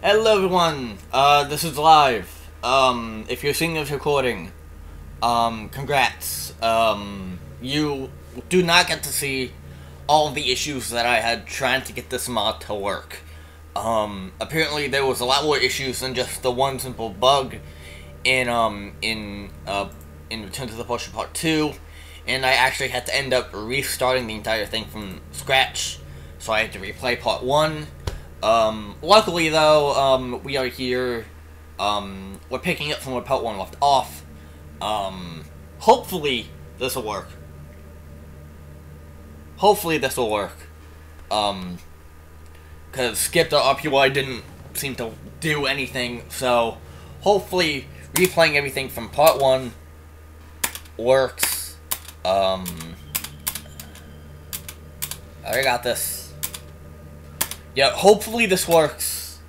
Hello everyone, this is live. If you're seeing this recording, congrats. You do not get to see all of the issues that I had trying to get this mod to work. Apparently there was a lot more issues than just the one simple bug in Return to the Potion Part 2, and I actually had to end up restarting the entire thing from scratch, so I had to replay Part 1. Luckily though, we are here, we're picking up from where Part 1 left off. Hopefully this will work. Cause Skip.rpy didn't seem to do anything, so hopefully replaying everything from Part 1 works. I got this. Yeah, hopefully this works.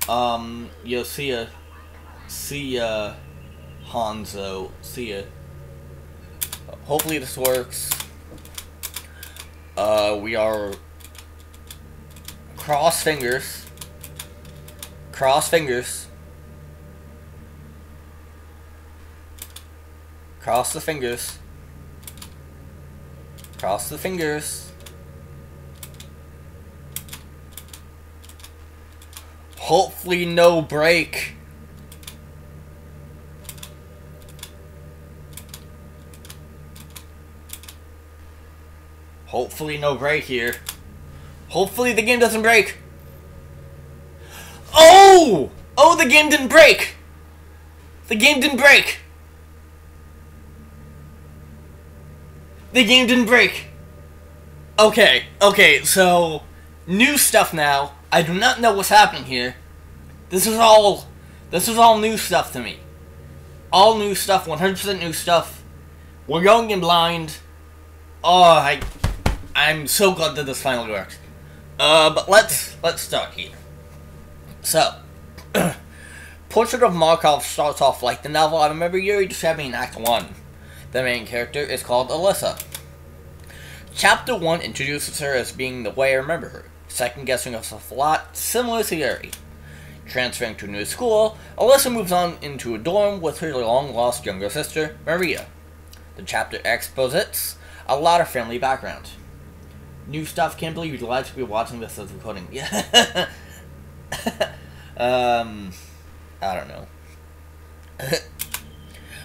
You'll see ya, Hanzo, see ya. Hopefully this works. We are cross fingers. Cross the fingers. Cross the fingers. Hopefully no break. Hopefully no break here. Hopefully the game doesn't break. Oh! Oh, the game didn't break! The game didn't break! The game didn't break! Okay, so new stuff now. I do not know what's happening here. This is all new stuff to me. All new stuff, 100% new stuff. We're going in blind. Oh, I'm so glad that this finally worked. But let's start here. So, Portrait of Markov starts off like the novel I remember Yuri describing in Act 1. The main character is called Alyssa. Chapter 1 introduces her as being the way I remember her, second-guessing herself a lot, similar to Yuri. Transferring to a new school, Alyssa moves on into a dorm with her long-lost younger sister, Maria. The chapter exposits a lot of family background. New stuff, can't believe you'd like to be watching this as recording. Yeah. I don't know.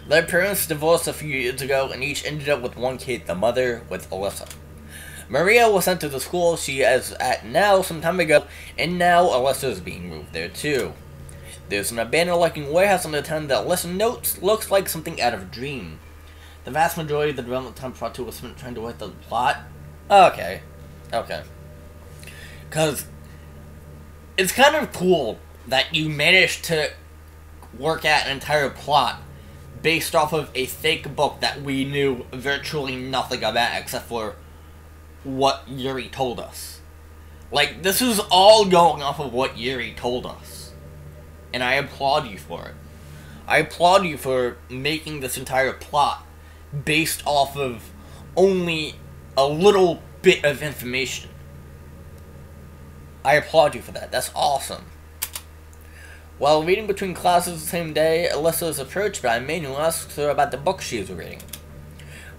Their parents divorced a few years ago, and each ended up with one kid, the mother, with Alyssa. Maria was sent to the school she is at now some time ago, and now Alyssa is being moved there too. There's an abandoned-looking warehouse on the town that Alyssa notes looks like something out of a dream. The vast majority of the development time Part 2 was spent trying to write the plot. Okay. Because it's kind of cool that you managed to work out an entire plot based off of a fake book that we knew virtually nothing about except for what Yuri told us. Like, this is all going off of what Yuri told us. And I applaud you for it. I applaud you for making this entire plot based off of only a little bit of information. I applaud you for that. That's awesome. While reading between classes the same day, Alyssa is approached by a man who asks her about the book she is reading.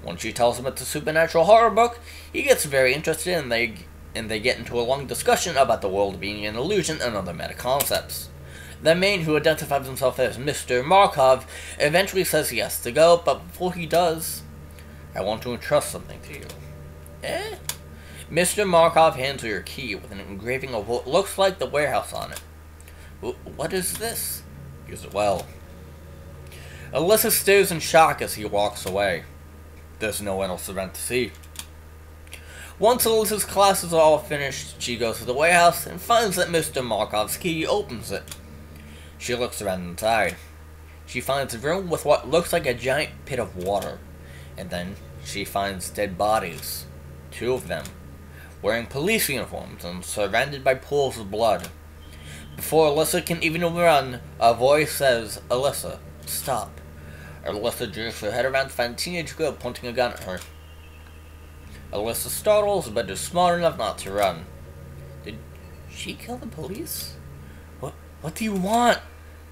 Once she tells him it's a supernatural horror book, he gets very interested and they get into a long discussion about the world being an illusion and other meta concepts. The man, who identifies himself as Mr. Markov, eventually says he has to go, but before he does, I want to entrust something to you. Mr. Markov hands her a key with an engraving of what looks like the warehouse on it. What is this? Use it well. Alyssa stares in shock as he walks away. There's no one else around to see. Once Alyssa's classes are all finished, she goes to the warehouse and finds that Mr. Markov's key opens it. She looks around inside. She finds a room with what looks like a giant pit of water. And then she finds dead bodies. 2 of them, wearing police uniforms and surrounded by pools of blood. Before Alyssa can even run, a voice says, "Alyssa, stop." Alyssa jerks her head around to find a teenage girl pointing a gun at her. Alyssa startles, but is smart enough not to run. Did she kill the police? What do you want?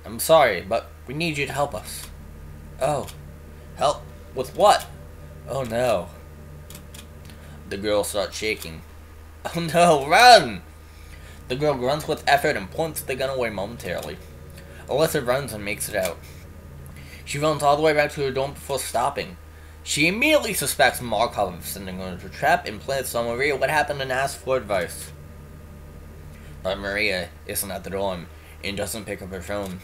I'm sorry, but we need you to help us. Oh. Help? With what? Oh no. The girl starts shaking. Oh no, run! The girl runs with effort and points the gun away momentarily. Alyssa runs and makes it out. She runs all the way back to her dorm before stopping. She immediately suspects Markov of sending her into a trap and plans to tell Maria what happened and asks for advice. But Maria isn't at the dorm and doesn't pick up her phone.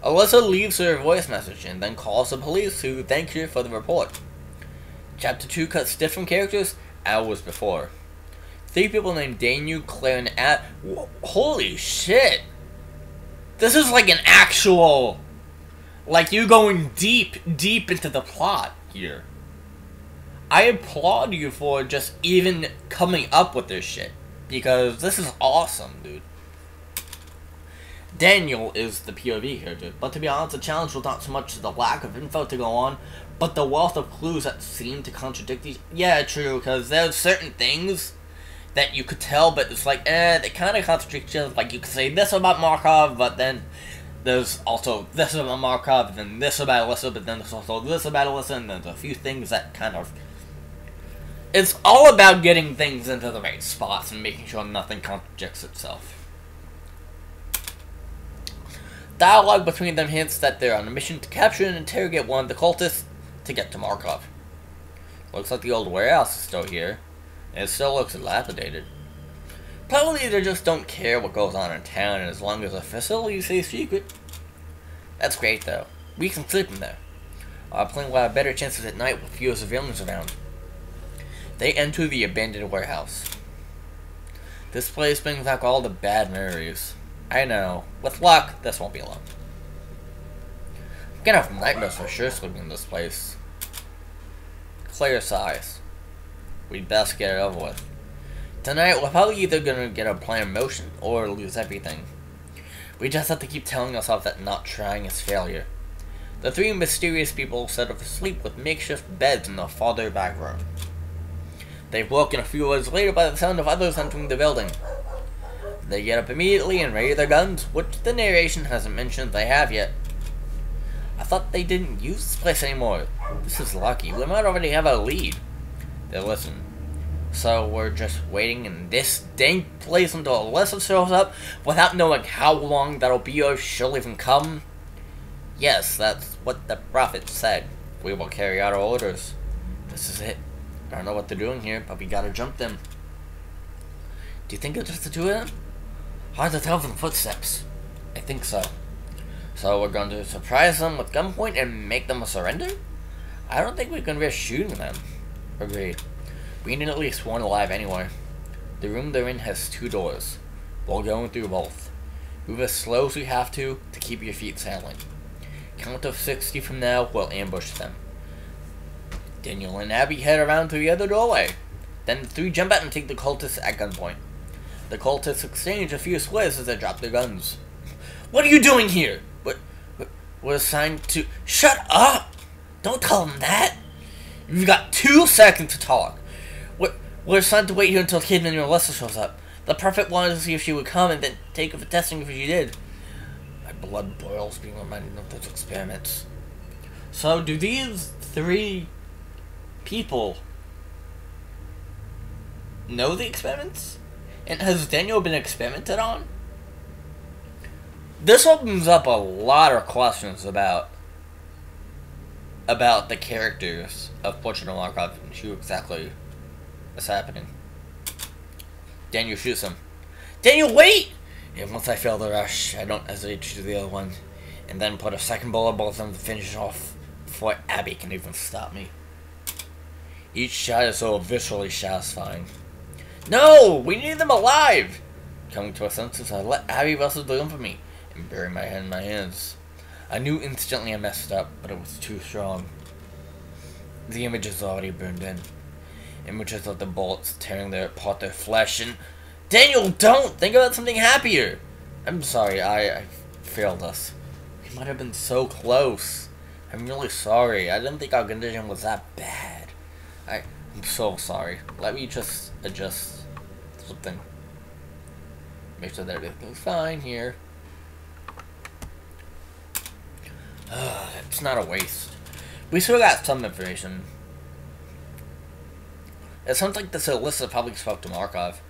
Alyssa leaves her a voice message and then calls the police, who thank her for the report. Chapter 2 cuts different characters hours before. 3 people named Daniel, Claire, and holy shit! This is like an actual... Like, you going deep into the plot here. I applaud you for just even coming up with this shit. Because this is awesome, dude. Daniel is the POV character, but to be honest, the challenge was not so much the lack of info to go on, but the wealth of clues that seem to contradict each. Yeah, true, because there's certain things that you could tell, but it's like, they kind of contradict each other. Like, you could say this about Markov, but then there's also this about Markov, and then this about Alyssa, but then there's also this about Alyssa, and there's a few things that kind of... It's all about getting things into the right spots and making sure nothing contradicts itself. Dialogue between them hints that they're on a mission to capture and interrogate one of the cultists to get to Markov. Looks like the old warehouse is still here, and it still looks dilapidated. Probably they just don't care what goes on in town, and as long as the facility stays secret. That's great though. We can sleep in there. Our plane will have better chances at night with fewer civilians around. They enter the abandoned warehouse. This place brings back all the bad memories. I know. With luck, this won't be long. I'm gonna have nightmares for sure sleeping in this place. Claire sighs. We'd best get it over with. Tonight, we're probably either gonna get our plan in motion or lose everything. We just have to keep telling ourselves that not trying is failure. The 3 mysterious people settle for sleep with makeshift beds in the farther back room. They've woken a few hours later by the sound of others entering the building. They get up immediately and ready their guns, which the narration hasn't mentioned they have yet. I thought they didn't use this place anymore. This is lucky. We might already have a lead. They listen. So we're just waiting in this dank place until Alyssa shows up without knowing how long that'll be or if she'll even come? Yes, that's what the prophet said. We will carry out our orders. This is it. I don't know what they're doing here, but we gotta jump them. Do you think it's just the 2 of them? Hard to tell from the footsteps. I think so. So we're going to surprise them with gunpoint and make them surrender? I don't think we can risk shooting them. Agreed. We need at least one alive anyway. The room they're in has 2 doors. We're going through both. Move as slow as we have to keep your feet sailing. Count of 60 from now, we'll ambush them. Daniel and Abby head around to the other doorway. Then the 3 jump out and take the cultists at gunpoint. The cultists exchange a few swears as they drop their guns. What are you doing here? We're assigned to... Shut up! Don't tell them that! You've got 2 seconds to talk. We're assigned to wait here until Kidman and Alyssa shows up. The Prophet wanted to see if she would come and then take her for testing if she did. My blood boils being reminded of those experiments. So do these 3 people know the experiments? And has Daniel been experimented on? This opens up a lot of questions about the characters of Portrait of Markov and who exactly is happening. Daniel shoots him. Daniel, wait! And once I fail the rush, I don't hesitate to shoot the other one, and then put a second bullet both of them to finish off before Abby can even stop me. Each shot is so viscerally satisfying. No! We need them alive! Coming to a senses, I let Abby wrestle the gun for me and bury my head in my hands. I knew instantly I messed up, but it was too strong. The image is already burned in. Images of the bullets tearing apart their flesh and... Daniel, don't! Think about something happier! I'm sorry, I failed us. We might have been so close. I'm really sorry. I didn't think our condition was that bad. I'm so sorry. Let me just adjust something. Make sure that everything's fine here. It's not a waste. We still got some information. It sounds like this Alyssa probably spoke to Markov.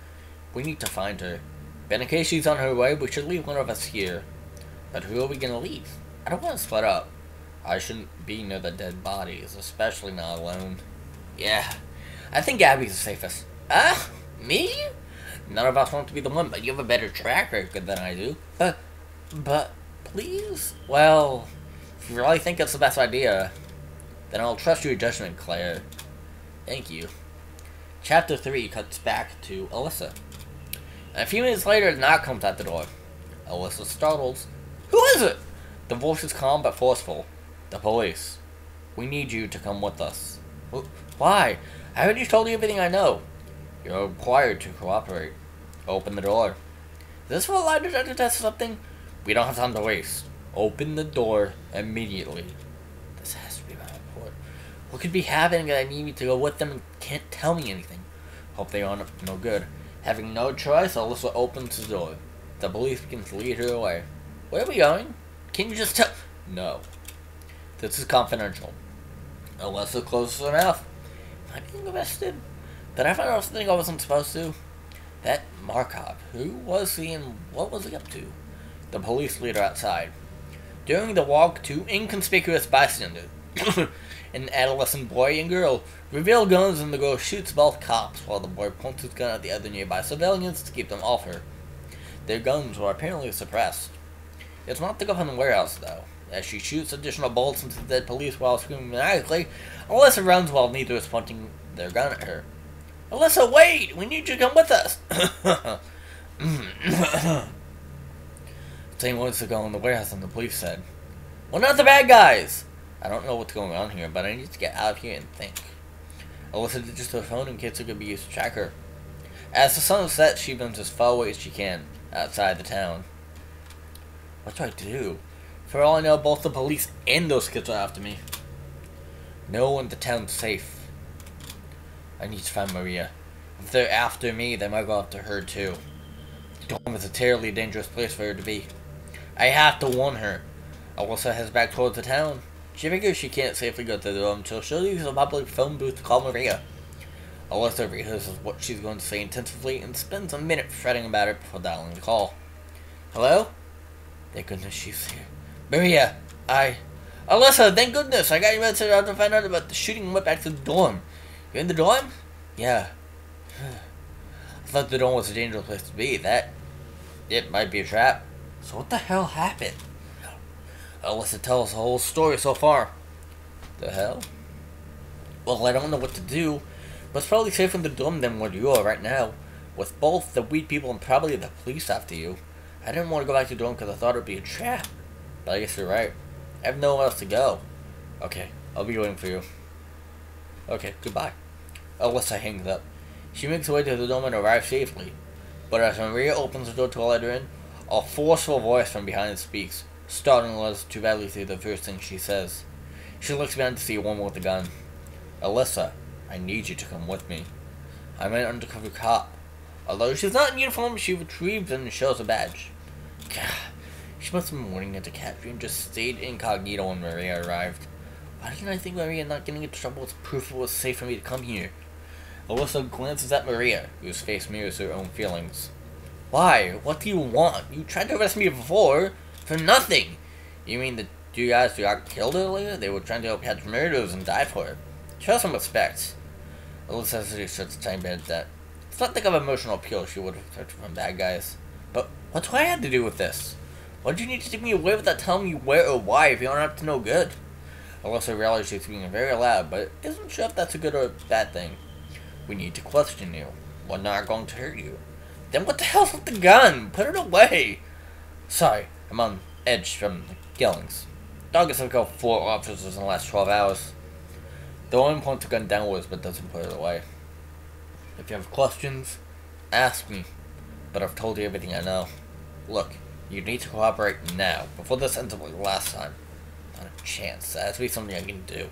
We need to find her. But in case she's on her way, we should leave one of us here. But who are we gonna leave? I don't want to split up. I shouldn't be near the dead bodies, especially not alone. Yeah, I think Abby's the safest. Me? None of us want to be the one, but you have a better track record than I do. But, please? Well, if you really think it's the best idea, then I'll trust your judgment, Claire. Thank you. Chapter 3 cuts back to Alyssa. And a few minutes later, the knock comes at the door. Alyssa startles. Who is it? The voice is calm but forceful. The police. We need you to come with us. Why? I already told you everything I know. You're required to cooperate. Open the door. Is this for a lie detector test or something? We don't have time to waste. Open the door immediately. This has to be my report. What could be happening that I need me to go with them and can't tell me anything? Hope they aren't up to no good. Having no choice, Alyssa opens the door. The police begins to lead her away. Where are we going? Can you just tell? No. This is confidential. Alyssa closes her mouth. Am I being arrested? Did I find out something I wasn't supposed to? That Markov, who was he and what was he up to? The police leader outside. During the walk, two inconspicuous bystanders, an adolescent boy and girl, reveal guns and the girl shoots both cops while the boy points his gun at the other nearby civilians to keep them off her. Their guns were apparently suppressed. It's not the government warehouse, though. As she shoots additional bullets into the dead police while screaming maniacally, Alyssa runs while neither is pointing their gun at her. Alyssa, wait! We need you to come with us! Saying months ago in the warehouse, and the police said, we're not the bad guys! I don't know what's going on here, but I need to get out of here and think. Alyssa ditches her phone in case it could be used to track her. As the sun sets, she runs as far away as she can, outside the town. What do I do? For all I know, both the police and those kids are after me. No one in the town's safe. I need to find Maria. If they're after me, they might go after her too. The dorm is a terribly dangerous place for her to be. I have to warn her. Alyssa heads back towards the town. She figures she can't safely go to the dorm, so she'll use a public phone booth to call Maria. Alyssa rehearses what she's going to say intensively and spends a minute fretting about it before dialing the call. Hello? Thank goodness she's here. Maria, Alyssa, thank goodness! I got your message out to find out about the shooting and went back to the dorm. You're in the dorm? Yeah. I thought the dorm was a dangerous place to be. It might be a trap. So what the hell happened? Alyssa tells the whole story so far. The hell? Well, I don't know what to do, but it's probably safer in the dorm than where you are right now, with both the weed people and probably the police after you. I didn't want to go back to the dorm because I thought it would be a trap. But I guess you're right. I have nowhere else to go. Okay, I'll be waiting for you. Okay, goodbye. Alyssa hangs up. She makes her way to the dorm and arrives safely. But as Maria opens the door to let her in, a forceful voice from behind speaks, startling Alyssa to badly say the first thing she says. She looks behind to see a woman with a gun. Alyssa, I need you to come with me. I'm an undercover cop. Although she's not in uniform, she retrieves and shows a badge. God, she must have been wanting to capture and just stayed incognito when Maria arrived. Why didn't I think Maria not getting into trouble was proof it was safe for me to come here? Alyssa glances at Maria, whose face mirrors her own feelings. Why? What do you want? You tried to arrest me before, for nothing. You mean the two guys who got killed earlier? They were trying to help catch murderers and die for it. Show some respect. Alyssa starts to tiny bit at that. It's not the kind of emotional appeal she would have expected from bad guys. But what do I have to do with this? Why do you need to take me away without telling me where or why if you don't have to know good? Alyssa realizes she's being very loud, but isn't sure if that's a good or a bad thing. We need to question you. We're not going to hurt you. Then what the hell's with the gun? Put it away. Sorry, I'm on edge from the killings. Dog has killed 4 officers in the last 12 hours. The woman points the gun downwards but doesn't put it away. If you have questions, ask me. But I've told you everything I know. Look, you need to cooperate now, before this ends up like last time. Not a chance. That has to be something I can do.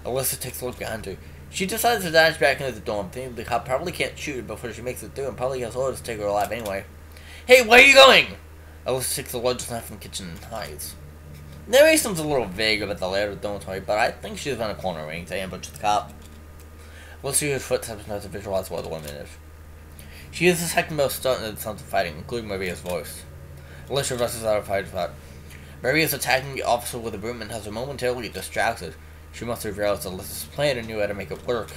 Alyssa takes a look behind her. She decides to dash back into the dorm, thinking the cop probably can't shoot her before she makes it through and probably has orders to take her alive anyway. Hey, where are you going? Alyssa takes a large knife from the kitchen and hides. Narration's a little vague about the layout of the dormitory, but I think she's in a corner waiting to ambush the cop. Let's see his footsteps now to visualize where the woman is. She is the second most stunned in the sounds of fighting, including Maria's voice. Alyssa rushes out of fight spot. Maria is attacking the officer with a broom and has her momentarily distracted. She must have realized Alyssa's plan and knew how to make it work.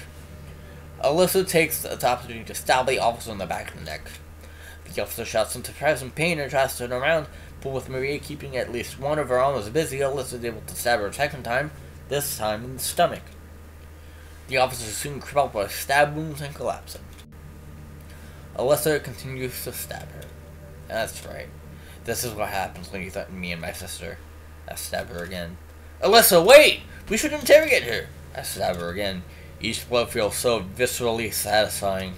Alyssa takes the opportunity to stab the officer in the back of the neck. The officer shouts in surprise and pain and tries to turn around, but with Maria keeping at least one of her arms busy, Alyssa is able to stab her a second time, this time in the stomach. The officer is soon crippled by stab wounds and collapsing. Alyssa continues to stab her. That's right. This is what happens when you threaten me and my sister. I stab her again. Alyssa, wait! We should interrogate her! I stab her again. Each blow feels so viscerally satisfying.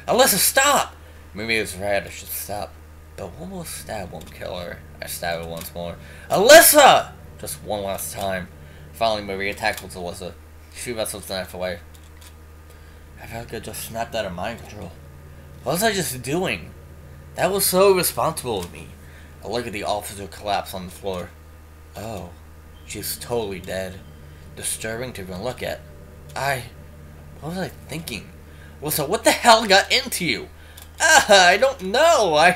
Alyssa, stop! Maria is right, I should stop. But one more stab won't kill her. I stab her once more. Alyssa! Just one last time. Finally, Maria tackles Alyssa. She wrestles the knife away. I felt like I just snapped out of mind control. What was I just doing? That was so irresponsible of me. I look at the officer collapse on the floor. Oh, she's totally dead. Disturbing to even look at. What was I thinking? Alyssa, what the hell got into you? I don't know.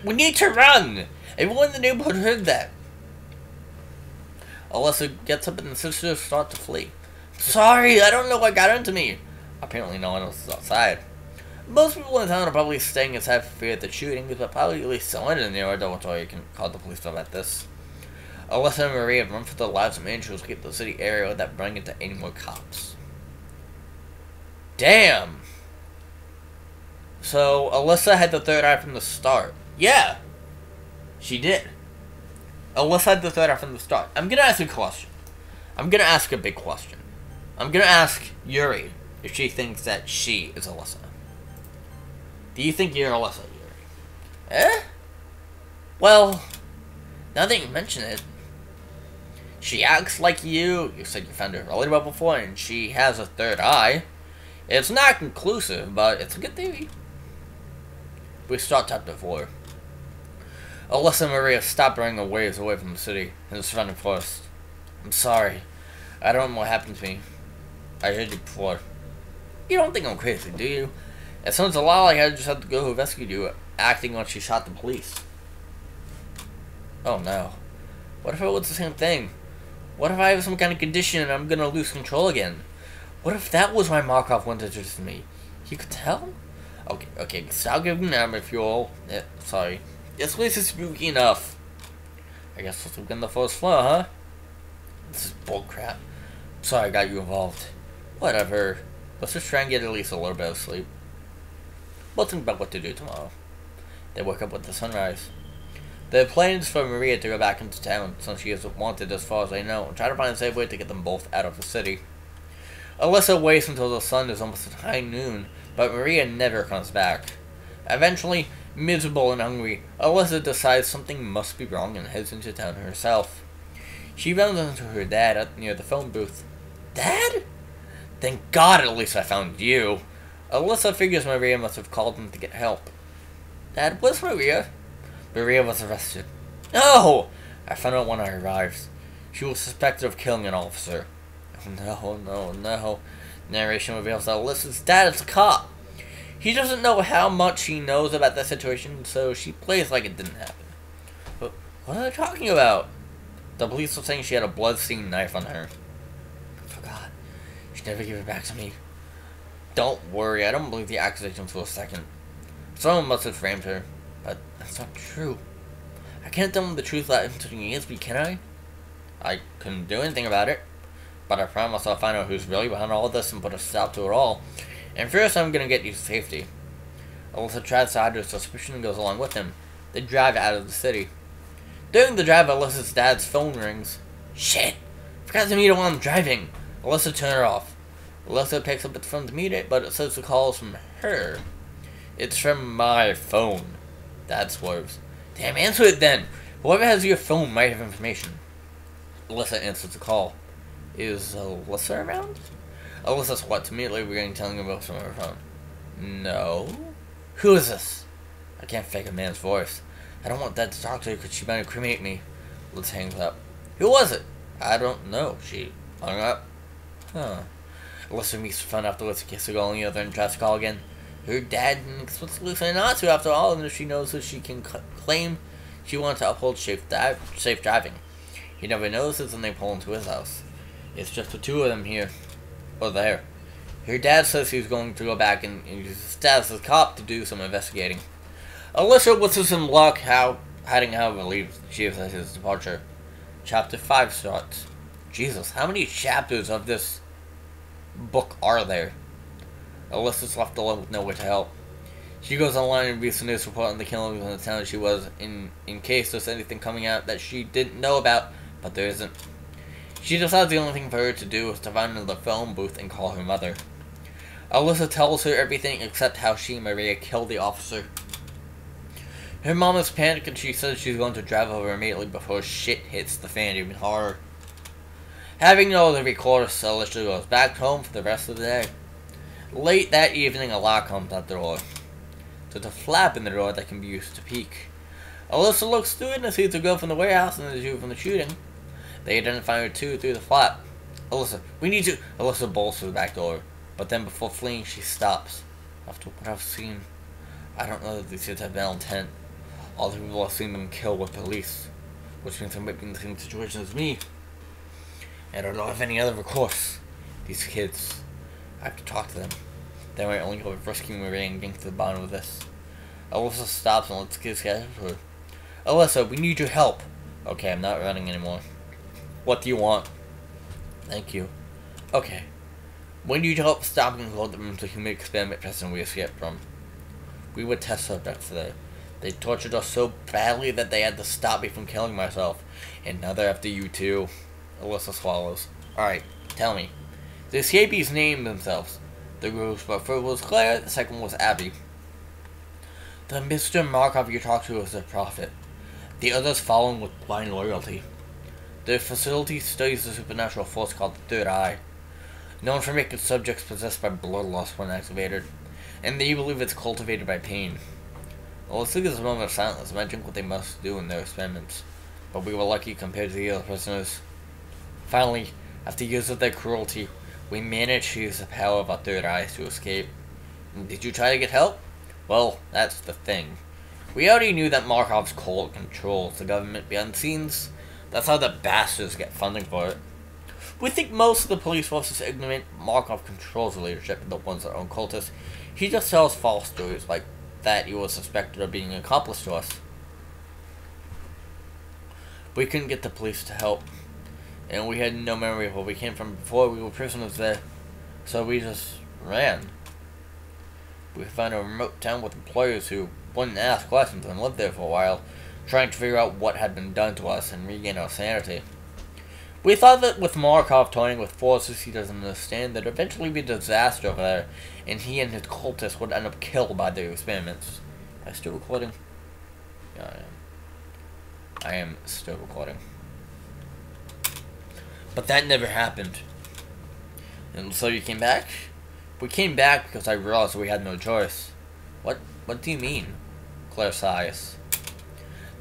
We need to run. Everyone in the neighborhood heard that. Alyssa gets up and the sisters start to flee. Sorry, I don't know what got into me. Apparently no one else is outside. Most people in town are probably staying inside for fear of the shootings, but probably at least someone in the dormitory can call the police about this. Alyssa and Maria run for their lives and manage to escape the city area without running into any more cops. Damn! So, Alyssa had the third eye from the start. Yeah! She did. Alyssa had the third eye from the start. I'm gonna ask a question. I'm gonna ask a big question. I'm gonna ask Yuri if she thinks that she is Alyssa. Do you think you're Alyssa, Yuri? Eh? Well, now that you mention it, she acts like you. You said you found her relatable before, and she has a third eye. It's not conclusive, but it's a good theory. We start chapter 4. Alyssa and Maria stop running a ways away from the city in the surrounding forest. I'm sorry. I don't know what happened to me. I heard you before. You don't think I'm crazy, do you? It sounds a lot like I just had to go who rescued you, acting like she shot the police. Oh no. What if it was the same thing? What if I have some kind of condition and I'm gonna lose control again? What if that was why Markov wanted to do me? You could tell? Okay, stop giving them if you're all... sorry. This place is spooky enough. I guess let's look in the first floor, huh? This is bullcrap. Sorry I got you involved. Whatever. Let's just try and get at least a little bit of sleep. We'll think about what to do tomorrow. They wake up with the sunrise. There are plans for Maria to go back into town, since she is wanted as far as I know, and try to find a safe way to get them both out of the city. Alyssa waits until the sun is almost at high noon, but Maria never comes back. Eventually, miserable and hungry, Alyssa decides something must be wrong and heads into town herself. She runs into her dad near the phone booth. Dad? Thank God at least I found you. Alyssa figures Maria must have called him to get help. Dad, where's Maria? Maria was arrested. No! I found out when I arrived. She was suspected of killing an officer. Oh no. Narration reveals that Alyssa's dad is a cop. He doesn't know how much he knows about the situation, so she plays like it didn't happen. But what are they talking about? The police were saying she had a blood-stained knife on her. I forgot. She never gave it back to me. Don't worry, I don't believe the accusations for a second. Someone must have framed her, but that's not true. I can't tell them the truth without insulting ESB, can I? I couldn't do anything about it, but I promise I'll find out who's really behind all of this and put a stop to it all. And first I'm gonna get you to safety. Alyssa tries to hide her suspicion and goes along with him. They drive out of the city. During the drive, Alyssa's dad's phone rings. Shit! Forgot to mute it while I'm driving. Alyssa turned her off. Alyssa picks up the phone to mute it, but it says the call is from her. It's from my phone. Dad swerves. Damn, answer it then! Whoever has your phone might have information. Alyssa answers the call. Is Alyssa around? Alyssa squats immediately, beginning telling him about some of her phone. No? Who is this? I can't fake a man's voice. I don't want Dad to talk to her because she might incriminate me. Let's hang up. Who was it? I don't know. She hung up. Huh. Alyssa meets fun afterwards, gets to go on the other and tries to call again. Her dad explicitly said not to after all, and if she knows that she can claim she wants to uphold safe driving. He never notices when they pull into his house. It's just the two of them here. Or there. Her dad says he's going to go back and use his status as cop to do some investigating. Alyssa wishes him luck, hiding how relieved she is at his departure. Chapter 5 starts. Jesus, how many chapters of this book are there? Alyssa's left alone with nowhere to help. She goes online and reads the news report on the killings in the town she was in case there's anything coming out that she didn't know about, but there isn't. She decides the only thing for her to do is to find another phone booth and call her mother. Alyssa tells her everything except how she and Maria killed the officer. Her mom is panicked and she says she's going to drive over immediately before shit hits the fan even harder. Having no other recourse, Alyssa goes back home for the rest of the day. Late that evening, a lock comes at the door. There's a flap in the door that can be used to peek. Alyssa looks through it and sees the girl from the warehouse and the two from the shooting. They identify her too through the flap. Alyssa, we need you! Alyssa bolts through the back door. But then before fleeing, she stops. After what I've seen, I don't know that these kids have bad intent. All the people I've seen them kill were police. Which means they might be in the same situation as me. I don't have any other recourse. These kids, I have to talk to them. They might only go with rescuing Maria and getting to the bottom of this. Alyssa stops and lets the kids get to her. Alyssa, we need your help. Okay, I'm not running anymore. What do you want? Thank you. Okay. We need your help stopping and hold them to human experiment testing we escaped from. We were test subjects there. They tortured us so badly that they had to stop me from killing myself. And now they're after you too. Alyssa swallows. Alright, tell me. The escapees named themselves. The group's first was Claire, the second was Abby. The Mr. Markov you talked to was a prophet. The others follow him with blind loyalty. Their facility studies the supernatural force called the Third Eye, known for making subjects possessed by bloodlust when activated, and they believe it's cultivated by pain. Well, let's take this moment of silence, imagine what they must do in their experiments. But we were lucky compared to the other prisoners. Finally, after years of their cruelty, we managed to use the power of our third eyes to escape. Did you try to get help? Well, that's the thing. We already knew that Markov's cult controls the government behind the scenes. That's how the bastards get funding for it. We think most of the police force is ignorant. Markov controls the leadership and the ones that own cultists. He just tells false stories like that he was suspected of being an accomplice to us. We couldn't get the police to help. And we had no memory of where we came from before. We were prisoners there. So we just ran. We found a remote town with employers who wouldn't ask questions and lived there for a while, trying to figure out what had been done to us and regain our sanity. We thought that with Markov toying with forces he doesn't understand, there'd eventually be a disaster over there, and he and his cultists would end up killed by their experiments. Am I still recording? Yeah, I am. I am still recording. But that never happened. And so you came back? We came back because I realized we had no choice. What do you mean? Claire sighs.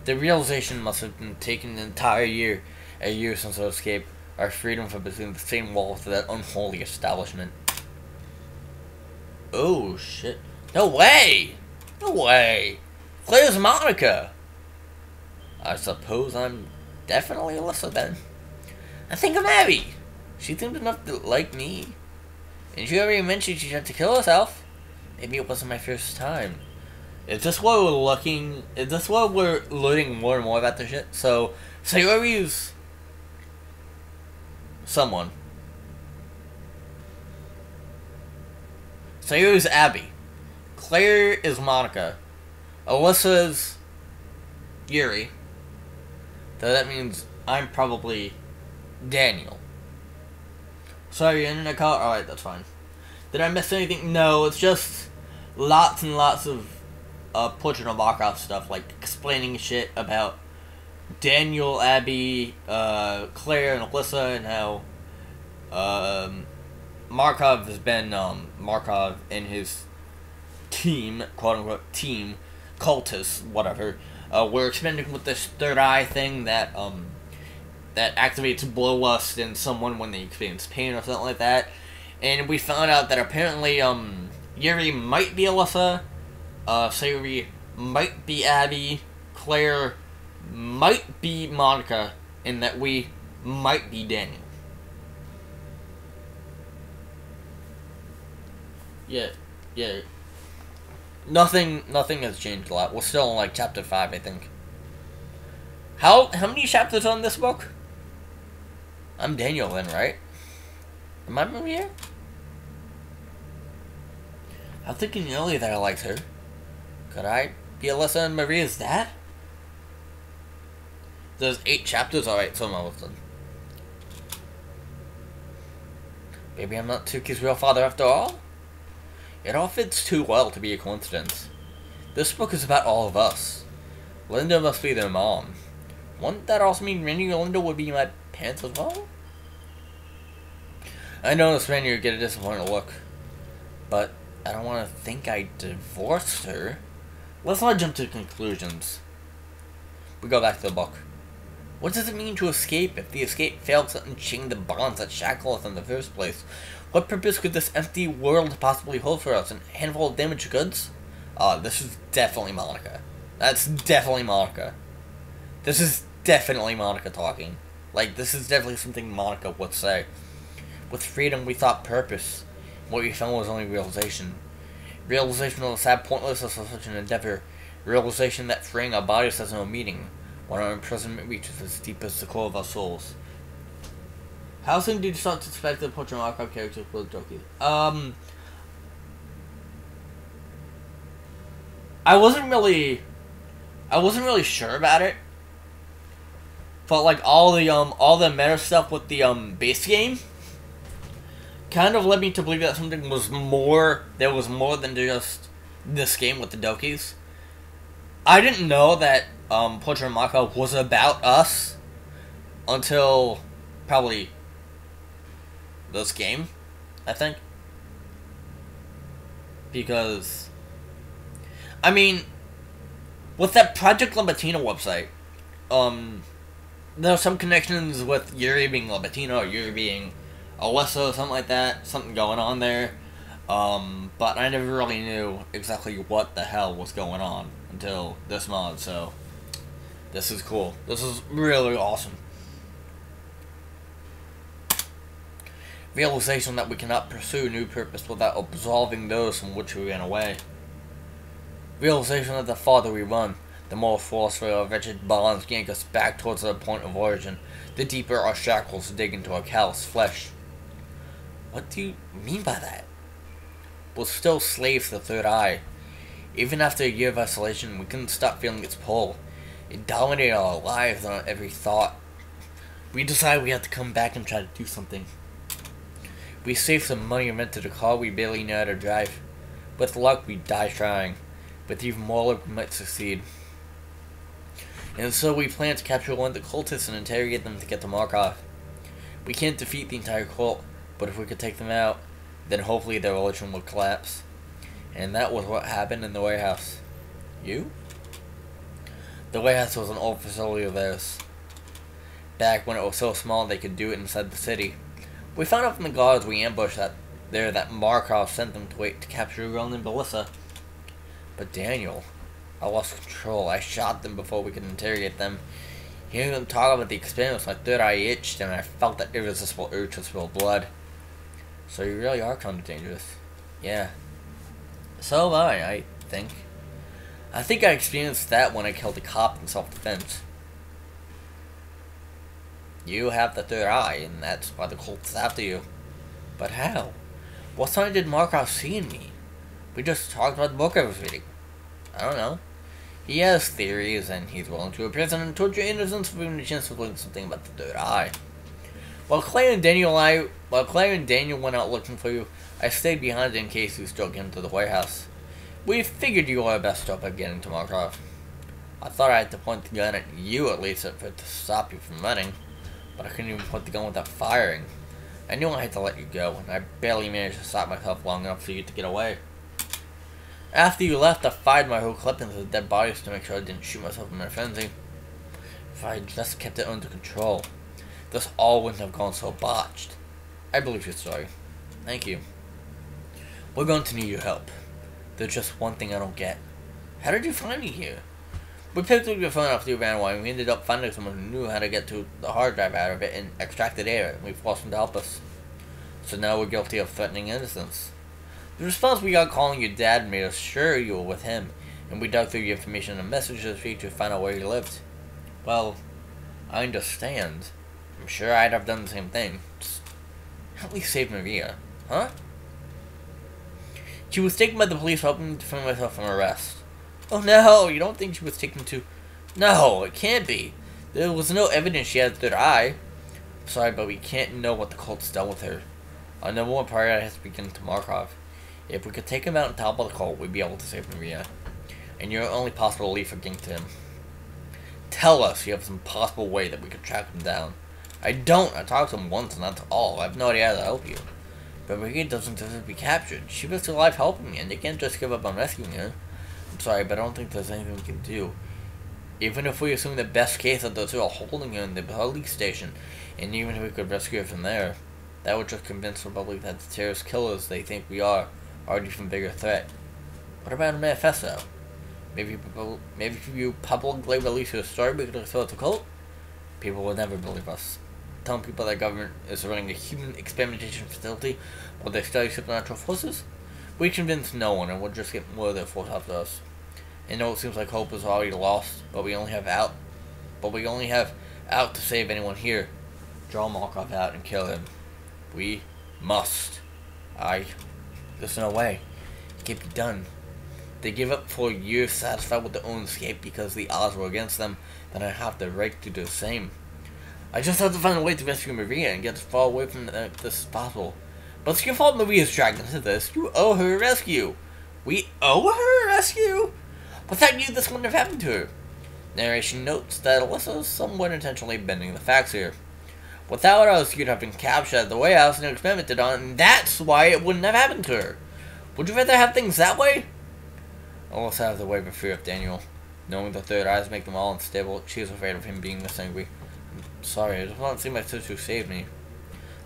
The realization must have been taken an entire year, a year since our escape, our freedom from between the same walls of that unholy establishment. Oh shit. No way! No way! Claire's Monica! I suppose I'm definitely Alyssa then. I think I'm Abby. She seemed enough to like me. And she already mentioned she had to kill herself. Maybe it wasn't my first time. Is this what we're looking? Is this what we're learning more and more about this shit? So Sayori's someone. Sayori's Abby. Claire is Monica. Alyssa's Yuri. So that means I'm probably Daniel. Sorry, internet call? Alright, that's fine. Did I miss anything? No, it's just lots and lots of Portrait of Markov stuff, like explaining shit about Daniel, Abby, Claire, and Alyssa, and how Markov has been, Markov and his team, quote-unquote team, cultists, whatever, we're experimenting with this third eye thing that, that activates bloodlust in someone when they experience pain or something like that. And we found out that apparently, Yuri might be Alyssa, Sayuri might be Abby, Claire might be Monica, and that we might be Daniel. Yeah. Nothing has changed a lot. We're still in, like, chapter 5, I think. How many chapters on this book? I'm Daniel then, right? Am I Maria? I was thinking earlier that I liked her. Could I be Alyssa and Maria's dad? There's 8 chapters, alright, so I'm almost done. Maybe I'm not Tuki's real father after all? It all fits too well to be a coincidence. This book is about all of us. Linda must be their mom. Wouldn't that also mean Randy and Linda would be my parents as well? I noticed Randy would get a disappointed look, but I don't want to think I divorced her. Let's not jump to conclusions. We go back to the book. What does it mean to escape if the escape fails to unchain the bonds that shackle us in the first place? What purpose could this empty world possibly hold for us? A handful of damaged goods? This is definitely Monica. That's definitely Monica. This is definitely Monica talking. Like, this is definitely something Monica would say. With freedom, we thought purpose. What we found was only realization. Realization of the sad pointlessness of such an endeavor. Realization that freeing our bodies has no meaning. When our imprisonment reaches as deep as the core of our souls. How soon did you start to suspect the Portrait Archive characters were Doki? I wasn't really sure about it. But like all the meta stuff with the base game kind of led me to believe that something was more. There was more than just this game with the Dokis. I didn't know that Portrait Mako was about us until probably this game, I think. Because, I mean, with that Project Libitina website, there are some connections with Yuri being Libitina or Yuri being Alyssa or something like that. Something going on there. But I never really knew exactly what the hell was going on until this mod, so this is cool. This is really awesome. Realization that we cannot pursue new purpose without absolving those from which we ran away. Realization that the farther we run, the more forcefully our wretched bonds yank us back towards the point of origin, the deeper our shackles dig into our callous flesh. What do you mean by that? We're still slaves to the third eye. Even after a year of isolation, we couldn't stop feeling its pull. It dominated our lives and our every thought. We decided we had to come back and try to do something. We saved some money and rented a car we barely knew how to drive. With luck, we'd die trying. With even more luck, we might succeed. And so we plan to capture one of the cultists and interrogate them to get the Markov. We can't defeat the entire cult, but if we could take them out, then hopefully their religion will collapse. And that was what happened in the warehouse. You? The warehouse was an old facility of theirs. Back when it was so small they could do it inside the city. We found out from the guards we ambushed that Markov sent them to wait to capture Ron and Belissa. But Daniel, I lost control. I shot them before we could interrogate them. Hearing them talk about the experiments, my third eye itched and I felt that irresistible urge to spill blood. So you really are kind of dangerous. Yeah. So am I think. I think I experienced that when I killed a cop in self-defense. You have the third eye, and that's why the cult's after you. But how? What sign did Markov see in me? We just talked about the book I was reading. I don't know. He has theories, and he's willing to imprison and torture innocents for giving a chance to learn something about the third eye. While Claire and Daniel went out looking for you, I stayed behind in case you still came to the warehouse. We figured you were our best hope at getting to Markov. I thought I had to point the gun at you at least to stop you from running, but I couldn't even point the gun without firing. I knew I had to let you go, and I barely managed to stop myself long enough for you to get away. After you left, I fired my whole clip into the dead bodies to make sure I didn't shoot myself in my frenzy. If I had just kept it under control. this all wouldn't have gone so botched. I believe your story. Thank you. We're going to need your help. There's just one thing I don't get. How did you find me here? We picked up your phone off the Vanway and we ended up finding someone who knew how to get to the hard drive out of it and extract the data, and we forced him to help us. So now we're guilty of threatening innocence. The response we got calling your dad made us sure you were with him, and we dug through your information and messages for you to find out where he lived. Well, I understand. I'm sure I'd have done the same thing. Just help me save Maria, huh? She was taken by the police, helping to defend myself from arrest. Oh no, you don't think she was taken to... No, it can't be. There was no evidence she had a third eye. Sorry, but we can't know what the cult's done with her. Our number one priority has to be getting to Markov. If we could take him out on top of the cult, we'd be able to save Maria. And you're the only possible lead for getting to him. Tell us you have some possible way that we could track him down. I don't. I talked to him once and that's all. I have no idea how to help you. But Maria doesn't deserve to be captured. She risked her life helping me, and they can't just give up on rescuing her. I'm sorry, but I don't think there's anything we can do. Even if we assume the best case that those who are holding her in the police station, and even if we could rescue her from there, that would just convince the public that the terrorist killers they think we are an even bigger threat. What about a manifesto? Maybe if you publicly release your story, we could expose the cult? People will never believe us. Telling people that government is running a human experimentation facility while they study supernatural forces? We convince no one and we'll just get more of their force after us. I know it seems like hope is already lost, but we only have out to save anyone here. Draw Markov out and kill him. We must. There's no way. It can't be done. They give up for years satisfied with their own escape because the odds were against them, then I have the right to do the same. I just have to find a way to rescue Maria and get as far away from this as possible. But it's your fault Maria's dragged into this. You owe her a rescue. We owe her a rescue? Without you, this wouldn't have happened to her. Narration notes that Alyssa is somewhat intentionally bending the facts here. Without us, you'd have been captured at the warehouse and experimented on, and that's why it wouldn't have happened to her. Would you rather have things that way? Alyssa has a wave of fear of Daniel. Knowing the third eyes make them all unstable, she is afraid of him being this angry. Sorry, I just want to see my sister who saved me.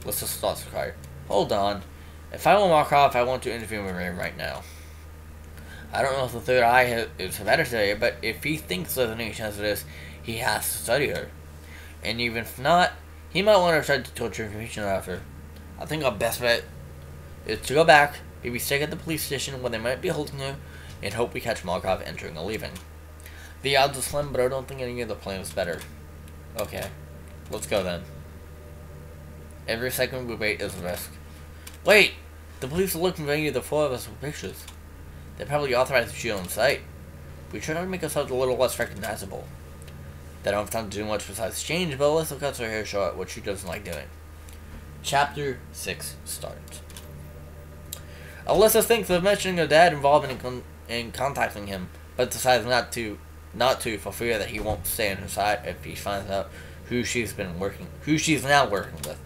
Alyssa starts to cry. Hold on. If I were Markov, I want to interview Maria right now. I don't know if the third eye is hereditary, but if he thinks there's any chance of this, he has to study her. And even if not, he might want to try to torture information out of her. I think our best bet is to go back, maybe stay at the police station where they might be holding her, and hope we catch Markov entering or leaving. The odds are slim, but I don't think any of the plan is better. Okay, let's go then. Every second we wait is a risk. Wait! The police are looking for any of the four of us with pictures. They probably authorized the shield on site. We try to make ourselves a little less recognizable. They don't have time to do much besides change, but Alyssa cuts her hair short, which she doesn't like doing. Chapter 6 starts. Alyssa thinks of mentioning her dad involved in contacting him, but decides not to for fear that he won't stay on her side if he finds out who she's now working with.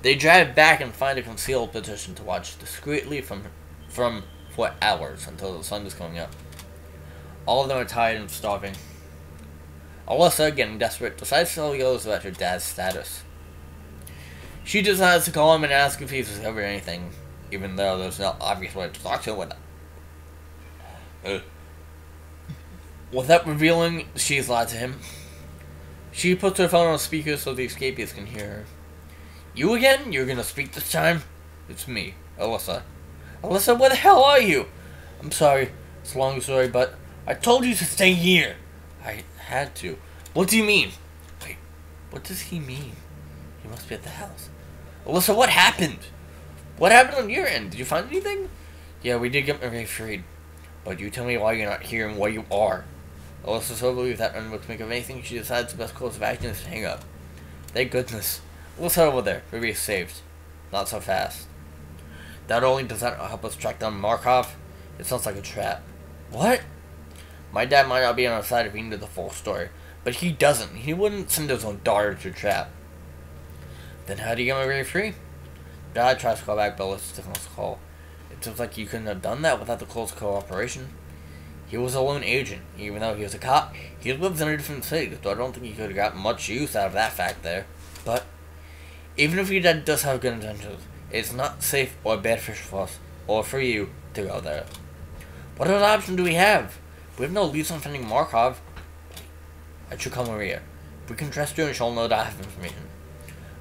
They drive back and find a concealed petition to watch discreetly for hours until the sun is coming up. All of them are tired and starving. Alyssa, getting desperate, decides to tell the others about her dad's status. She decides to call him and ask if he's discovered anything, even though there's no obvious way to talk to him without revealing she's lied to him. She puts her phone on speaker so the escapees can hear her. You again? You're gonna speak this time? It's me, Alyssa. Alyssa, where the hell are you? I'm sorry. It's a long story, but I told you to stay here. I had to. What do you mean? Wait, what does he mean? He must be at the house. Alyssa, what happened? What happened on your end? Did you find anything? Yeah, we did get Maria freed. But you tell me why you're not here and where you are. Alyssa so believes that unable to think of anything, she decides the best course of action is to hang up. Thank goodness. Let's head over there. Maria's saved. Not so fast. Not only does that help us track down Markov, it sounds like a trap. What? My dad might not be on our side if he knew the full story, but he doesn't. He wouldn't send his own daughter to a trap. Then how do you get Maria free? Dad tries to call back, but Alyssa still wants to call. It seems like you couldn't have done that without the close cooperation. He was a lone agent. Even though he was a cop, he lives in a different city, so I don't think he could have gotten much use out of that fact there. But Even if your dad does have good intentions, it's not safe or beneficial for us, or for you, to go there. What other option do we have? We have no leads on finding Markov. I should call Maria. We can trust her and she'll know that I have information.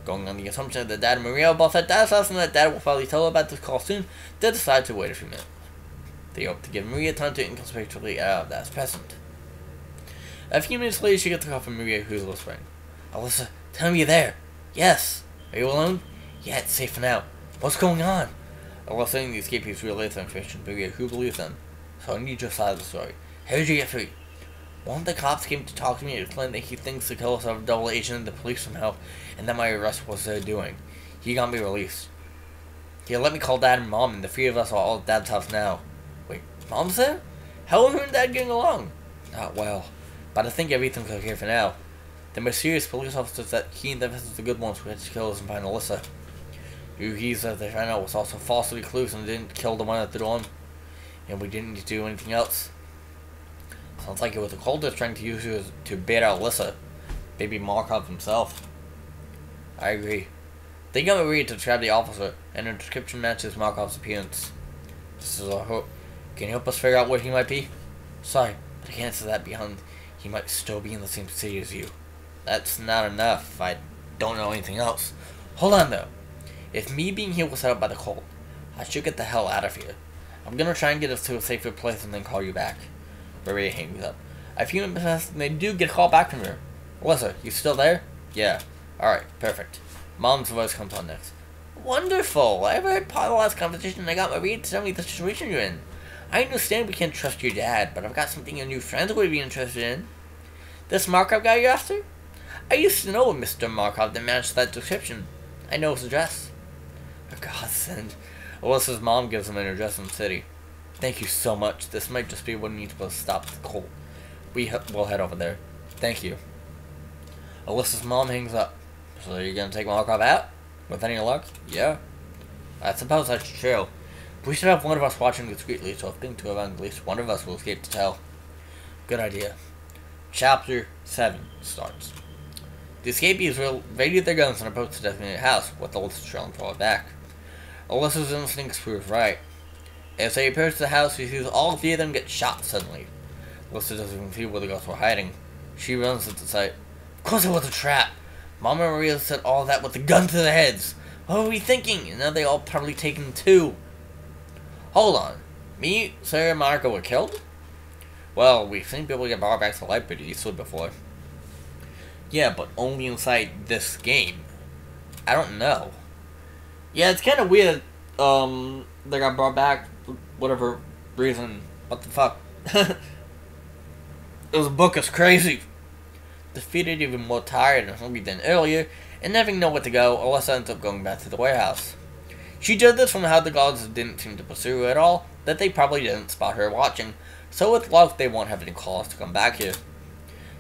Going on the assumption that Dad and Maria are both at Dad's house and that Dad will probably tell her about this call soon, they decide to wait a few minutes. They hope to give Maria time to inconspicuously get out of Dad's present. A few minutes later, she gets a call from Maria, who's whispering. Alyssa, tell me you're there. Yes. Are you alone? Yeah, it's safe for now. What's going on? Alyssa and the escapees relay the information to Maria, who believes them. So I need your side of the story. How did you get free? One of the cops came to talk to me and explained that he thinks the killers are a double agent in the police somehow, and that my arrest was their doing. He got me released. He let me call Dad and Mom, and the three of us are all at Dad's house now. Wait, Mom's there? How are her and Dad getting along? Not well, but I think everything's okay for now. The mysterious police officers that he and the are the good ones who had to kill us and find Alyssa. Who he said they found out was also falsely clues and didn't kill the one at the dorm. And we didn't need to do anything else. Sounds like it was the cultist trying to use you to bait out Alyssa. Maybe Markov himself. I agree. They got Maria to describe the officer, and her description matches Markov's appearance. This is our hope. Can you help us figure out where he might be? Sorry, but I can't answer that beyond he might still be in the same city as you. That's not enough. I don't know anything else. Hold on, though. If me being here was set up by the cult, I should get the hell out of here. I'm gonna try and get us to a safer place and then call you back. Maria hangs up. A few minutes pass and they do get a call back from her. Alyssa, you still there? Yeah. Alright, perfect. Mom's voice comes on next. Wonderful! I heard part of the last conversation and I got Maria to tell me the situation you're in. I understand we can't trust your dad, but I've got something your new friends would be interested in. This Markov guy you're after? I used to know a Mr. Markov that matched that description. I know his address. A godsend. Alyssa's mom gives him an address in the city. Thank you so much. This might just be what needs to stop the cult. We'll head over there. Thank you. Alyssa's mom hangs up. So you're gonna take Markov out? With any luck? Yeah. I suppose that's true. We should have one of us watching discreetly, so if things go wrong, at least one of us will escape to tell. Good idea. Chapter 7 starts. The escapees raided their guns and approached the designated house, with Alyssa trailing forward back. Alyssa's instincts proved right. As they approach the house, she sees all three of them get shot suddenly. Alyssa doesn't even see where the girls were hiding. She runs at the sight. Of course it was a trap! Mama and Maria said all that with a gun to their heads! What were we thinking? And now they all probably taken too. Hold on. Me, Sarah, and Monica were killed? Well, we've seen people get brought back to life pretty easily before. Yeah, but only inside this game. I don't know. Yeah, it's kind of weird. They got brought back for whatever reason. What the fuck? This book is crazy. Defeated, even more tired and hungry than earlier, and having nowhere to go, Alyssa ends up going back to the warehouse. She did this from how the guards didn't seem to pursue her at all, that they probably didn't spot her watching, so with luck they won't have any cause to come back here.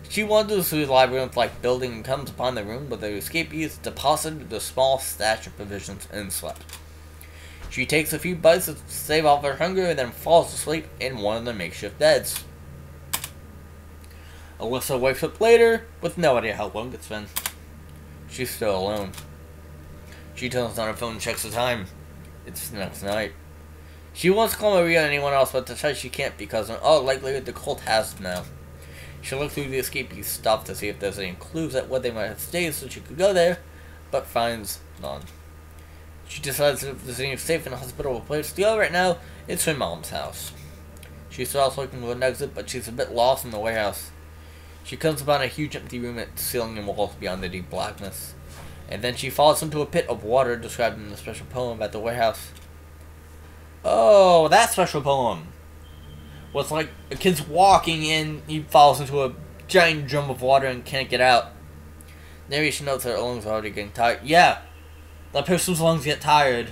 She wanders through the labyrinth-like building and comes upon the room where the escapees deposited the small stash of provisions and slept. She takes a few bites to save off her hunger and then falls asleep in one of the makeshift beds. Alyssa wakes up later with no idea how long it's been. She's still alone. She turns on her phone and checks the time. It's the next night. She wants to call Maria or anyone else, but decides she can't because in all likelihood the cult has them now. She looks through the escapees stuff to see if there's any clues at where they might have stayed so she could go there, but finds none. She decides that if there's any safe and hospitable place to go right now, it's her mom's house. She starts looking for an exit, but she's a bit lost in the warehouse. She comes upon a huge empty room at the ceiling and walls beyond the deep blackness. And then she falls into a pit of water described in the special poem about the warehouse. Oh, that special poem! Well, it's like a kid's walking in, he falls into a giant drum of water and can't get out. Narration notes that her lungs are already getting tired. Yeah, that person's lungs get tired.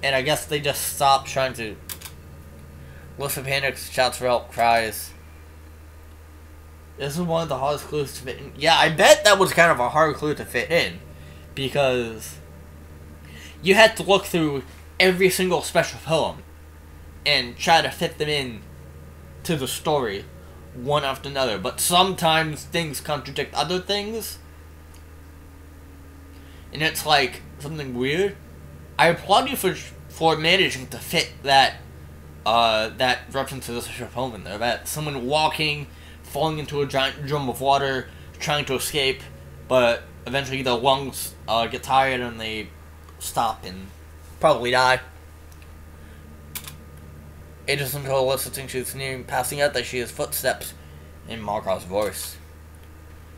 And I guess they just stop trying to. Alyssa panics, shouts for help, cries. This is one of the hardest clues to fit in. Yeah, I bet that was kind of a hard clue to fit in. Because you had to look through every single special poem and try to fit them in to the story one after another, but sometimes things contradict other things, and it's like something weird, I applaud you for managing to fit that that reference to the sexual poem in there. That someone walking, falling into a giant drum of water, trying to escape, but eventually the lungs get tired and they stop and probably die. It isn't until Alyssa thinks she's nearing passing out that she hears footsteps in Markov's voice.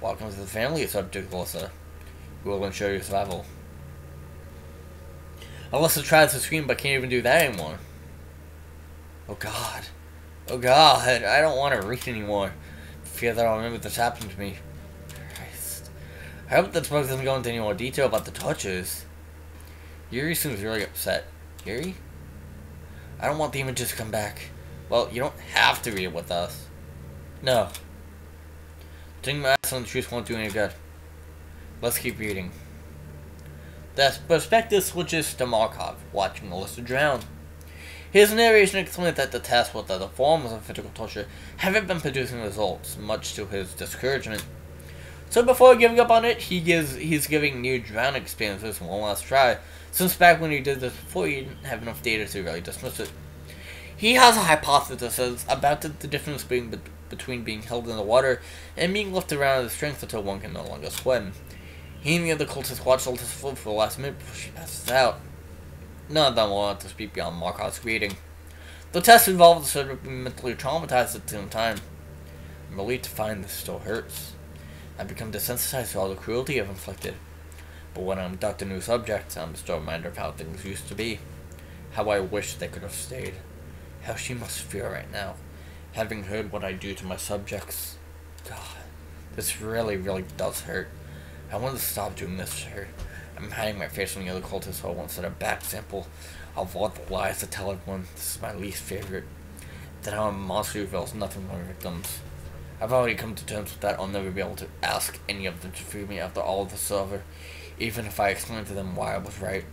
Welcome to the family, subject Alyssa. We will ensure your survival. Alyssa tries to scream but can't even do that anymore. Oh god. Oh god, I don't want to read anymore. I fear that I'll remember this happened to me. Christ. I hope that book doesn't go into any more detail about the touches. Yuri seems really upset. Yuri? I don't want the images to come back. Well, you don't have to read it with us. No. Taking my ass on the truth won't do any good. Let's keep reading. The perspective switches to Markov, watching Alyssa drown. His narration explains that the tests with other forms of physical torture haven't been producing results, much to his discouragement. So before giving up on it, he's giving new drowning experiences one last try, since back when he did this before he didn't have enough data to really dismiss it. He has a hypothesis about the difference between being held in the water and being left around the strength until one can no longer swim. He and the other cultists watched Alyssa float for the last minute before she passes out. None of them wanted to speak beyond Markov's reading. The test involved sort of being mentally traumatized at the same time. I'm relieved to find this still hurts. I've become desensitized to all the cruelty I've inflicted. But when I abduct a new subject, I'm still a reminder of how things used to be. How I wish they could have stayed. How she must feel right now, having heard what I do to my subjects. God, this really, really does hurt. I want to stop doing this to her. I'm hiding my face from the other cultists so I won't set a back sample of all the lies to tell everyone. This is my least favorite. That I'm a monster who reveals nothing to my victims. I've already come to terms with that. I'll never be able to ask any of them to free me after all of this over, even if I explain to them why I was right.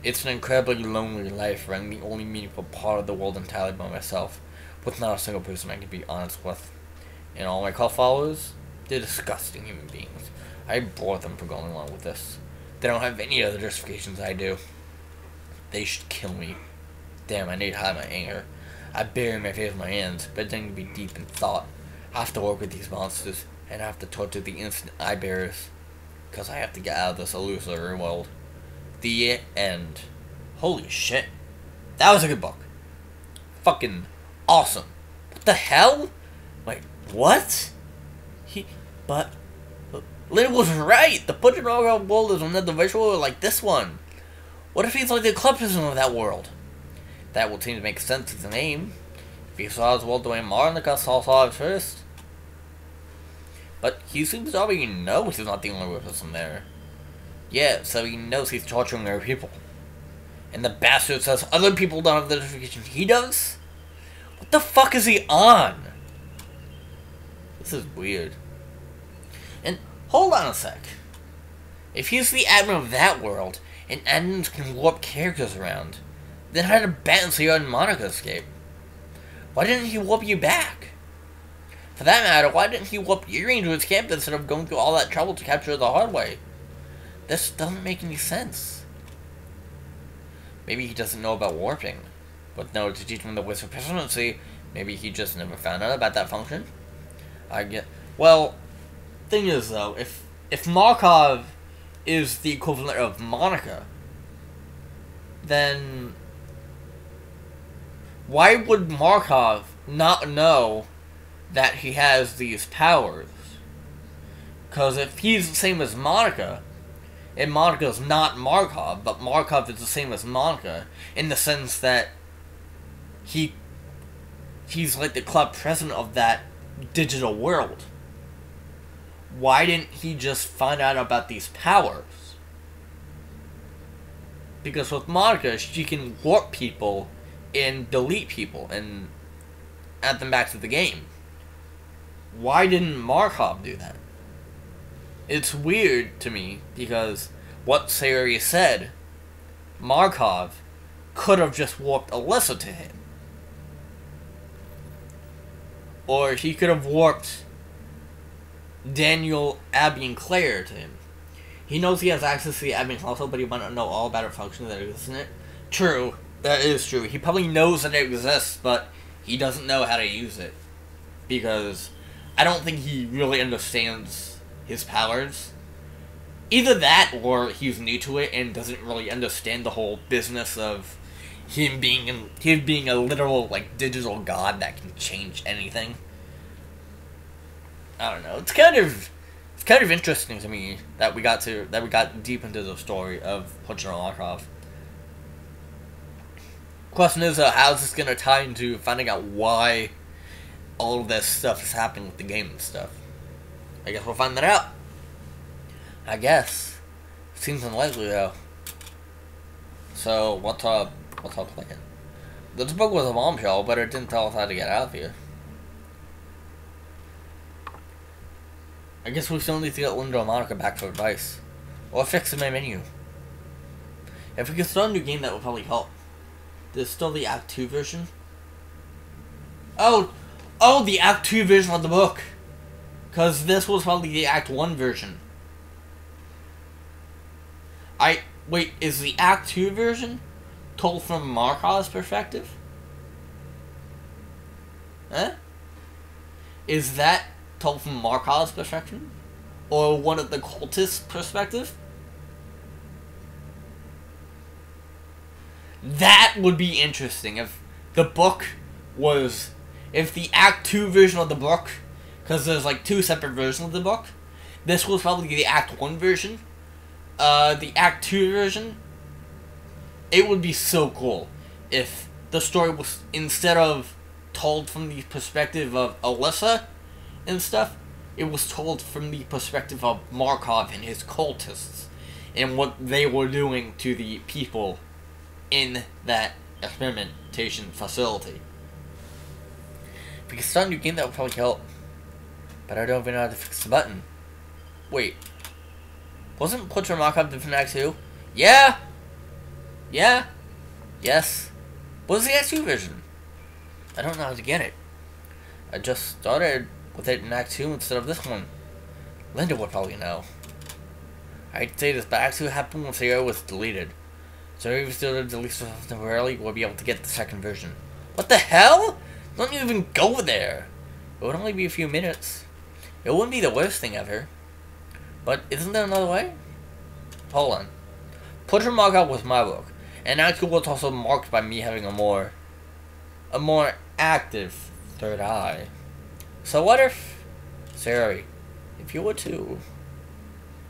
It's an incredibly lonely life, running the only meaningful part of the world entirely by myself, with not a single person I can be honest with. And all my cult followers? They're disgusting human beings. I abhor them for going along with this. They don't have any other justifications I do. They should kill me. Damn, I need to hide my anger. I bury my face in my hands, but then to be deep in thought. I have to work with these monsters, and I have to torture the innocent eye bearers. Because I have to get out of this illusory world. The end. Holy shit. That was a good book. Fucking awesome. What the hell? Wait, what? But Lynn was right. The Putting Overall world is another visual like this one. What if he's like the eclecticism of that world? That would seem to make sense as a name. If he saw his world the way Marnika saw it first. But he seems to already know he's not the only person there. Yeah, so he knows he's torturing other people. And the bastard says other people don't have the justification he does? What the fuck is he on? This is weird. And hold on a sec. If he's the admin of that world, and admins can warp characters around, then how did Bansea and Monica escape? Why didn't he warp you back? For that matter, why didn't he warp Yuri into his camp instead of going through all that trouble to capture her the hard way? This doesn't make any sense. Maybe he doesn't know about warping. But no, to teach him the Wizard Presidency, maybe he just never found out about that function? Well, thing is though, if Markov is the equivalent of Monica, then why would Markov not know that he has these powers? Because if he's the same as Monica, and Monica's not Markov, but Markov is the same as Monica, in the sense that he's like the club president of that digital world. Why didn't he just find out about these powers? Because with Monica, she can warp people and delete people and add them back to the game. Why didn't Markov do that? It's weird to me, because what Sayori said, Markov could have just warped Alyssa to him. Or he could have warped Daniel, Abby, and Claire to him. He knows he has access to the admin console, but he might not know all about a function that exists in it. True. That is true. He probably knows that it exists, but he doesn't know how to use it. Because I don't think he really understands his powers. Either that, or he's new to it and doesn't really understand the whole business of him being a literal, like, digital god that can change anything. I don't know. It's kind of interesting to me that we got deep into the story of Portrait of Markov. Question is, how's this gonna tie into finding out why all of this stuff is happening with the game and stuff? I guess we'll find that out. I guess. Seems unlikely though. So what's our plan? This book was a bombshell, but it didn't tell us how to get out of here. I guess we still need to get Linda and Monica back for advice. Or fix the main menu. If we could start a new game, that would probably help. There's still the Act 2 version. Oh, the Act 2 version of the book. Because this was probably the Act 1 version. Wait, is the Act 2 version told from Markov's perspective? Huh? Is that told from Markov's perspective? Or one of the cultists' perspective? That would be interesting if the book was... If the Act 2 version of the book, because there's like 2 separate versions of the book, this was probably the Act 1 version. The Act 2 version, it would be so cool if the story was, instead of told from the perspective of Alyssa and stuff, it was told from the perspective of Markov and his cultists and what they were doing to the people in that experimentation facility. If we could start a new game, that would probably help. But I don't even know how to fix the button. Wait. Wasn't Portrait of Markov different Act 2? Yeah! Yeah! Yes. What was the Act 2 version? I don't know how to get it. I just started with it in Act 2 instead of this one. Linda would probably know. I'd say this, but Act 2 happened when Sarah was deleted. So if you still delete stuff temporarily, we'll be able to get the second version. What the hell? Don't even go there! It would only be a few minutes. It wouldn't be the worst thing ever. But isn't there another way? Hold on. Portrait of Markov was my book, and Act 2 was also marked by me having a more active third eye. So what if, Sari, if you were to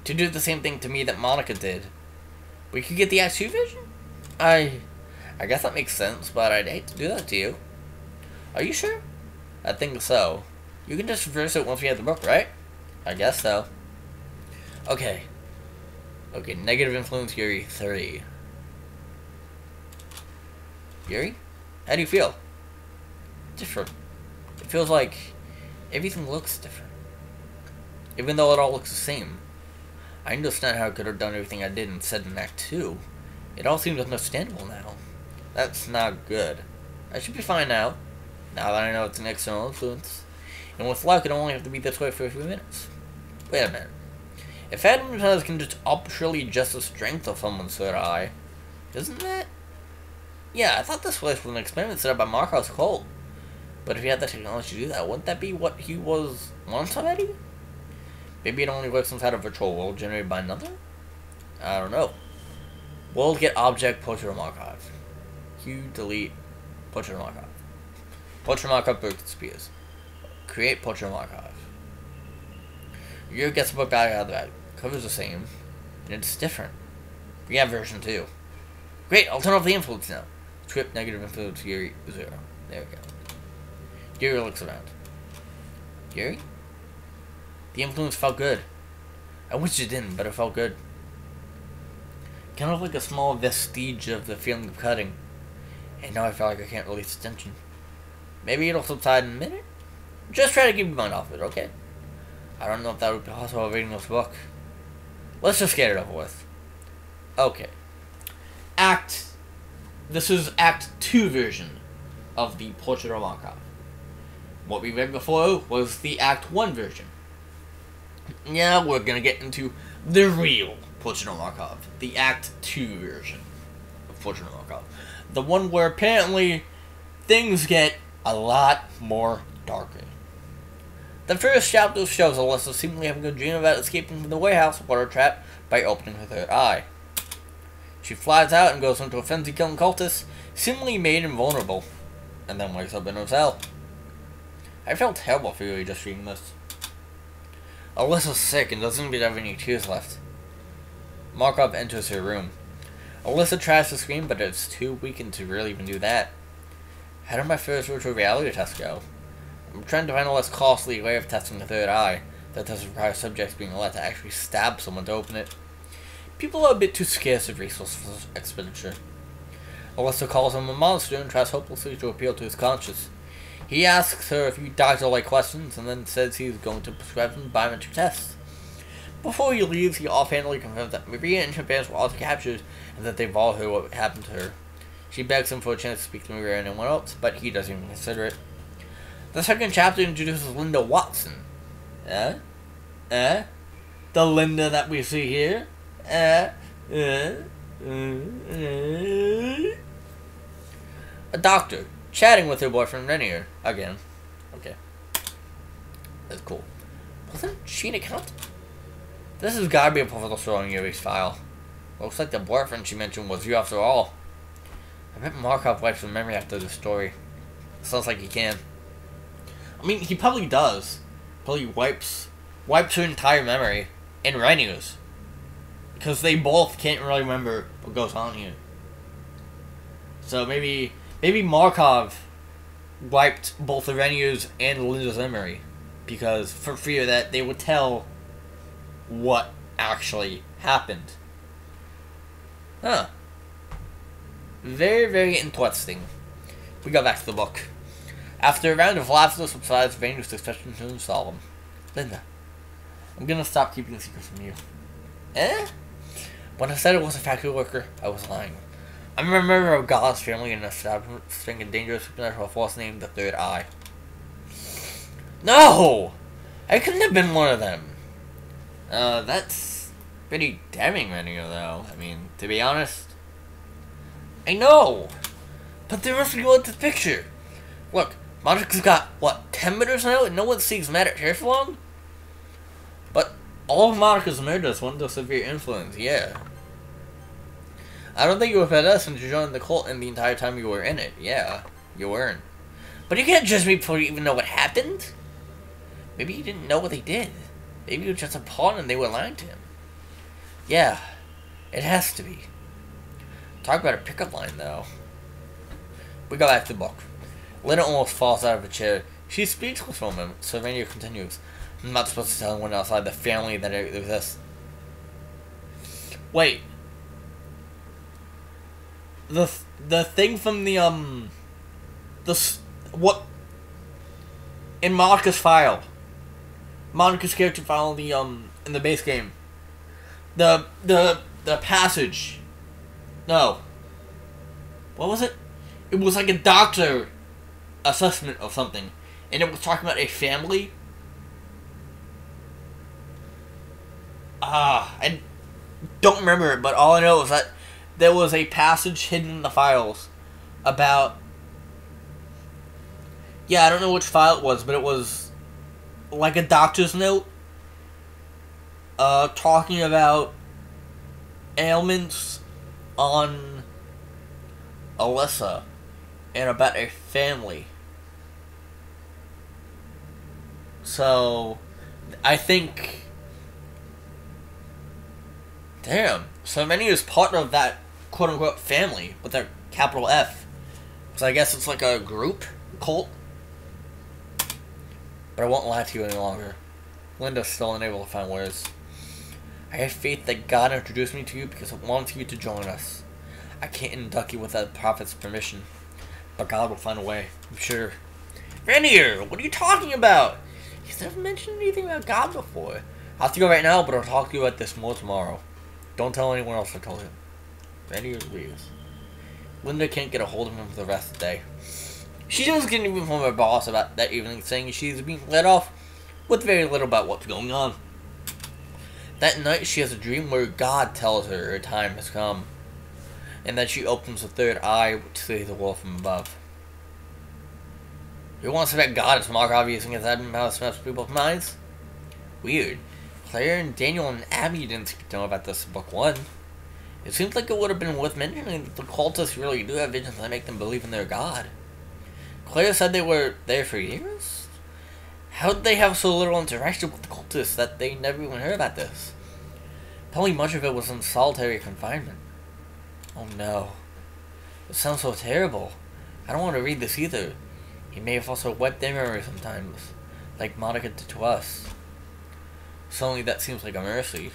do the same thing to me that Monica did, we could get the Act 2 version? I guess that makes sense, but I'd hate to do that to you. Are you sure? I think so. You can just reverse it once we have the book, right? I guess so. Okay, negative influence Yuri 3. Yuri? How do you feel? Different. It feels like everything looks different. Even though it all looks the same. I understand how I could have done everything I did and said in Act 2. It all seems understandable now. That's not good. I should be fine now. Now that I know it's an external influence. And with luck, it'll only have to be this way for a few minutes. Wait a minute. If Adam can just arbitrarily adjust the strength of someone's third eye, isn't that? Yeah, I thought this was an experiment set up by Markov's cult. But if he had the technology to do that, wouldn't that be what he was once already? Maybe it only works inside a virtual world generated by another? I don't know. World get object Portrait of Markov. Q delete Portrait of Markov. Portrait of Markov broke spears. Create Portrait of Markov. Your gets a book back out of that. Cover's the same. And it's different. We have version 2. Great, I'll turn off the influence now. Script negative influence Gary 0. There we go. Gary looks around. Gary? The influence felt good. I wish it didn't, but it felt good. Kind of like a small vestige of the feeling of cutting. And now I feel like I can't release the tension. Maybe it'll subside in a minute? Just try to keep your mind off it, okay? I don't know if that would be possible reading this book. Let's just get it over with. Okay. This is Act 2 version of the Portrait of Markov. What we read before was the Act 1 version. Now we're gonna get into the real Fortune Markov, the Act 2 version of Fortune Markov. The one where apparently things get a lot more darker. The first chapter shows Alyssa seemingly having a dream about escaping from the warehouse water trap by opening her third eye. She flies out and goes into a frenzy killing cultist, seemingly made invulnerable, and then wakes up in her cell. I felt terrible for you just reading this. Alyssa's sick and doesn't even have any tears left. Markov enters her room. Alyssa tries to scream, but is too weakened to really even do that. How did my first virtual reality test go? I'm trying to find a less costly way of testing the third eye that doesn't require subjects being allowed to actually stab someone to open it. People are a bit too scarce of resources for such expenditure. Alyssa calls him a monster and tries hopelessly to appeal to his conscience. He asks her a few doctor-like questions and then says he's going to prescribe some biometric tests. Before he leaves, he offhandedly confirms that Maria and her parents were also captured and that they've all heard what happened to her. She begs him for a chance to speak to Maria and anyone else, but he doesn't even consider it. The second chapter introduces Linda Watson. The Linda that we see here? A doctor, chatting with her boyfriend Renier. Again. Okay. That's cool. Wasn't she an accountant? This has gotta be a pivotal story in Yuri's file. Looks like the boyfriend she mentioned was you after all. I bet Markov wipes her memory after this story. Sounds like he can. I mean, he probably does. Probably wipes her entire memory and Renier's. Because they both can't really remember what goes on here. So maybe Markov wiped both the Renier's and Linda's memory. Because for fear that they would tell what actually happened. Huh. Very, very interesting. We go back to the book. After a round of laughter subsides, Vader's expression turns solemn. Linda, I'm gonna stop keeping secrets from you. When I said I was a factory worker, I was lying. I'm a member of God's family and establishing a dangerous supernatural force named the Third Eye. No! I couldn't have been one of them. That's pretty damning, Renier, though. I mean, to be honest. I know! But there must be more to the picture. Look, Monica's got, what, 10 murders now, and no one sees mad at her for long? But all of Monica's murders were under severe influence, yeah. I don't think you were better since you joined the cult and the entire time you were in it, yeah. You weren't. But you can't judge me before you even know what happened. Maybe you didn't know what they did. Maybe you were just a pawn and they were lying to him. Yeah, it has to be. Talk about a pickup line, though. We go back to the book. Linda almost falls out of a chair. She's speechless for a moment, so Rainier continues. I'm not supposed to tell anyone outside the family that it exists. Wait. The thing from the, what? In Monica's file. Monica's character file in the base game. The passage. No. What was it? It was like a doctor assessment of something. And it was talking about a family. I don't remember it, but all I know is that there was a passage hidden in the files about... Yeah, I don't know which file it was, but it was like a doctor's note talking about ailments on Alyssa and about a family. So, I think... Damn. So many is part of that quote-unquote family with their capital F. So I guess it's like a group, cult. But I won't lie to you any longer. Linda's still unable to find words. I have faith that God introduced me to you because it wants you to join us. I can't induct you without the Prophet's permission. But God will find a way, I'm sure. Rainier, what are you talking about? He's never mentioned anything about God before. I'll have to go right now, but I'll talk to you about this more tomorrow. Don't tell anyone else I told him. Rainier leaves. Linda can't get a hold of him for the rest of the day. She doesn't get from her boss about that evening, saying she's being let off with very little about what's going on. That night she has a dream where God tells her her time has come, and that she opens the third eye to see the world from above. You want to say that God is Markov using his admin to mess people's minds? Weird. Claire and Daniel and Abby didn't speak to know about this in book 1. It seems like it would have been worth mentioning that the cultists really do have visions that make them believe in their God. Claire said they were there for years? How did they have so little interaction with the cultists that they never even heard about this? Probably much of it was in solitary confinement. Oh no. It sounds so terrible. I don't want to read this either. He may have also wiped their memory sometimes, like Monica did to us. Suddenly that seems like a mercy.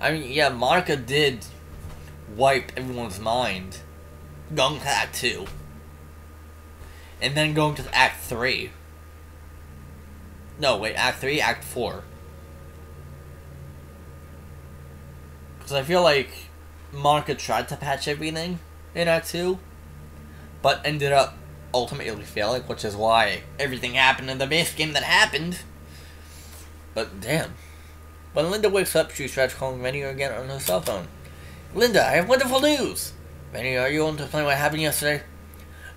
I mean, yeah, Monica did wipe everyone's mind. Going to Act 2. And then going to Act 3. No, wait, Act 3, Act 4. Because I feel like Monica tried to patch everything in Act 2, but ended up ultimately failing, which is why everything happened in the base game that happened. But damn. When Linda wakes up, she tries calling Rennie again on her cell phone. Linda, I have wonderful news! Rennie, are you going to explain what happened yesterday?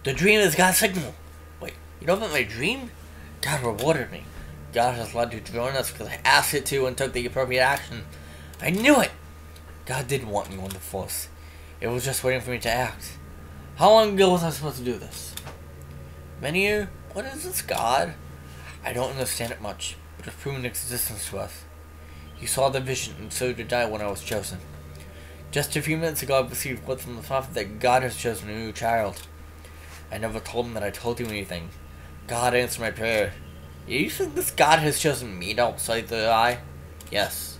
The dream is God's signal. Wait, you know about my dream? God rewarded me. God has allowed you to join us because I asked it to and took the appropriate action. I knew it! God did want me on the Force. It was just waiting for me to act. How long ago was I supposed to do this? Rennie, what is this, God? I don't understand it much, but it's proven its existence to us. You saw the vision, and so did I when I was chosen. Just a few minutes ago, I received word from the prophet that God has chosen a new child. I never told him that I told you anything. God answered my prayer. You think this God has chosen me to help save the eye? Yes.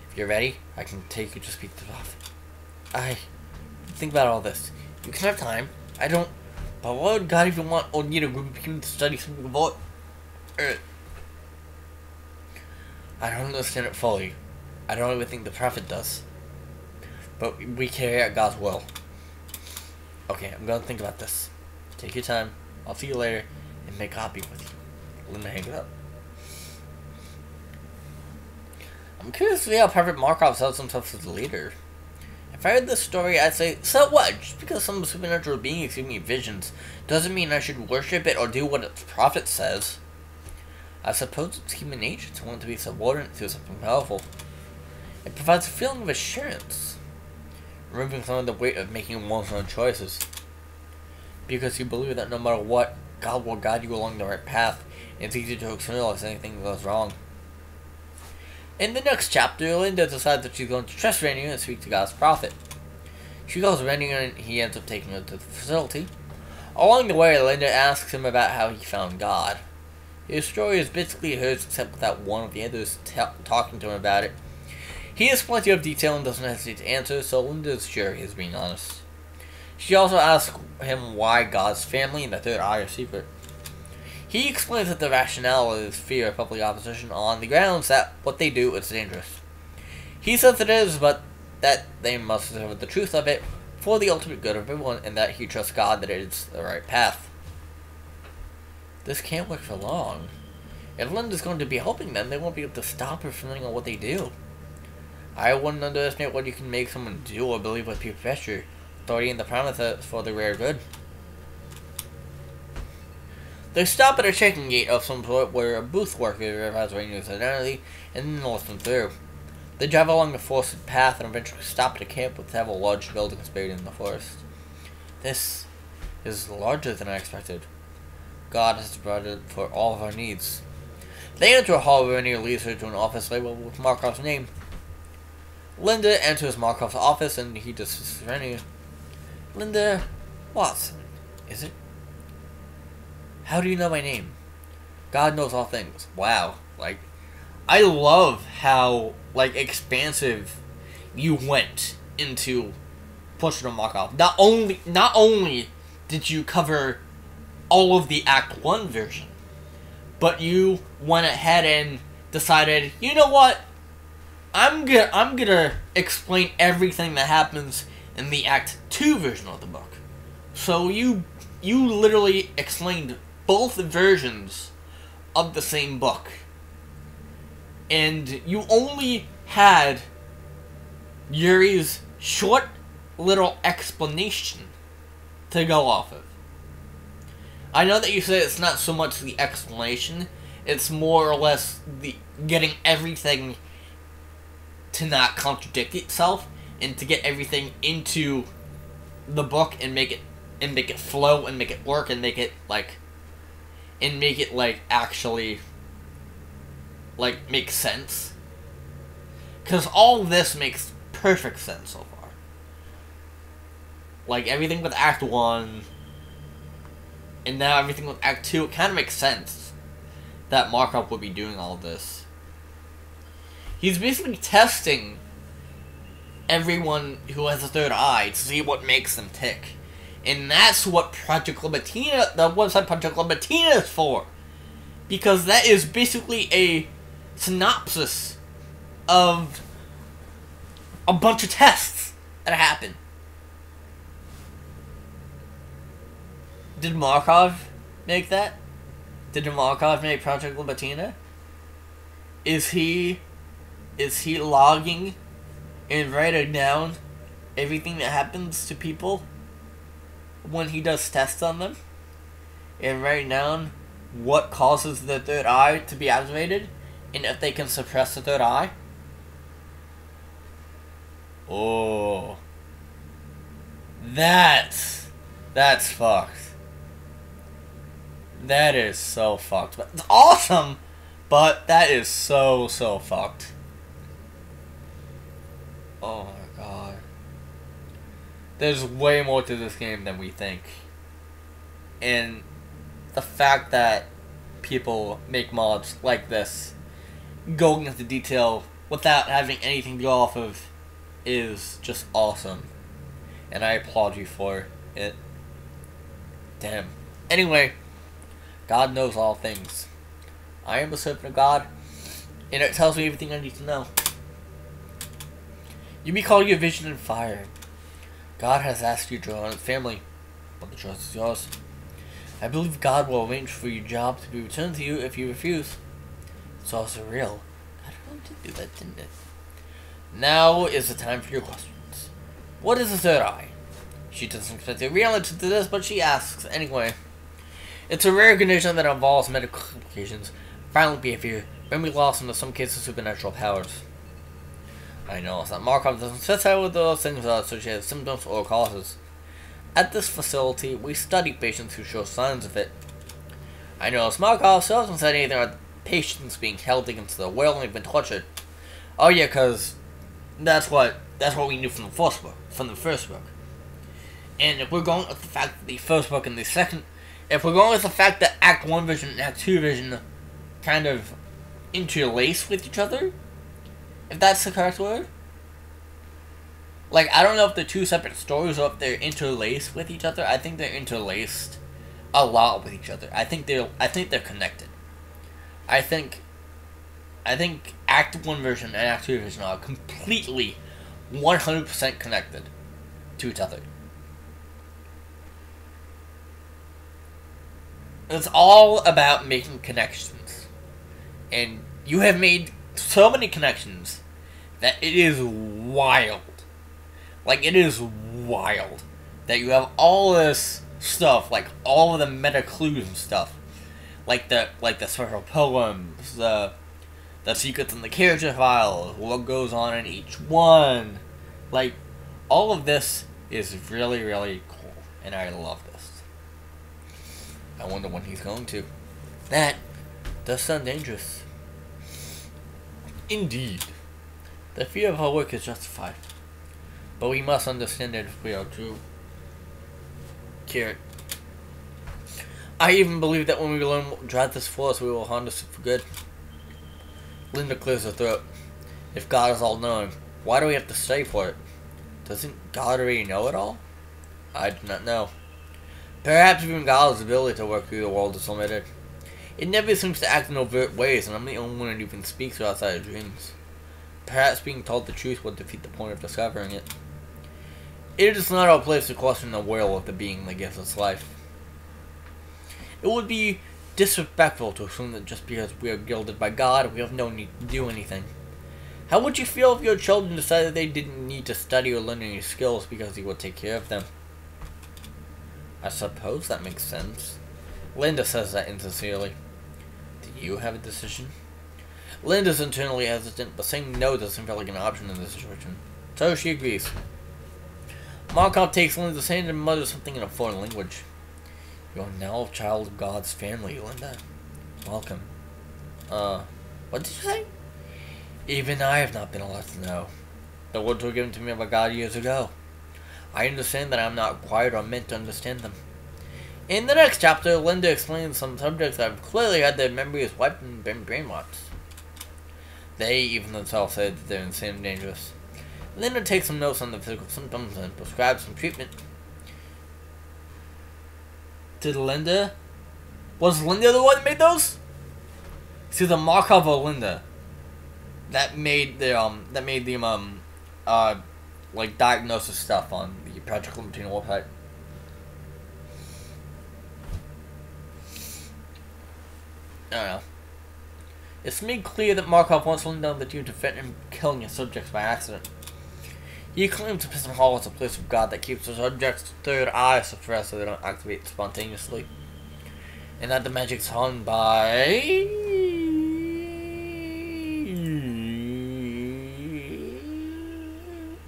If you're ready, I can take you to speak to the prophet. Think about all this. You can have time. I don't. But why would God even want or need a group of people to study something about Earth? I don't understand it fully. I don't even think the prophet does. But we carry out God's will. Okay, I'm gonna think about this. Take your time. I'll see you later, and make copy with you. Linda hangs up. I'm curious to see how Prophet Markov sells himself as a leader. If I heard this story, I'd say, so what? Just because some supernatural being is giving me visions doesn't mean I should worship it or do what its prophet says. I suppose it's human nature to want to be subordinate to something powerful. It provides a feeling of assurance, removing some of the weight of making one's own choices. Because you believe that no matter what, God will guide you along the right path, and it's easy to externalize anything that goes wrong. In the next chapter, Linda decides that she's going to trust Rennie and speak to God's prophet. She calls Rennie and he ends up taking her to the facility. Along the way, Linda asks him about how he found God. His story is basically hers except without one of the others talking to him about it. He has plenty of detail and doesn't hesitate to answer, so Linda's sure he's being honest. She also asks him why God's family and the third eye are secret. He explains that the rationale is fear of public opposition on the grounds that what they do is dangerous. He says it is, but that they must discover the truth of it for the ultimate good of everyone, and that he trusts God that it is the right path. This can't work for long. If Linda's going to be helping them, they won't be able to stop her from doing what they do. I wouldn't underestimate what you can make someone do or believe with pure pressure, authority, and the promise for the rare good. They stop at a checking gate of some sort where a booth worker verifies Rainier's identity and then lets them through. They drive along the forested path and eventually stop at a camp with several large buildings buried in the forest. This is larger than I expected. God has provided for all of our needs. They enter a hall where Rainier leads her to an office labeled with Markov's name. Linda enters Markov's office and he dismisses Rainier. Linda Watson, is it? How do you know my name? God knows all things. Wow. I love how, expansive you went into pushing a Markov. Not only did you cover all of the Act 1 version, but you went ahead and decided, you know what? I'm gonna explain everything that happens in the Act 2 version of the book. So you literally explained both versions of the same book. And you only had Yuri's short little explanation to go off of. I know that you say it's not so much the explanation, it's more or less the getting everything to not contradict itself and to get everything into the book and make it flow and make it work and make it actually make sense. Cause all this makes perfect sense so far. Like everything with Act 1 and now everything with Act 2, it kinda makes sense that Markov would be doing all this. He's basically testing everyone who has a third eye to see what makes them tick. And that's what Project Libitina, the website Project Libitina is for. Because that is basically a synopsis of a bunch of tests that happen. Did Markov make that? Did Markov make Project Libitina? Is he logging and writing down everything that happens to people when he does tests on them? And writing down what causes the third eye to be activated and if they can suppress the third eye? Oh. That's fucked. That is so fucked. It's awesome, but that is so fucked. Oh my god. There's way more to this game than we think. And the fact that people make mods like this, going into detail without having anything to go off of, is just awesome. And I applaud you for it. Damn. Anyway, God knows all things. I am a servant of God, and it tells me everything I need to know. You may call your vision and fire. God has asked you to join his family, but the choice is yours. I believe God will arrange for your job to be returned to you if you refuse. It's all surreal. God really did do that, didn't it? Now is the time for your questions. What is the third eye? She doesn't expect a real answer to this, but she asks anyway. It's a rare condition that involves medical complications, violent behavior, memory loss, and in some cases supernatural powers. I know, it's not Markov doesn't specify what those things are associated symptoms or causes. At this facility, we study patients who show signs of it. I know, Markov still hasn't said anything about patients being held against their will and even tortured. Oh yeah, cause that's what we knew from the first book. And if we're going with the fact that the first book and the second, if we're going with the fact that Act 1 vision and Act 2 vision kind of interlace with each other, if that's the correct word. Like, I don't know if they're two separate stories or if they're interlaced with each other. I think they're interlaced a lot with each other. I think they're connected. I think Act 1 version and Act 2 version are completely 100% connected to each other. It's all about making connections. And you have made so many connections that it is wild. Like, it is wild that you have all this stuff, like all of the meta clues and stuff. Like the special poems, the secrets in the character file, what goes on in each one. Like, all of this is really, really cool. And I love this. I wonder when he's going to. That does sound dangerous. Indeed. The fear of our work is justified. But we must understand it if we are to cure it. I even believe that when we learn what drives this force, we will harness it for good. Linda clears her throat. If God is all-knowing, why do we have to study for it? Doesn't God already know it all? I do not know. Perhaps even God's ability to work through the world is limited. It never seems to act in overt ways, and I'm the only one who even speaks outside of dreams. Perhaps being told the truth would defeat the point of discovering it. It is not our place to question the will of the being that gives us life. It would be disrespectful to assume that just because we are gilded by God, we have no need to do anything. How would you feel if your children decided they didn't need to study or learn any skills because you would take care of them? I suppose that makes sense. Linda says that insincerely. Do you have a decision? Linda's internally hesitant, but saying no doesn't feel like an option in this situation. So she agrees. Markov takes Linda's hand and mutters something in a foreign language. You are now a child of God's family, Linda. Welcome. What did you say? Even I have not been allowed to know. The words were given to me by God years ago. I understand that I am not required or meant to understand them. In the next chapter, Linda explains some subjects that have clearly had their memories wiped and been brainwashed. They even themselves said that they're insane and dangerous. Linda takes some notes on the physical symptoms and prescribes some treatment. Did Linda? Was Linda the one that made those? See, the Markov or Linda that made the like diagnosis stuff on the Project Clementine website. I don't know. It's made clear that Markov wants Linda on the team to prevent him killing his subjects by accident. He claims the Prison Hall is a place of God that keeps the subjects' third eye suppressed so they don't activate spontaneously. And that the magic's hung by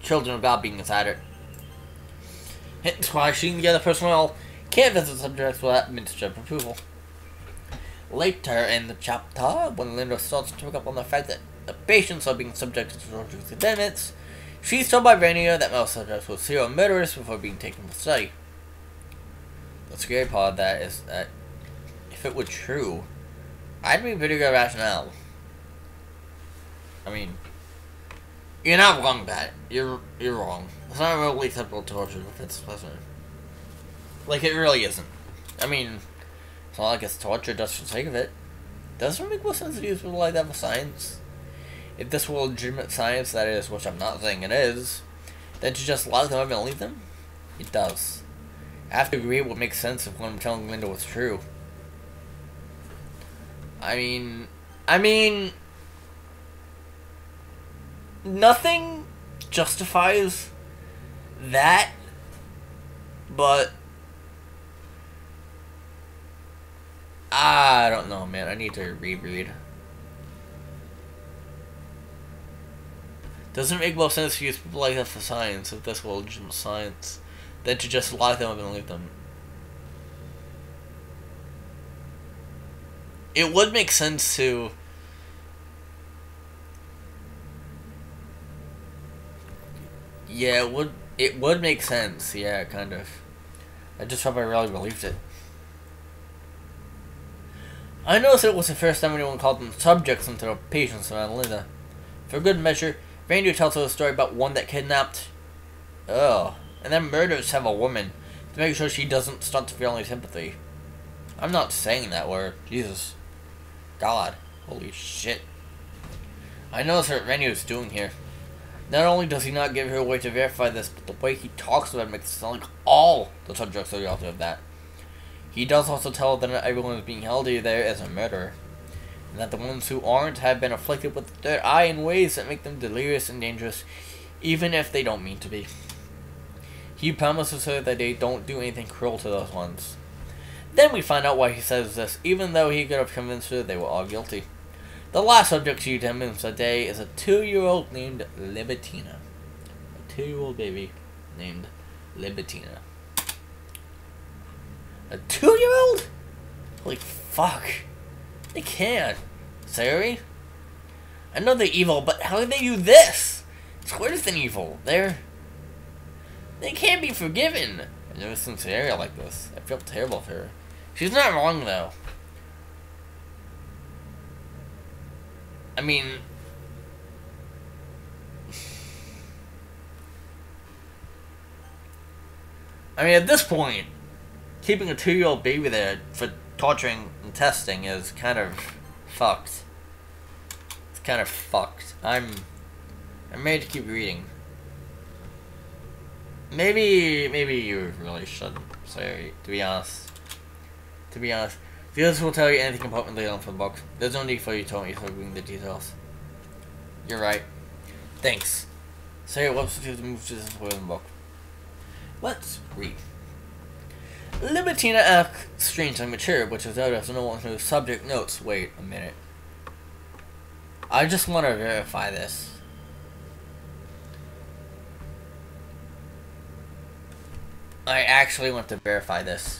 children without being inside it. Hence why shooting together personnel can't visit subjects without administrative approval. Later in the chapter, when Linda starts to pick up on the fact that the patients are being subjected to torture experiments, she's told by Vania that most subjects were serial murderers before being taken for study. The scary part of that is that if it were true, I'd be pretty good rationale. I mean, you're not wrong about it. You're wrong. It's not really acceptable torture if it's pleasant. Like, it really isn't. I mean, it's not like it's torture just for the sake of it. Doesn't it make more sense to use people like that for science? If this were legitimate science, that is, which I'm not saying it is, then to just lock them up and leave them? It does. I have to agree it would make sense if what I'm telling Linda was true. I mean, nothing justifies that, but I don't know, man. I need to reread. Doesn't make more sense to use people like that for science if this were legitimate science than to just lock them up and leave them. It would make sense to it would make sense, yeah, kind of. I just hope I really believed it. I noticed it was the first time anyone called them subjects instead of patients around Linda. For good measure, Randy tells her a story about one that kidnapped, and then murders several women to make sure she doesn't start to feel any sympathy. I'm not saying that word. Jesus. God. Holy shit. I notice what Randy is doing here. Not only does he not give her a way to verify this, but the way he talks about it makes it sound like all the subjects are guilty of that. He does also tell that not everyone is being held there as a murderer, and that the ones who aren't have been afflicted with the third eye in ways that make them delirious and dangerous, even if they don't mean to be. He promises her that they don't do anything cruel to those ones. Then we find out why he says this, even though he could have convinced her they were all guilty. The last subject she determines today is a 2-year-old named Libitina. A 2-year-old baby named Libitina. A 2-year-old? Holy fuck. They can't. Sorry? I know they're evil, but how did they do this? It's worse than evil. They can't be forgiven. I've never seen an area like this. I feel terrible for her. She's not wrong, though. I mean, at this point, keeping a 2-year-old baby there for torturing and testing is kind of fucked. It's kind of fucked. I'm ready to keep reading. Maybe you really shouldn't. Sorry, to be honest. Viewers will tell you anything importantly on the book. There's no need for you to tell me reading the details. You're right. Thanks. Say whoops to move to this important book. Let's read. Libitina acts strangely mature, which is noticed in no one whose subject notes. Wait a minute. I just want to verify this. I actually want to verify this.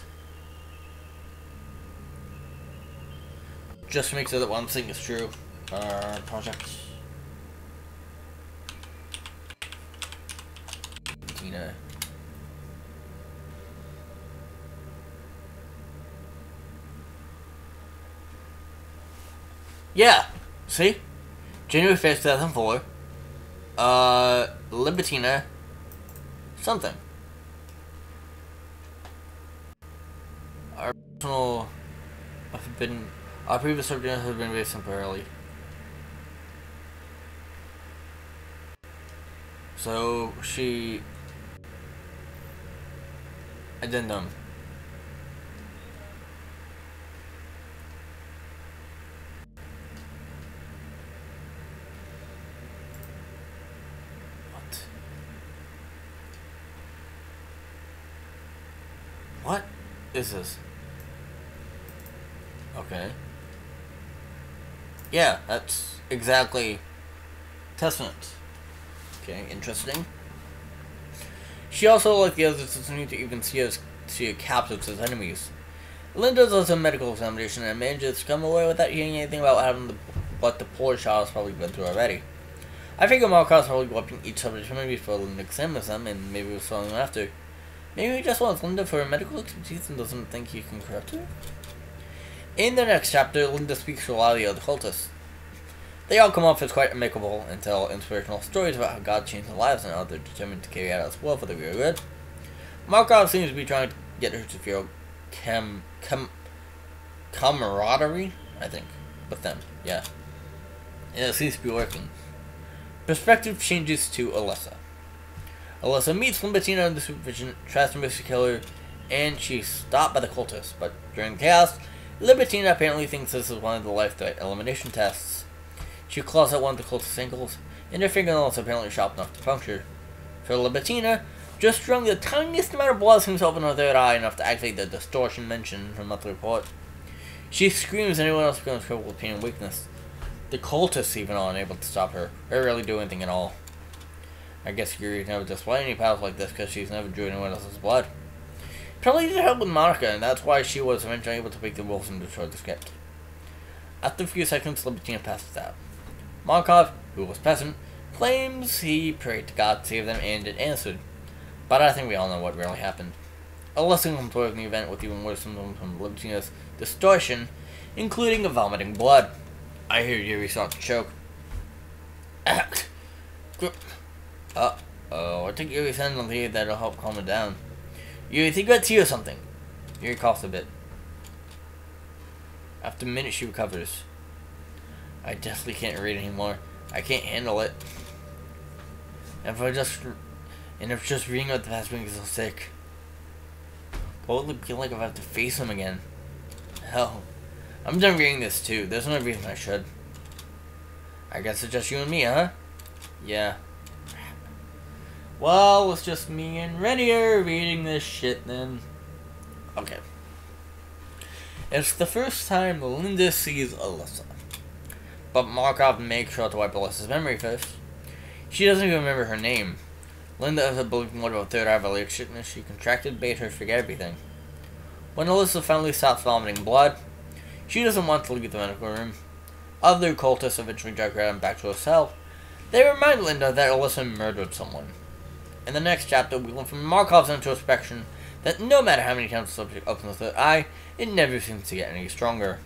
Just to make sure that what I'm saying is true. Project. Tina. Yeah. See? January 5th, 2004. Libitina. Something. Our personal. Our previous subject has been raised temporarily. So, she. Addendum. What is this? Okay. Yeah, that's exactly Testament. Okay, interesting. She also, like the others, doesn't need to even see her captives as enemies. Linda does a medical examination and manages to come away without hearing anything about what the poor child has probably been through already. I figure Markov's probably watching each subject maybe before Linda examines them, and maybe we'll saw them after. Maybe he just wants Linda for her medical expertise and doesn't think he can corrupt her? In the next chapter, Linda speaks to a lot of the other cultists. They all come off as quite amicable and tell inspirational stories about how God changed their lives and how they're determined to carry out His will for the greater good. Markov seems to be trying to get her to feel camaraderie, I think, with them, yeah. And it seems to be working. Perspective changes to Alyssa. Alyssa meets Libitina under supervision, tries to kill her, and she's stopped by the cultists, but during chaos, Libitina apparently thinks this is one of the life threat elimination tests. She claws at one of the cultist's ankles, and her fingernails apparently sharp enough to puncture. For Libitina, just drawing the tiniest amount of blood seems to open her third eye enough to activate the distortion mentioned in her monthly report. She screams, and anyone else becomes crippled with pain and weakness. The cultists even are unable to stop her, or really do anything at all. I guess Yuri never displayed any powers like this because she's never drew anyone else's blood. Probably did help with Monica, and that's why she was eventually able to break the rules and destroy the script. After a few seconds, Libitina passes out. Markov, who was present, claims he prayed to God to save them and it answered. But I think we all know what really happened. Alyssa comes away from the event with even worse symptoms from Libitina's distortion, including vomiting blood. I hear Yuri start to choke. Uh-oh, I think Yuri sent something here that'll help calm it down. Yuri, think about tea or something. Yuri coughs a bit. After a minute, she recovers. I definitely can't read anymore. I can't handle it. And if just reading about the past makes me so sick. What would it be like if I have to face him again? Hell, I'm done reading this too. There's no reason I should. I guess it's just you and me, huh? Yeah. Well, it's just me and Renier reading this shit then. Okay. It's the first time Linda sees Alyssa. But Markov makes sure to wipe Alyssa's memory first. She doesn't even remember her name. Linda has a belief in what about third eye related sickness she contracted made her forget everything. When Alyssa finally stops vomiting blood, she doesn't want to leave the medical room. Other cultists eventually drag her back to her cell. They remind Linda that Alyssa murdered someone. In the next chapter, we learn from Markov's introspection that no matter how many times the subject opens the third eye, it never seems to get any stronger.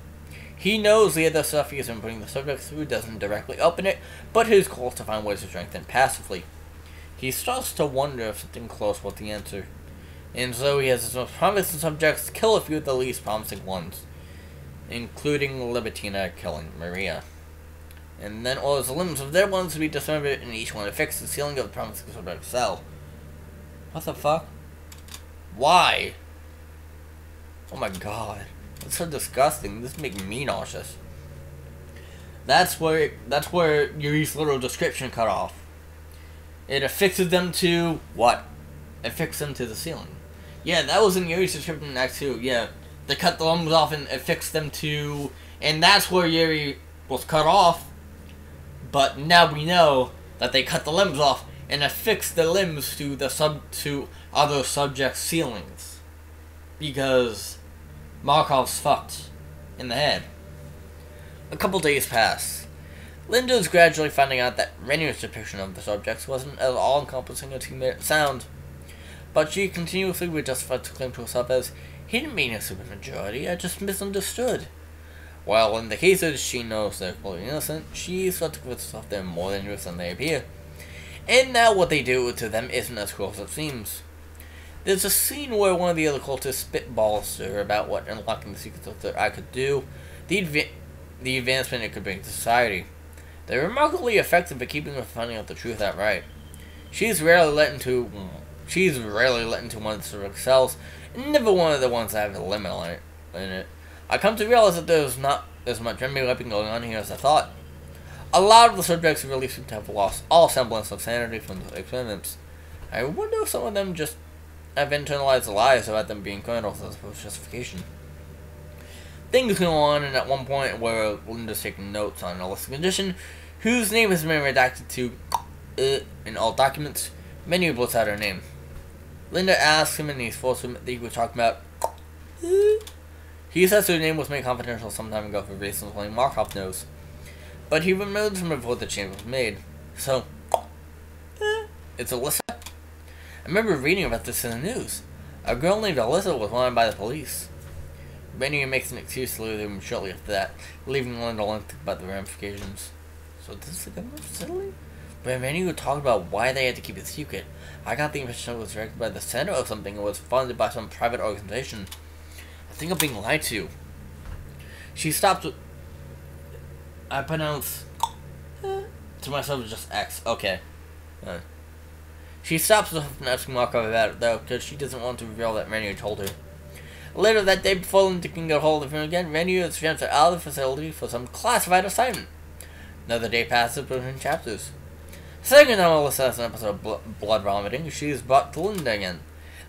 He knows the other stuff he has been putting the subject through doesn't directly open it, but his goal is to find ways to strengthen passively. He starts to wonder if something close was the answer. And so he has his most promising subjects kill a few of the least promising ones, including Libitina killing Maria. And then orders the limbs of their ones to be dismembered and each one to fix the ceiling of the promising subject's cell. What the fuck? Why? Oh my god. That's so disgusting. This makes me nauseous. That's where Yuri's little description cut off. It affixes them to what? Affix them to the ceiling. Yeah, that was in Yuri's description in Act 2. Yeah, they cut the limbs off and affixed them to... And that's where Yuri was cut off. But now we know that they cut the limbs off and affixed the limbs to other subjects' ceilings. Because Markov's fucked in the head. A couple days pass. Linda is gradually finding out that Rainier's depiction of the subjects wasn't as all-encompassing as he made it sound. But she continuously would justify to claim to herself as, he didn't mean a supermajority, I just misunderstood. While in the cases she knows they're completely innocent, she's got to convince herself they're more dangerous than they appear. And now what they do to them isn't as cruel as it seems. There's a scene where one of the other cultists spitballs to her about what unlocking the secrets of the eye could do, the advancement it could bring to society. They're remarkably effective at keeping her from finding out the truth outright. She's rarely let into one of the subject cells, and never one of the ones that have a limit on it. I come to realize that there's not as much memory wiping going on here as I thought. A lot of the subjects really seem to have lost all semblance of sanity from the experiments. I wonder if some of them just have internalized the lies about them being criminals as opposed to justification. Things go on, and at one point where Linda's taking notes on Alyssa's condition, whose name has been redacted to in all documents, Rainier blots out her name. Linda asks him, and he's forced to admit that he was talking about He says her name was made confidential some time ago for reasons only Markov knows. But he remembers from before the change was made. So, it's Alyssa. I remember reading about this in the news. A girl named Alyssa was wanted by the police. Rainier makes an excuse to leave him shortly after that, leaving Linda alone to think about the ramifications. So this is the government facility? But Rainier talked about why they had to keep it secret. I got the impression it was directed by the center or something and was funded by some private organization. I think I'm being lied to. She stopped with... I pronounce... to myself as just X. Okay. She stops herself from asking Markov about it, though, because she doesn't want to reveal that Rainier told her. Later that day, before Linda can get hold of him again, Rainier is transferred out of the facility for some classified assignment. Another day passes between chapters. Second time Alyssa has an episode of blood vomiting, she is brought to Linda again.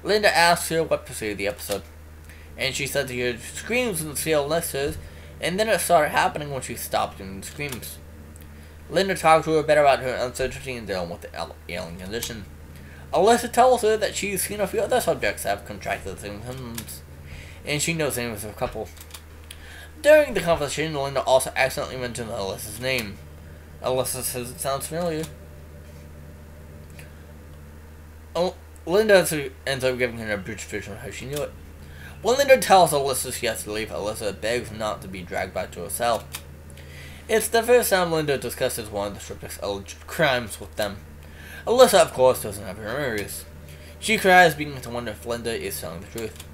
Linda asks her what preceded the episode, and she said she heard screams in the field next to her, and then it started happening when she stopped doing the screams. Linda talks to her better about her uncertainty and dealing with the alien condition. Alyssa tells her that she's seen a few other subjects have contracted the same symptoms, and she knows the names of a couple. During the conversation, Linda also accidentally mentioned Alyssa's name. Alyssa says it sounds familiar. Linda ends up giving her a brief description of how she knew it. When Linda tells Alyssa she has to leave, Alyssa begs not to be dragged back to her cell. It's the first time Linda discusses one of the subject's alleged crimes with them. Alyssa, of course, doesn't have her memories. She cries, beginning to wonder if Linda is telling the truth.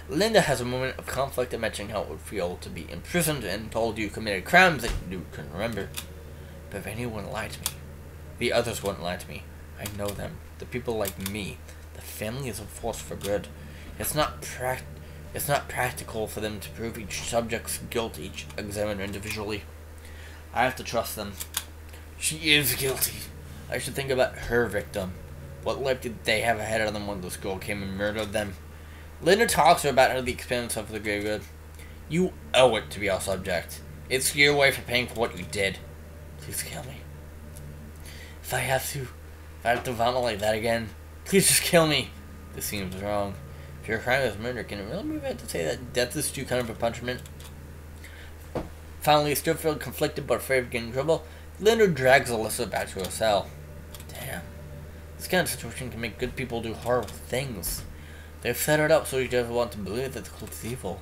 Linda has a moment of conflict, imagining how it would feel to be imprisoned and told you committed crimes that you couldn't remember. But if anyone wouldn't lie to me, the others wouldn't lie to me. I know them. The people like me. The family is a force for good. It's not practical for them to prove each subject's guilt each examiner individually. I have to trust them. She is guilty. I should think about her victim. What life did they have ahead of them when this girl came and murdered them? Linda talks to her about how the experiments are for the greater good. You owe it to be our subject. It's your way for paying for what you did. Please kill me. If I have to vomit like that again, please just kill me. This seems wrong. If your crime is murder, can it really be bad to say that death is too kind of a punishment? Finally, still feeling conflicted but afraid of getting in trouble, Linda drags Alyssa back to her cell. Damn. This kind of situation can make good people do horrible things. They've set it up so she doesn't want to believe that the cult is evil.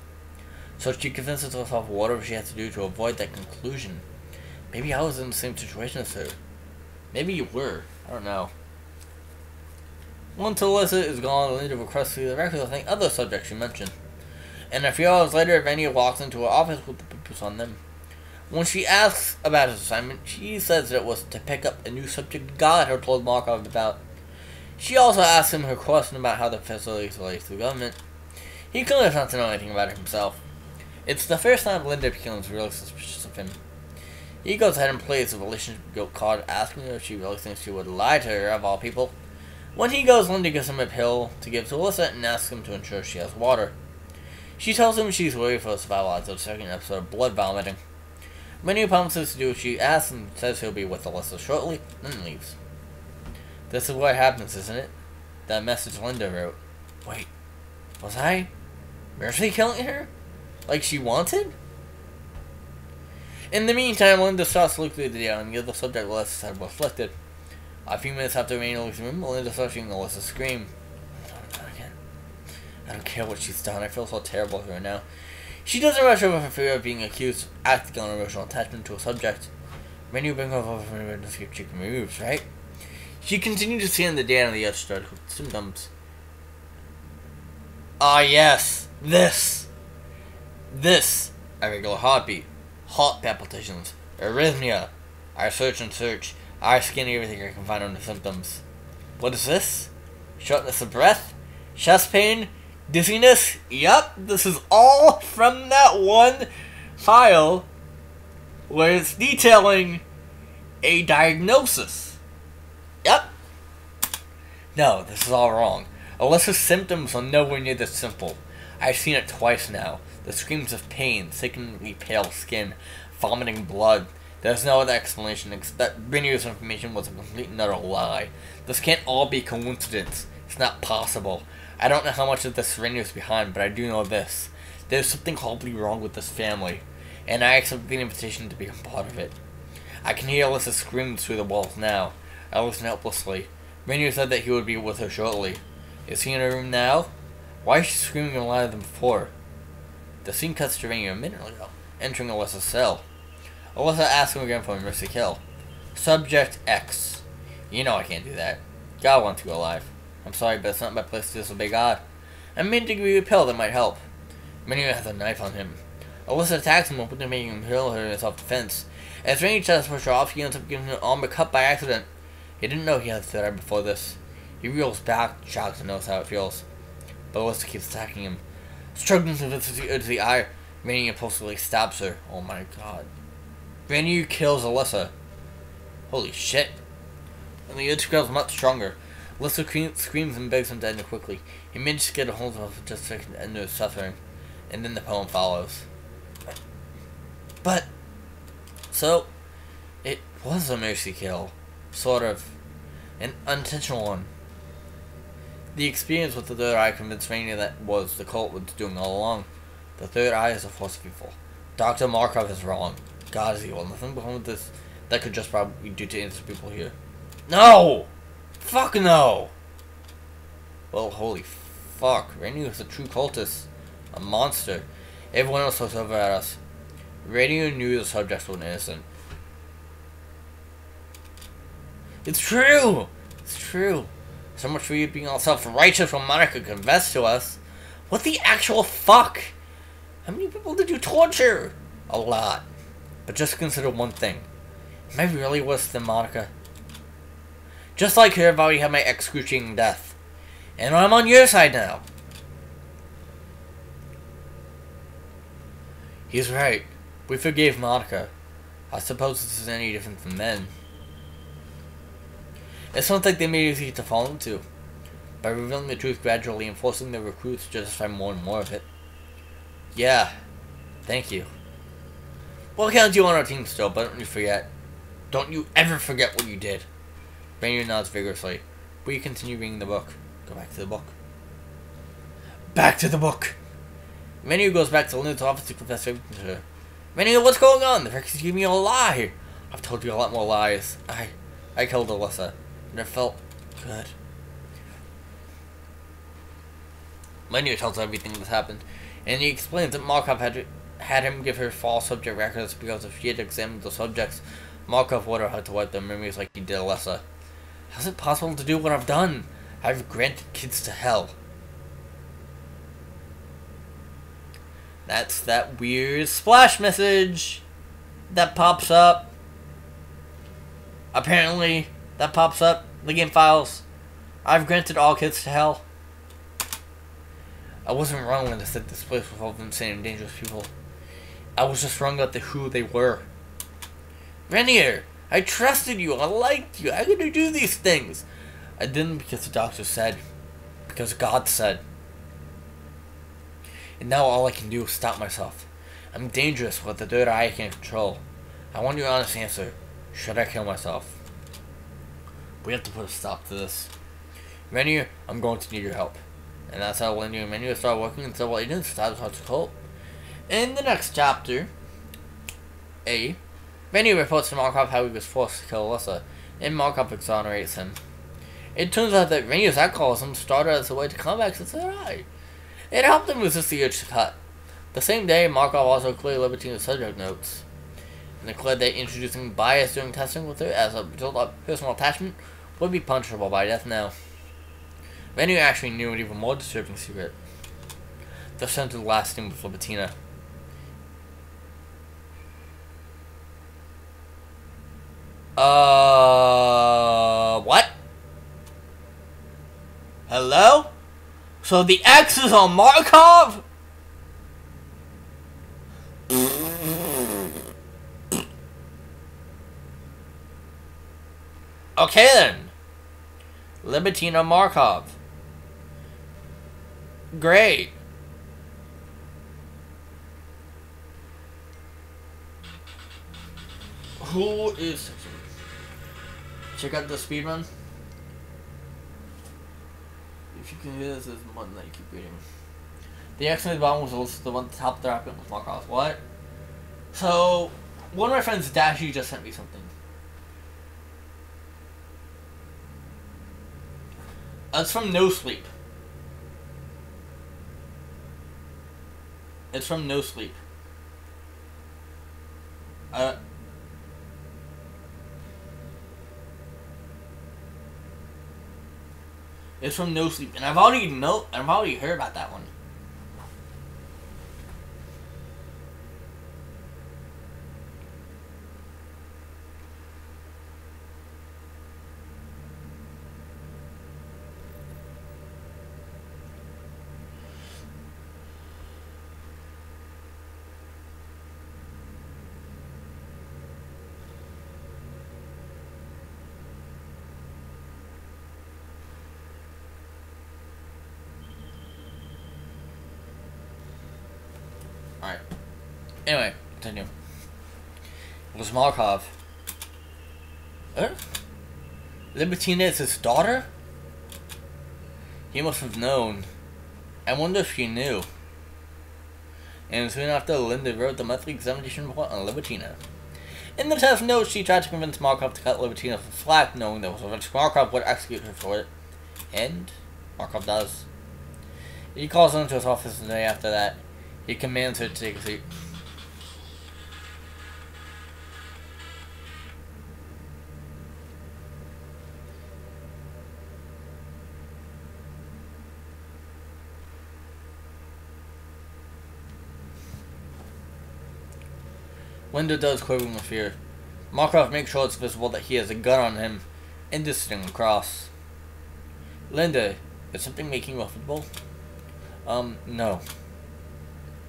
So she convinces herself whatever she has to do to avoid that conclusion. Maybe I was in the same situation as her. Maybe you were. I don't know. Once Alyssa is gone, Linda requests the records of the other subjects she mentioned. And a few hours later, Rainier walks into her office with the papers on them. When she asks about his assignment, she says that it was to pick up a new subject God had told Markov about. She also asks him her question about how the facility relates to the government. He claims not to know anything about it himself. It's the first time Linda becomes really suspicious of him. He goes ahead and plays a relationship guilt card, asking her if she really thinks she would lie to her, of all people. When he goes, Linda gives him a pill to give to Alyssa and asks him to ensure she has water. She tells him she's worried for the survival odds of the second episode of blood vomiting. Menu promises to do what she asks and says he'll be with Alyssa shortly, then leaves. This is what happens, isn't it? That message Linda wrote. Wait, was I merely killing her? Like she wanted? In the meantime, Linda starts to look through the data and the other subject Alyssa had reflected. A few minutes after Rainy leaves the room, Linda starts hearing Alyssa scream. I don't care what she's done, I feel so terrible for her now. She doesn't rush over for fear of being accused of acting on emotional attachment to a subject. Rainy will bring her over for an escape she can remove, right? She continued to see in the data and the other started with symptoms. Ah yes, this, a regular heartbeat, heart palpitations, arrhythmia. I search and search, I scan everything I can find on the symptoms. What is this? Shortness of breath? Chest pain? Dizziness? Yup, this is all from that one file where it's detailing a diagnosis. Yup. No, this is all wrong. Alyssa's symptoms are nowhere near this simple. I've seen it twice now. The screams of pain, sickeningly pale skin, vomiting blood. There's no other explanation except that Rainier's information was a complete and utter lie. This can't all be coincidence. It's not possible. I don't know how much of this Rainier's behind, but I do know this. There's something horribly wrong with this family, and I accept the invitation to become part of it. I can hear Alyssa screaming through the walls now. I listen helplessly. Rainier said that he would be with her shortly. Is he in her room now? Why is she screaming louder than before? The scene cuts to Rainier a minute ago, entering Alyssa's cell. Alyssa asks him again for a mercy kill. Subject X. You know I can't do that. God wants you alive. I'm sorry, but it's not my place to disobey God. I meant to give you a pill that might help. Rainier has a knife on him. Alyssa attacks him, openly making him kill her in self-defense. As Rainier tries to push her off, he ends up giving her an arm a cut by accident. He didn't know he had a third eye before this. He reels back, shocked, and knows how it feels. But Alyssa keeps attacking him. Struggling to visit the eye, Rainier impulsively stabs her. Oh my god. Rainier kills Alyssa. Holy shit. And the other girl's much stronger. Alyssa screams and begs him to end it quickly. He manages to get a hold of her for just a second to end her suffering. And then the poem follows. But, so, it was a mercy kill. Sort of. An unintentional one. The experience with the third eye convinced Rainier that was the cult was doing all along. The third eye is a force of evil. Dr. Markov is wrong. God is evil. Nothing behind this that could just probably do to innocent people here. No! Fuck no! Well, holy fuck. Rainier is a true cultist. A monster. Everyone else looks over at us. Rainier knew the subjects were innocent. It's true! It's true. So much for you being all self-righteous when Monica confessed to us. What the actual fuck? How many people did you torture? A lot. But just consider one thing. Am I really worse than Monica? Just like her, I've already had my excruciating death. And I'm on your side now. He's right. We forgave Monica. I suppose this is any different from men. It's something they made it easy to fall into. By revealing the truth gradually and forcing their recruits to justify more and more of it. Yeah. Thank you. We'll count you on our team still, but don't you forget. Don't you ever forget what you did. Rainier nods vigorously. Will you continue reading the book? Go back to the book. Back to the book! Rainier goes back to Linda's office to confess everything to her. Rainier, what's going on? The Rex is giving me a lie! I've told you a lot more lies. I killed Alyssa. And it felt good. Rainier tells her everything that's happened, and he explains that Markov had him give her false subject records because if she had examined the subjects, Markov would have had to wipe their memories like he did Alyssa. How's it possible to do what I've done? I've granted kids to hell. That's that weird splash message that pops up. Apparently, that pops up. The game files. I've granted all kids to hell. I wasn't wrong when I said this place was full of insane and dangerous people. I was just wrong about who they were. Rainier, I trusted you, I liked you, I could do these things. I didn't because the doctor said, because God said. And now all I can do is stop myself. I'm dangerous with the third eye I can't control. I want your honest answer. Should I kill myself? We have to put a stop to this. Rainier, I'm going to need your help. And that's how Rainier and Rainier start working and several agents sabotage the cult. In the next chapter, Rainier reports to Markov how he was forced to kill Alyssa, and Markov exonerates him. It turns out that Rainier's alcoholism started as a way to combat his third eye. It helped him resist the urge to cut. The same day, Markov also cleared Libertina's subject notes, and declared that introducing bias during testing with her as a result of personal attachment would be punishable by death now. Rainier actually knew an even more disturbing secret. The center last name with Libertina. What? Hello? So the X is on Markov? Okay then. Libertina Markov. Great. Who is... Check out the speedrun. If you can hear this, is the one that you keep reading. The X-Men bomb was also the one at the top of the rocket with Markov. What? So, one of my friends, Dashy, just sent me something. It's from No Sleep. It's from No Sleep. It's from No Sleep, and I've already heard about that one. Alright. Anyway, continue. It was Markov. Libertina is his daughter? He must have known. I wonder if she knew. And soon after, Linda wrote the monthly examination report on Libertina. In the test notes, she tried to convince Markov to cut Libertina some slack, knowing that Markov would execute her for it. And Markov does. He calls her into his office the day after that. He commands her to take a seat. Linda does, quivering with fear. Markov makes sure it's visible that he has a gun on him, and is sitting across. Linda, is something making you uncomfortable? No.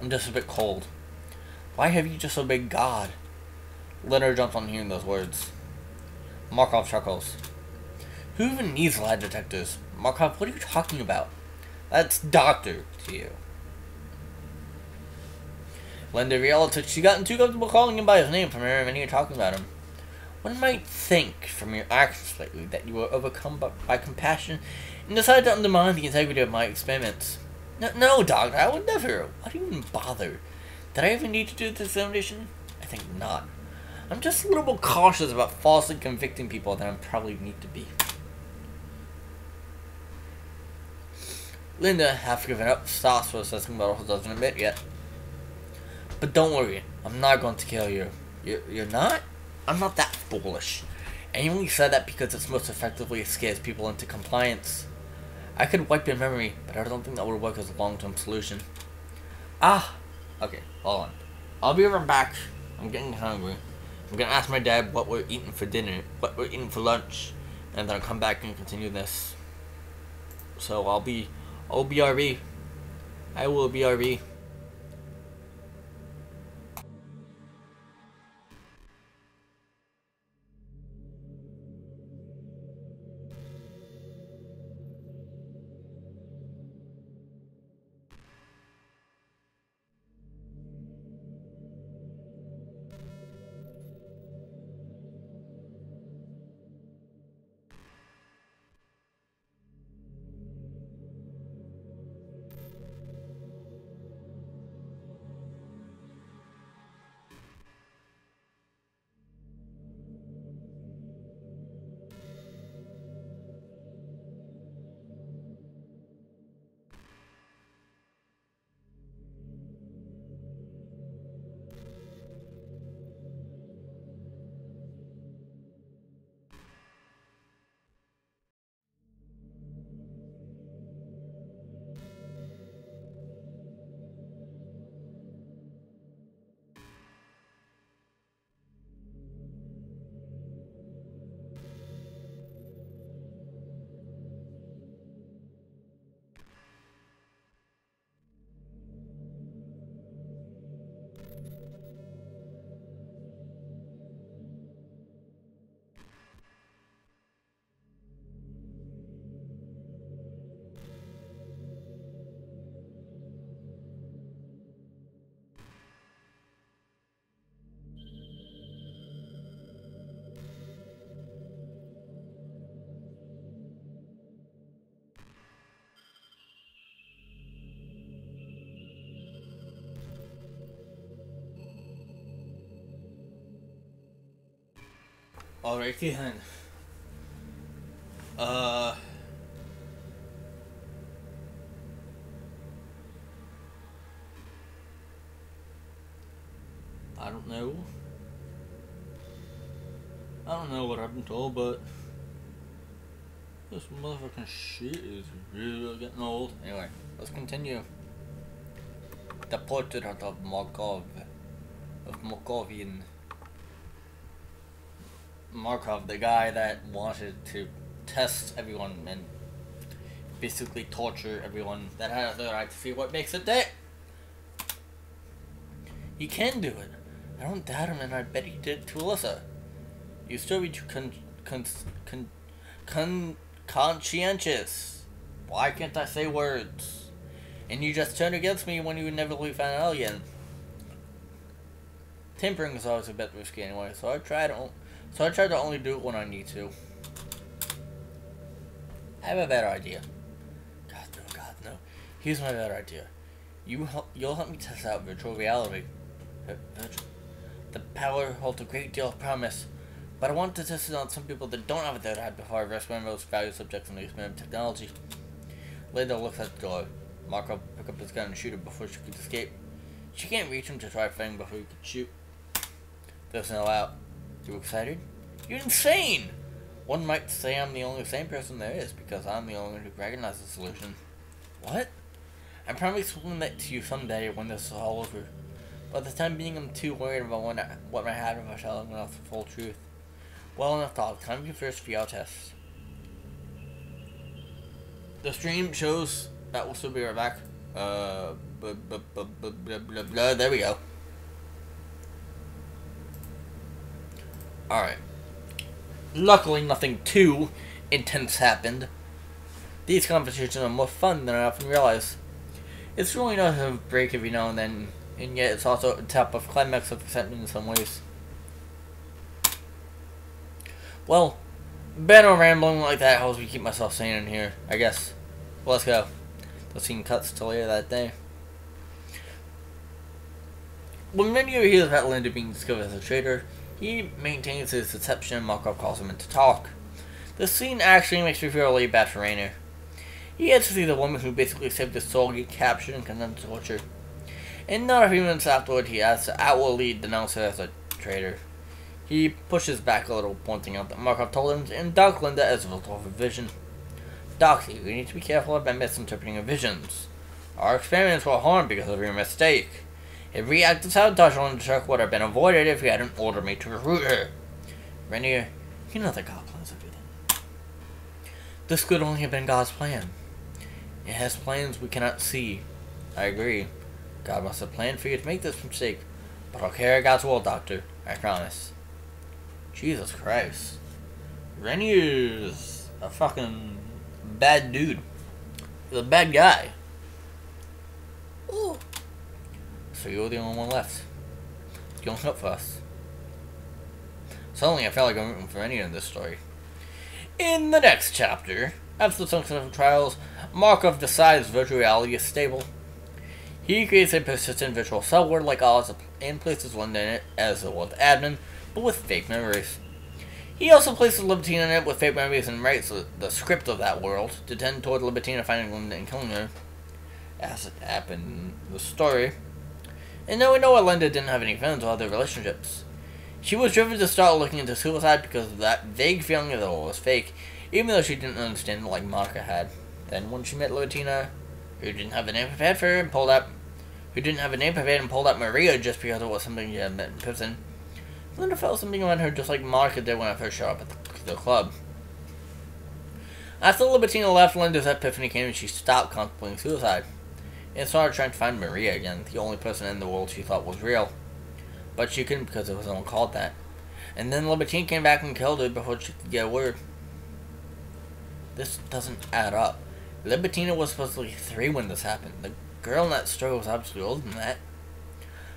I'm just a bit cold. Why have you just obeyed God? Linda jumps on hearing those words. Markov chuckles. Who even needs lie detectors? Markov, what are you talking about? That's doctor to you. Linda realized that she gotten too comfortable calling him by his name from her when you were talking about him. One might think from your actions lately that you were overcome by compassion and decided to undermine the integrity of my experiments. No, Doctor, I would never. Why do you even bother? Did I even need to do this examination? I think not. I'm just a little more cautious about falsely convicting people than I probably need to be. Linda, half given up, stops for assessing but also doesn't admit yet. But don't worry, I'm not going to kill you. You're not? I'm not that foolish. And you only said that because it's most effectively scares people into compliance. I could wipe your memory, but I don't think that would work as a long-term solution. Okay, hold on. I'll be right back. I'm getting hungry. I'm gonna ask my dad what we're eating for dinner, what we're eating for lunch, and then I'll come back and continue this. So I'll BRB. I will BRB. Alrighty then. I don't know. I don't know what I've been told, but this motherfucking shit is really getting old. Anyway, let's continue. The portrait of Markov. Markov, the guy that wanted to test everyone and basically torture everyone that had the right to see what makes it tick. He can do it. I don't doubt him, and I bet he did to Alyssa. You still be too conscientious. Why can't I say words? And you just turned against me when you inevitably found out again. Tampering is always a bit risky anyway, so I try to only do it when I need to. I have a better idea. God no. Here's my better idea. You'll help me test out virtual reality. The power holds a great deal of promise, but I want to test it on some people that don't have a third eye before I risk my most valuable subjects in the experiment of technology. Linda looks at the door. Markov pick up his gun and shoot her before she could escape. She can't reach him to try fighting before he could shoot. There's no out. You excited? You're insane! One might say I'm the only sane person there is, because I'm the only one who recognizes the solution. What? I promise to explain that to you someday when this is all over. But at the time being, I'm too worried about what might happen if I tell anyone else the full truth. Well enough talk. Time to confirm for your test. The stream shows that we'll still be right back. There we go. Alright. Luckily, nothing too intense happened. These conversations are more fun than I often realize. It's really nice to have a break every now and then, and yet it's also a type of climax of excitement in some ways. Well, better rambling like that helps me keep myself sane in here, I guess. Well, let's go. The scene cuts to later that day. When many of you hear about Linda being discovered as a traitor, he maintains his deception and Markov calls him in to talk. The scene actually makes me feel really bad for Rainer. He had to see the woman who basically saved his soul get captured and condemned to torture. And not a few minutes afterward, he has to outwardly denounce her as a traitor. He pushes back a little, pointing out that Markov told him to induct Linda as a result of a vision. Doxy, we need to be careful about misinterpreting your visions. Our experiments were harmed because of your mistake. A reactive sabotage on the truck would have been avoided if you hadn't ordered me to recruit her. Rainier, you know that God plans everything. This could only have been God's plan. It has plans we cannot see. I agree. God must have planned for you to make this mistake, but I'll carry God's will, Doctor. I promise. Jesus Christ. Rainier's a fucking bad dude. He's a bad guy. Ooh. So you're the only one left. You don't help for us. Suddenly I felt like I'm rooting for Rainier in this story. In the next chapter, after the successful trials, Markov decides virtual reality is stable. He creates a persistent virtual cell world like Oz and places Linda in it as a world admin, but with fake memories. He also places Libertina in it with fake memories and writes the script of that world to tend toward Libertina finding Linda and killing her, as it happened in the story. And now we know why Linda didn't have any friends or other relationships. She was driven to start looking into suicide because of that vague feeling that it was fake, even though she didn't understand it like Marka had. Then when she met Libertina, who didn't have a name prepared for her and pulled out Maria just because it was something she had met in prison, Linda felt something about her just like Marka did when I first showed up at the club. After Libertina left, Linda's epiphany came and she stopped contemplating suicide, and started trying to find Maria again, the only person in the world she thought was real. But she couldn't because it was no one called that. And then Libertina came back and killed her before she could get a word. This doesn't add up. Libertina was supposed to be 3 when this happened. The girl in that story was obviously older than that.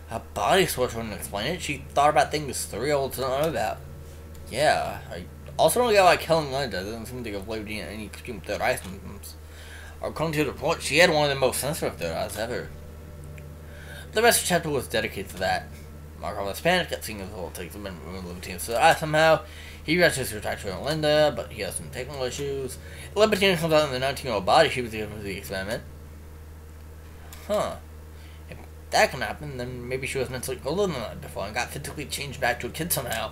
Her body switch wouldn't explain it. She thought about things 3-year-olds don't know about. Yeah, I also don't get why killing Linda doesn't seem to give Libertina any extreme third eye symptoms. According to the report, she had one of the most sensitive third eyes ever. The rest of the chapter was dedicated to that. Markov was panicked at seeing his whole takes a minute to remove Libertina's third eye somehow. He rushes to attack Linda, but he has some technical issues. Libertina comes out in the 19-year-old body she was given for the experiment. Huh. If that can happen, then maybe she was mentally older than that before and got physically changed back to a kid somehow.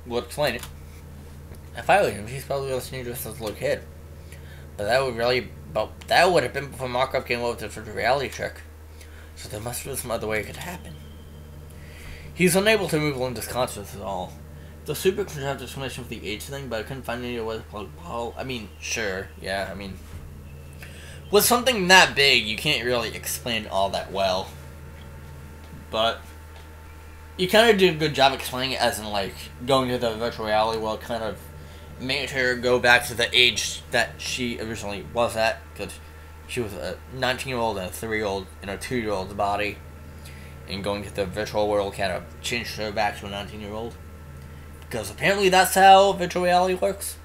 We'll explain it. If I were him, she's probably listening to us as a little kid. But that would have been before Markov came over to the reality check. So there must be some other way it could happen. He's unable to move Linda's consciousness at all. The super contracted explanation for the age thing, but I couldn't find any way to plug Paul. I mean, sure, yeah, I mean, with something that big, you can't really explain all that well. But you kind of did a good job explaining it, as in, like, going to the virtual reality world kind of made her go back to the age that she originally was at, because she was a 19-year-old and a 3-year-old in a 2-year-old's body, and going to the virtual world kind of changed her back to a 19-year-old. Because apparently that's how virtual reality works.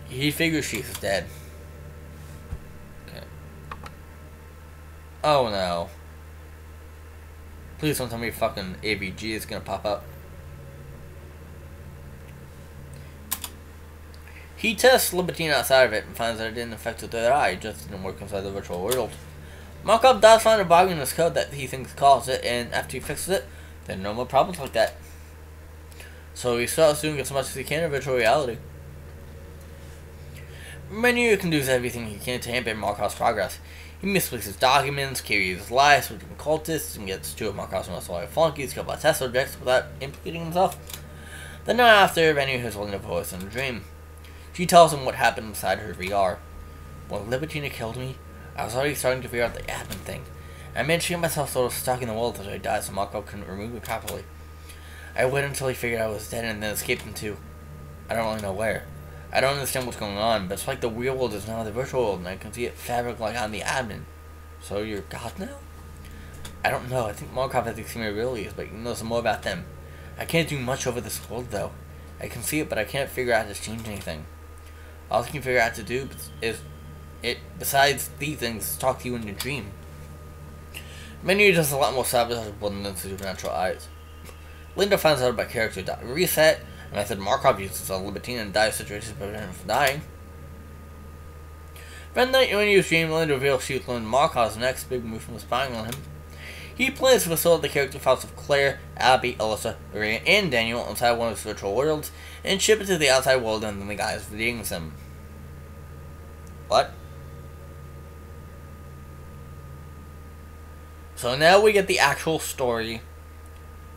He figures she's dead. Okay. Oh no. Please don't tell me fucking AVG is gonna pop up. He tests Libertina outside of it and finds that it didn't affect the third eye, it just didn't work inside the virtual world. Markov does find a bug in his code that he thinks caused it, and after he fixes it, there are no more problems like that. So he starts doing as much as he can in virtual reality. Menu can do everything he can to hamper Markov's progress. He misplaces documents, carries lies from cultists, and gets two of Markov's most loyal flunkies killed by test subjects without implicating himself. The night after, Venue hears Linda's voice in a dream. She tells him what happened inside her VR. When Libertina killed me, I was already starting to figure out the admin thing. I managed to get myself sort of stuck in the world as I died, so Markov couldn't remove me properly. I waited until he figured I was dead and then escaped into... I don't really know where. I don't understand what's going on, but it's like the real world is now the virtual world, and I can see it fabric like I'm the admin. So you're God now? I don't know, I think Markov has extreme abilities, but you know some more about them. I can't do much over this world, though. I can see it, but I can't figure out how to change anything. All I can figure out to do is... besides these things, is talk to you in your dream. Menu does a lot more sabotageable than the supernatural eyes. Linda finds out about character reset, a method Markov uses on Libertina in dire situations to prevent him from dying. That night, when he was dreaming, Linda reveals she learned Markov's next big move from spying on him. He plans to facilitate the character files of Claire, Abby, Alyssa, Maria, and Daniel inside one of his virtual worlds, and ship it to the outside world and then the guys redeems them. What? So now we get the actual story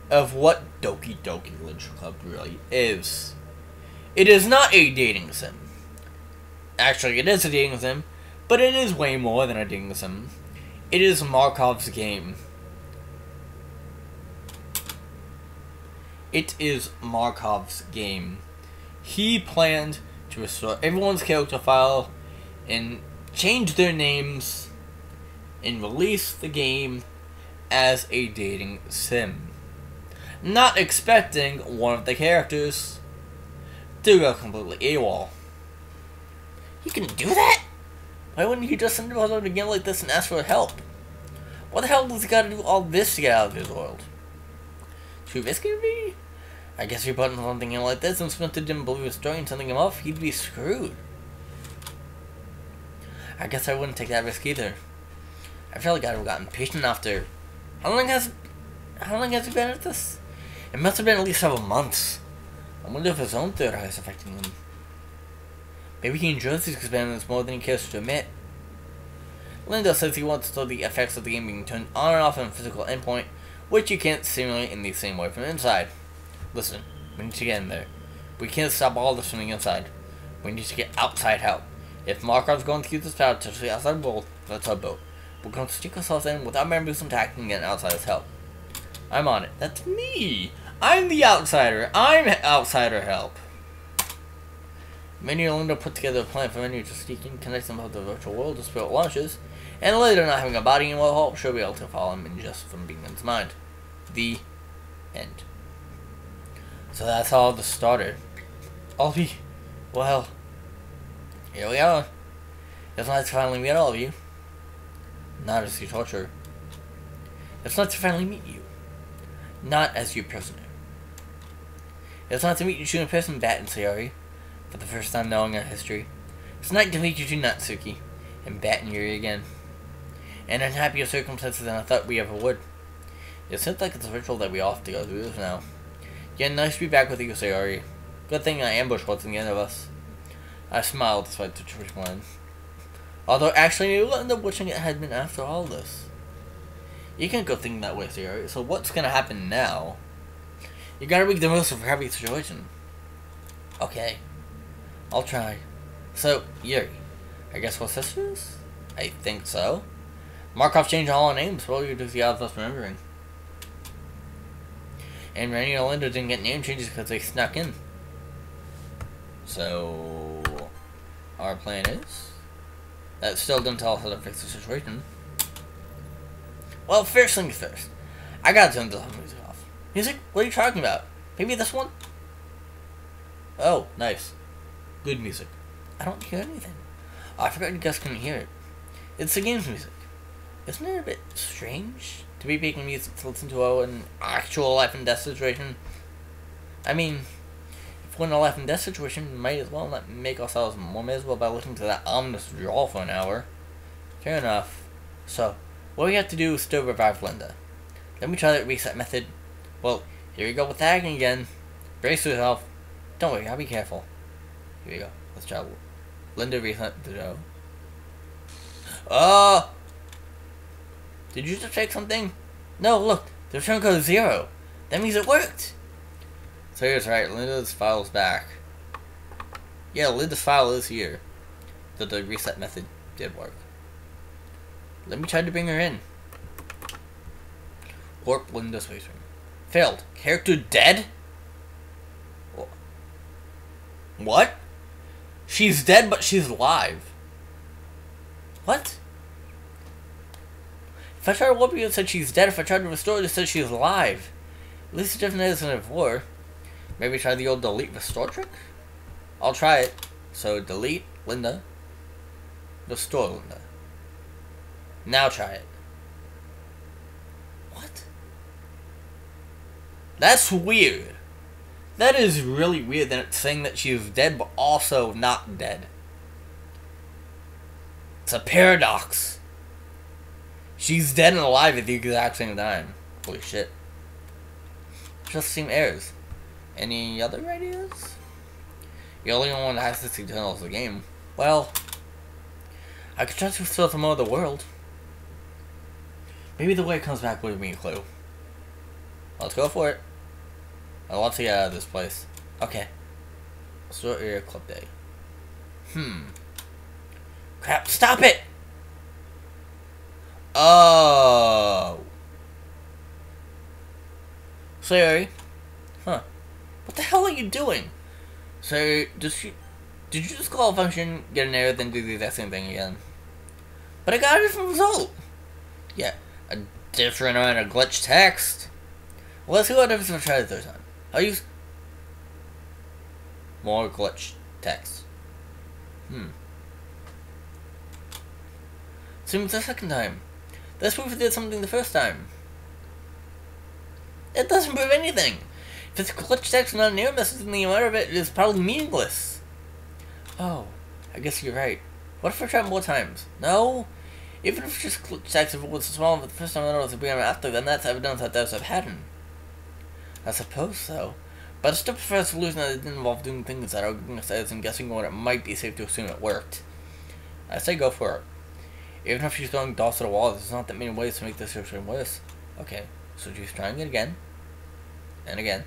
of what Doki Doki Literature Club really is. It is not a dating sim. Actually, it is a dating sim, but it is way more than a dating sim. It is Markov's game. It is Markov's game. He planned to restore everyone's character file and change their names and release the game as a dating sim. Not expecting one of the characters to go completely AWOL. He can do that? Why wouldn't he just send him out of a game like this and ask for help? What the hell does he gotta do all this to get out of his world? Too risky to be? I guess if you put something in like this and Splinter didn't believe his story and sending him off, he'd be screwed. I guess I wouldn't take that risk either. I feel like I'd have gotten patient after... How long has he been at this? It must have been at least several months. I wonder if his own third eye is affecting him. Maybe he enjoys these experiments more than he cares to admit. Linda says he wants to know the effects of the game being turned on and off on a physical endpoint, which you can't simulate in the same way from inside. Listen, we need to get in there. We can't stop all this from the inside. We need to get outside help. If Markov's going to use this power to the outside world, that's our boat. We're going to stick ourselves in without members attacking and get outsider's help. I'm on it. That's me! I'm the outsider. I'm outsider help. Menu and Linda put together a plan for Menu to sneak in, connect them with the virtual world to spirit launches, and later not having a body in will help, she'll be able to follow him in just from being in his mind. The end. So that's how this started. Well, here we are. It's nice to finally meet all of you. Not as you torture. It's not to finally meet you. Not as your prisoner. It's not to meet you two in person, Bat and Sayori, for the first time knowing our history. It's not to meet you two, Natsuki, and Bat and Yuri again. And in happier circumstances than I thought we ever would. It seems like it's a ritual that we all have to go through this now. Yeah, nice to be back with you, Sayori. Good thing I ambushed what's in the end of us. I smiled despite the traditional line. Although actually you will end up wishing it had been after all this. You can't go thinking that way, Sayori. So what's gonna happen now? You gotta make the most of every situation. Okay. I'll try. So, Yuri, I guess we're sisters? I think so. Markov changed all our names, probably due to the odds of us remembering. And Rainy and Linda didn't get name changes because they snuck in. So, our plan is... That still didn't tell us how to fix the situation. Well, first things first. I gotta turn the music off. Music? What are you talking about? Maybe this one? Oh, nice. Good music. I don't hear anything. Oh, I forgot you guys couldn't hear it. It's the game's music. Isn't it a bit strange to be making music to listen to an actual life and death situation? I mean, if we're in a life and death situation, we might as well not make ourselves more miserable by listening to that ominous drawl for an hour. Fair enough. So, what we have to do is still revive Linda. Let me try that reset method. Well, here we go with that again. Brace yourself. Don't worry, I'll be careful. Here we go. Let's try Linda reset the dough. Did you just check something? No, look, the return code is 0. That means it worked. So here's right, Linda's file's back. Yeah, Linda's file is here. The reset method did work. Let me try to bring her in. Warp Linda's space room. Failed. Character dead? What? She's dead, but she's alive. What? If I try to warp you, it said she's dead. If I try to restore it, it said she's alive. At least it's different than before. Maybe try the old delete restore trick? I'll try it. So delete Linda. Restore Linda. Now try it. What? That's weird. That is really weird that it's saying that she's dead but also not dead. It's a paradox. She's dead and alive at the exact same time. Holy shit. Just seem errors. Any other ideas? You're the only one that has this eternal as the game. Well, I could try to restore some more of the world. Maybe the way it comes back would be a clue. Let's go for it. I want to get out of this place. Okay. Restore area club day. Crap, stop it! Oh. Sayori. Huh. What the hell are you doing? So, did you just call a function, get an error, then do the exact same thing again? But I got a different result! Yeah, a different amount of glitch text. Well, let's see what happens if I try the third time. I'll use more glitch text. Same as the second time. Let's prove it did something the first time. It doesn't prove anything. If it's glitch text and not an error message, then the amount of it is probably meaningless. Oh, I guess you're right. What if I try more times? No. Even if it's just glitch text, if it was small but the first time I noticed it began after, then that's evidence that there's a pattern. I suppose so. But I still prefer a solution that didn't involve doing things that are giving us edits and guessing what it might be safe to assume it worked. I say go for it. Even if she's throwing dolls to the wall, there's not that many ways to make this situation worse. Okay, so she's trying it again. And again.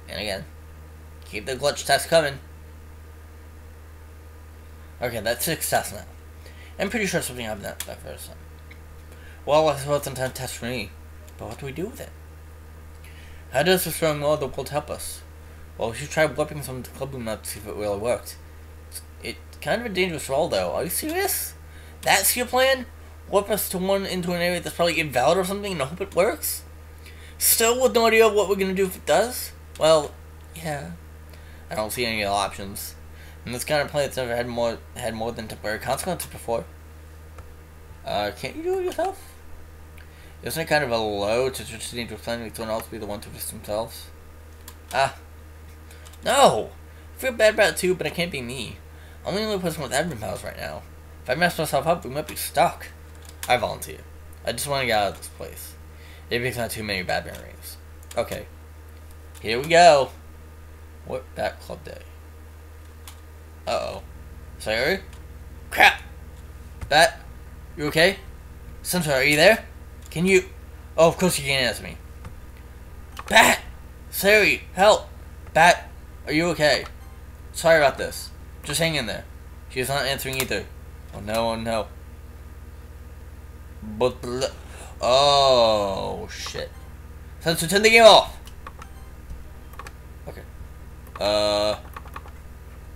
And again. Keep the glitch test coming. Okay, that's success now. I'm pretty sure something happened that first time. Well, I suppose it's a test for me. But what do we do with it? How does destroying more of the world help us? Well, we should try whipping some club room up to see if it really worked. It's kind of a dangerous role, though. Are you serious? That's your plan? Warp us to into an area that's probably invalid or something and hope it works? Still with no idea what we're gonna do if it does? Well, yeah. I don't see any other options. And this kind of plan that's never had more than temporary consequences before. Can't you do it yourself? Isn't it kind of a low to just need to make someone else be the one to risk themselves? Ah. No! I feel bad about it too, but it can't be me. I'm the only person with admin powers right now. If I mess myself up, we might be stuck. I volunteer. I just want to get out of this place. Maybe it's not too many bad memories. Okay. Here we go. What? Bat Club Day. Uh-oh. Sayori? Crap! Bat? You okay? Samsara, are you there? Can you... Oh, of course you can't answer me. Bat! Sayori, help! Bat, are you okay? Sorry about this. Just hang in there. She's not answering either. Oh no, oh no. But... Oh, shit. Sensor, turn the game off! Okay.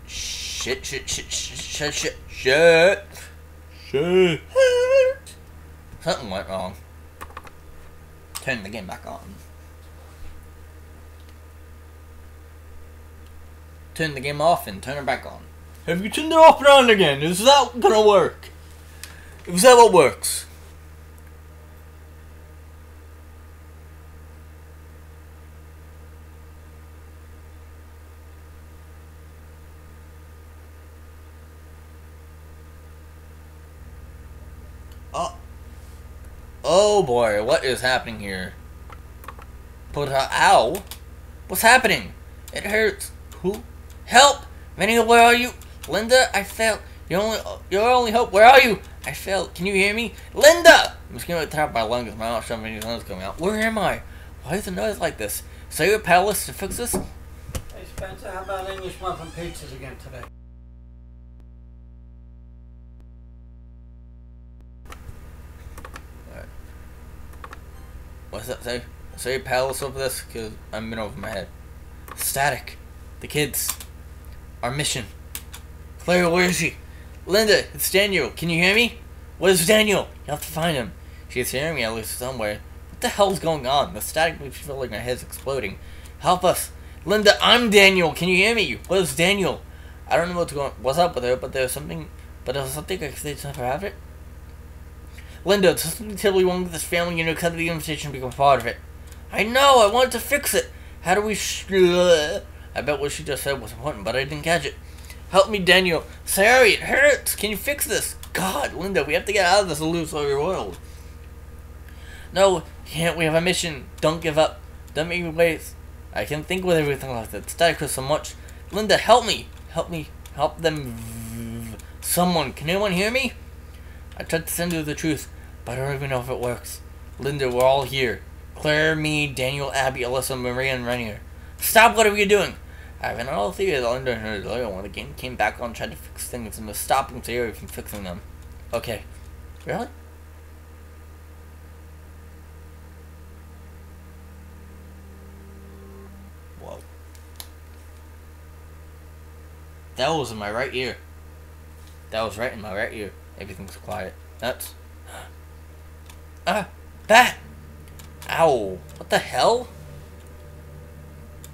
Shit. Something went wrong. Turn the game back on. Turn the game off and turn it back on. Have you turned it off and on again? Is that gonna work? Is that what works? Oh boy, what is happening here? Ow! What's happening? It hurts. Who? Help! Manny, where are you? Linda, I failed. Your only hope. Where are you? I failed. Can you hear me? Linda! I'm just gonna tap my lungs. My mouth shoving any lungs coming out. Where am I? Why is the noise like this? Say your palace to fix this? Hey Spencer, how about English muffin pizzas again today? Alright. What's that say? Say your palace over this? Because I'm in over my head. Static. The kids. Our mission. Clara, where is she? Linda, it's Daniel. Can you hear me? Where's Daniel? You have to find him. She's hearing me at least somewhere. What the hell's going on? The static makes me feel like my head's exploding. Help us. Linda, I'm Daniel. Can you hear me? Where's Daniel? I don't know what's up with her, but there's something I can say to her have it. Linda, there's something terribly wrong with this family. You know, cut the invitation to become part of it. I know. I wanted to fix it. How do we I bet what she just said was important, but I didn't catch it. Help me, Daniel. Sorry, it hurts. Can you fix this? God, Linda, we have to get out of this illusory world. No, can't. We have a mission. Don't give up. Don't make me wait. I can think with everything like that. Static hurts so much. Linda, help me. Help me. Help them. Someone. Can anyone hear me? I tried to send you the truth, but I don't even know if it works. Linda, we're all here. Claire, me, Daniel, Abby, Alyssa, Maria, and Rainier. Stop whatever you're doing. I have an all theory that Linda and her lawyer when the game came back on tried to fix things and was stopping Sayori from fixing them. Okay. Really? Whoa. That was in my right ear. That was right in my right ear. Everything's quiet. That's... That! Ow. What the hell?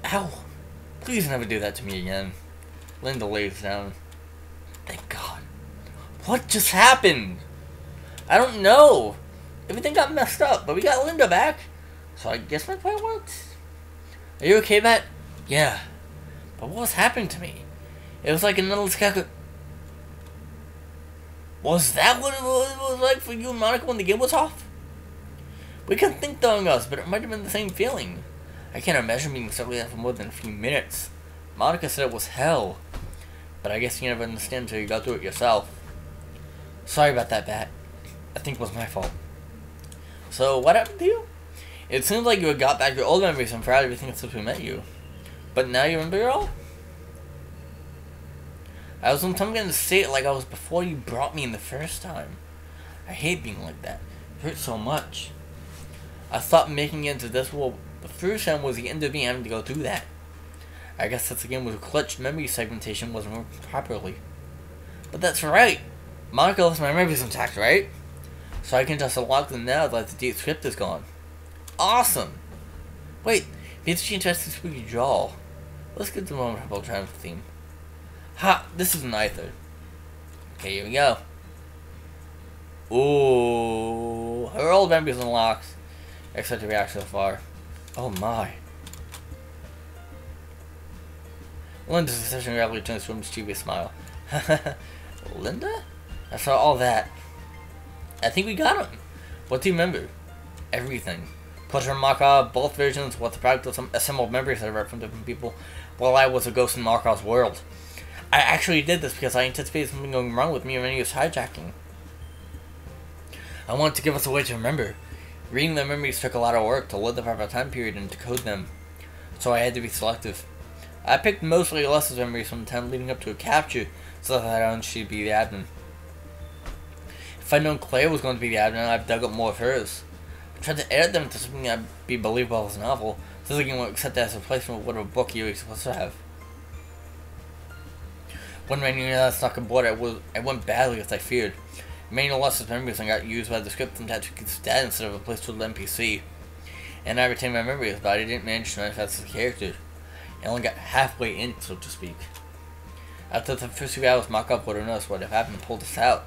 Ow. Please never do that to me again. Linda lays down. Thank God. What just happened? I don't know. Everything got messed up, but we got Linda back. So I guess my plan worked. Are you okay, Matt? Yeah. But what was happening to me? It was like another scarecrow. Was that what it was like for you and Monica when the game was off? We couldn't think among us, but it might have been the same feeling. I can't imagine being stuck like that for more than a few minutes. Monica said it was hell. But I guess you never understand until you go through it yourself. Sorry about that, Bat. I think it was my fault. So, what happened to you? It seems like you had got back your old memories and forgot everything since we met you. But now you remember it all? I was attempting to say it like I was before you brought me in the first time. I hate being like that. It hurts so much. I thought making it into this world the first time was the end of me having to go through that. I guess that's again with glitched memory segmentation wasn't working properly. But that's right! Monica left my memories intact, right? So I can just unlock them now that the deep script is gone. Awesome! Wait, maybe she interested spooky draw. Let's get the moment about trying the theme. Ha! This isn't either. Okay, here we go. Ooh, her old memories unlocked. Except to react so far. Oh my. Linda's decision rapidly turns to a mischievous smile. Linda? I saw all that. I think we got him. What do you remember? Everything. Pleasure and Markov, both versions, what the product of some assembled memories I read from different people while I was a ghost in Markov's world. I actually did this because I anticipated something going wrong with me and Rennie's hijacking. I wanted to give us a way to remember. Reading the memories took a lot of work to load the proper time period and decode them, so I had to be selective. I picked mostly Alessa's memories from the time leading up to a capture, so that I knew she'd be the admin. If I'd known Claire was going to be the admin, I'd dug up more of hers. I tried to edit them into something that'd be believable as a novel, so they can accept that as a replacement of whatever book you were supposed to have. When Rainier snuck aboard, it went badly as I feared. Many of Alessa's memories and got used by the script and had to get dad instead of a placeholder NPC. And I retained my memories, but I didn't manage to manifest the character. I only got halfway in, so to speak. After the first few hours, Markov would have noticed what had happened and pulled us out,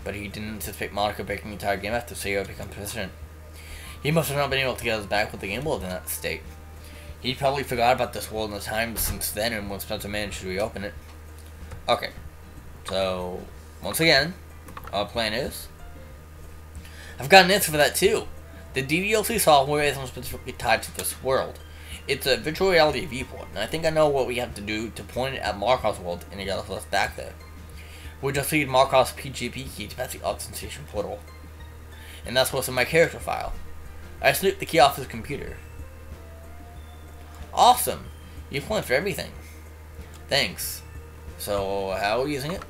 but he didn't anticipate Monica breaking the entire game after Sayo had become president. He must have not been able to get us back with the game world in that state. He probably forgot about this world in the time since then and when Spencer managed to reopen it. Okay, so, once again, our plan is... I've got an answer for that too! The DDLC software isn't specifically tied to this world. It's a virtual reality viewport, and I think I know what we have to do to point it at Markov's world and get us back there. We just need Markov's PGP key to pass the authentication portal. And that's what's in my character file. I snooped the key off his computer. Awesome! You've planned for everything. Thanks. So, how are we using it?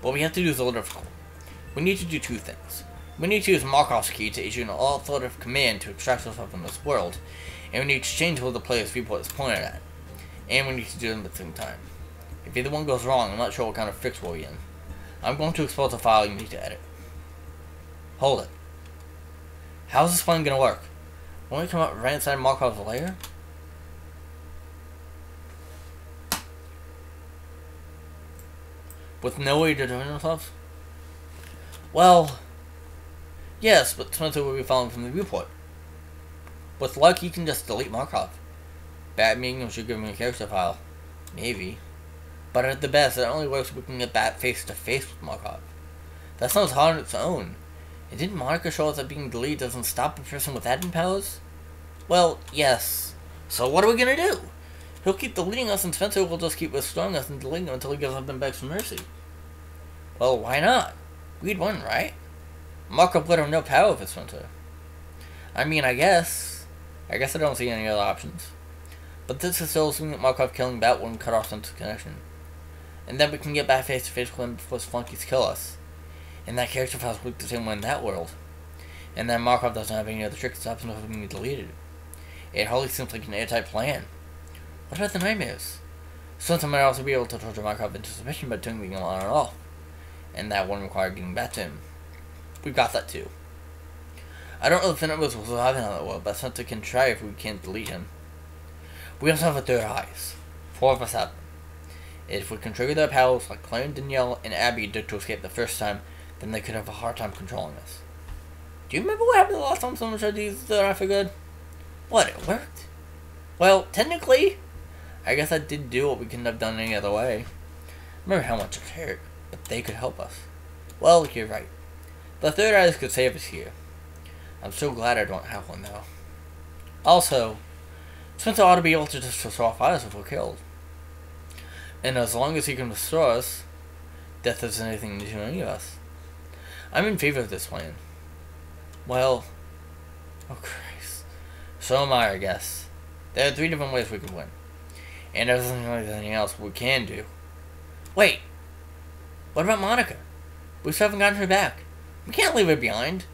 What we have to do is a little difficult. We need to do two things. We need to use Markov's key to issue an authoritative command to extract ourselves from this world, and we need to change what the player's viewport is pointed at. And we need to do them at the same time. If either one goes wrong, I'm not sure what kind of fix we'll be in. I'm going to expose the file you need to edit. Hold it. How's this plan gonna work? Won't we come out right inside Markov's lair? With no way to defend themselves? Well, yes, but Spencer will be following from the viewport. With luck, you can just delete Markov. Bad meaning should give me a character file. Maybe. But at the best, it only works if we can get back face to face with Markov. That sounds hard on its own. And didn't Monica show us that being deleted doesn't stop a person with admin powers? Well, yes. So what are we gonna do? He'll keep deleting us and Spencer will just keep restoring us and deleting them until he gives up and begs for mercy. Well, why not? We'd win, right? Markov would have no power over Spencer. I mean, I guess I don't see any other options. But this is still assuming that Markov killing Bat wouldn't cut off Spencer's connection. And then we can get back face to face with him before his flunkies kill us. And that character file's work the same way in that world. And then Markov doesn't have any other tricks to stop him from being deleted. It hardly seems like an airtight plan. What about the nightmares? Spencer might also be able to torture Markov into submission by turning the game on and off. And that wouldn't require getting back to him. We've got that too. I don't know if the nightmares will survive in that world, but Spencer can try if we can't delete him. We also have a third eyes. 4 of us have them. If we can trigger their powers like Claire and Danielle and Abby did to escape the first time, then they could have a hard time controlling us. Do you remember what happened the last time someone tried to use the third eye for good? What, it worked? Well, technically, I guess I did do what we couldn't have done any other way. Remember how much it hurt, but they could help us. Well, you're right. The third eyes could save us here. I'm so glad I don't have one though. Also, Spencer ought to be able to just restore fires if we're killed. And as long as he can restore us, death isn't anything new to any of us. I'm in favor of this plan. Well, oh Christ. So am I guess. There are 3 different ways we can win. And there's anything else we can do. Wait! What about Monica? We still haven't gotten her back. We can't leave her behind.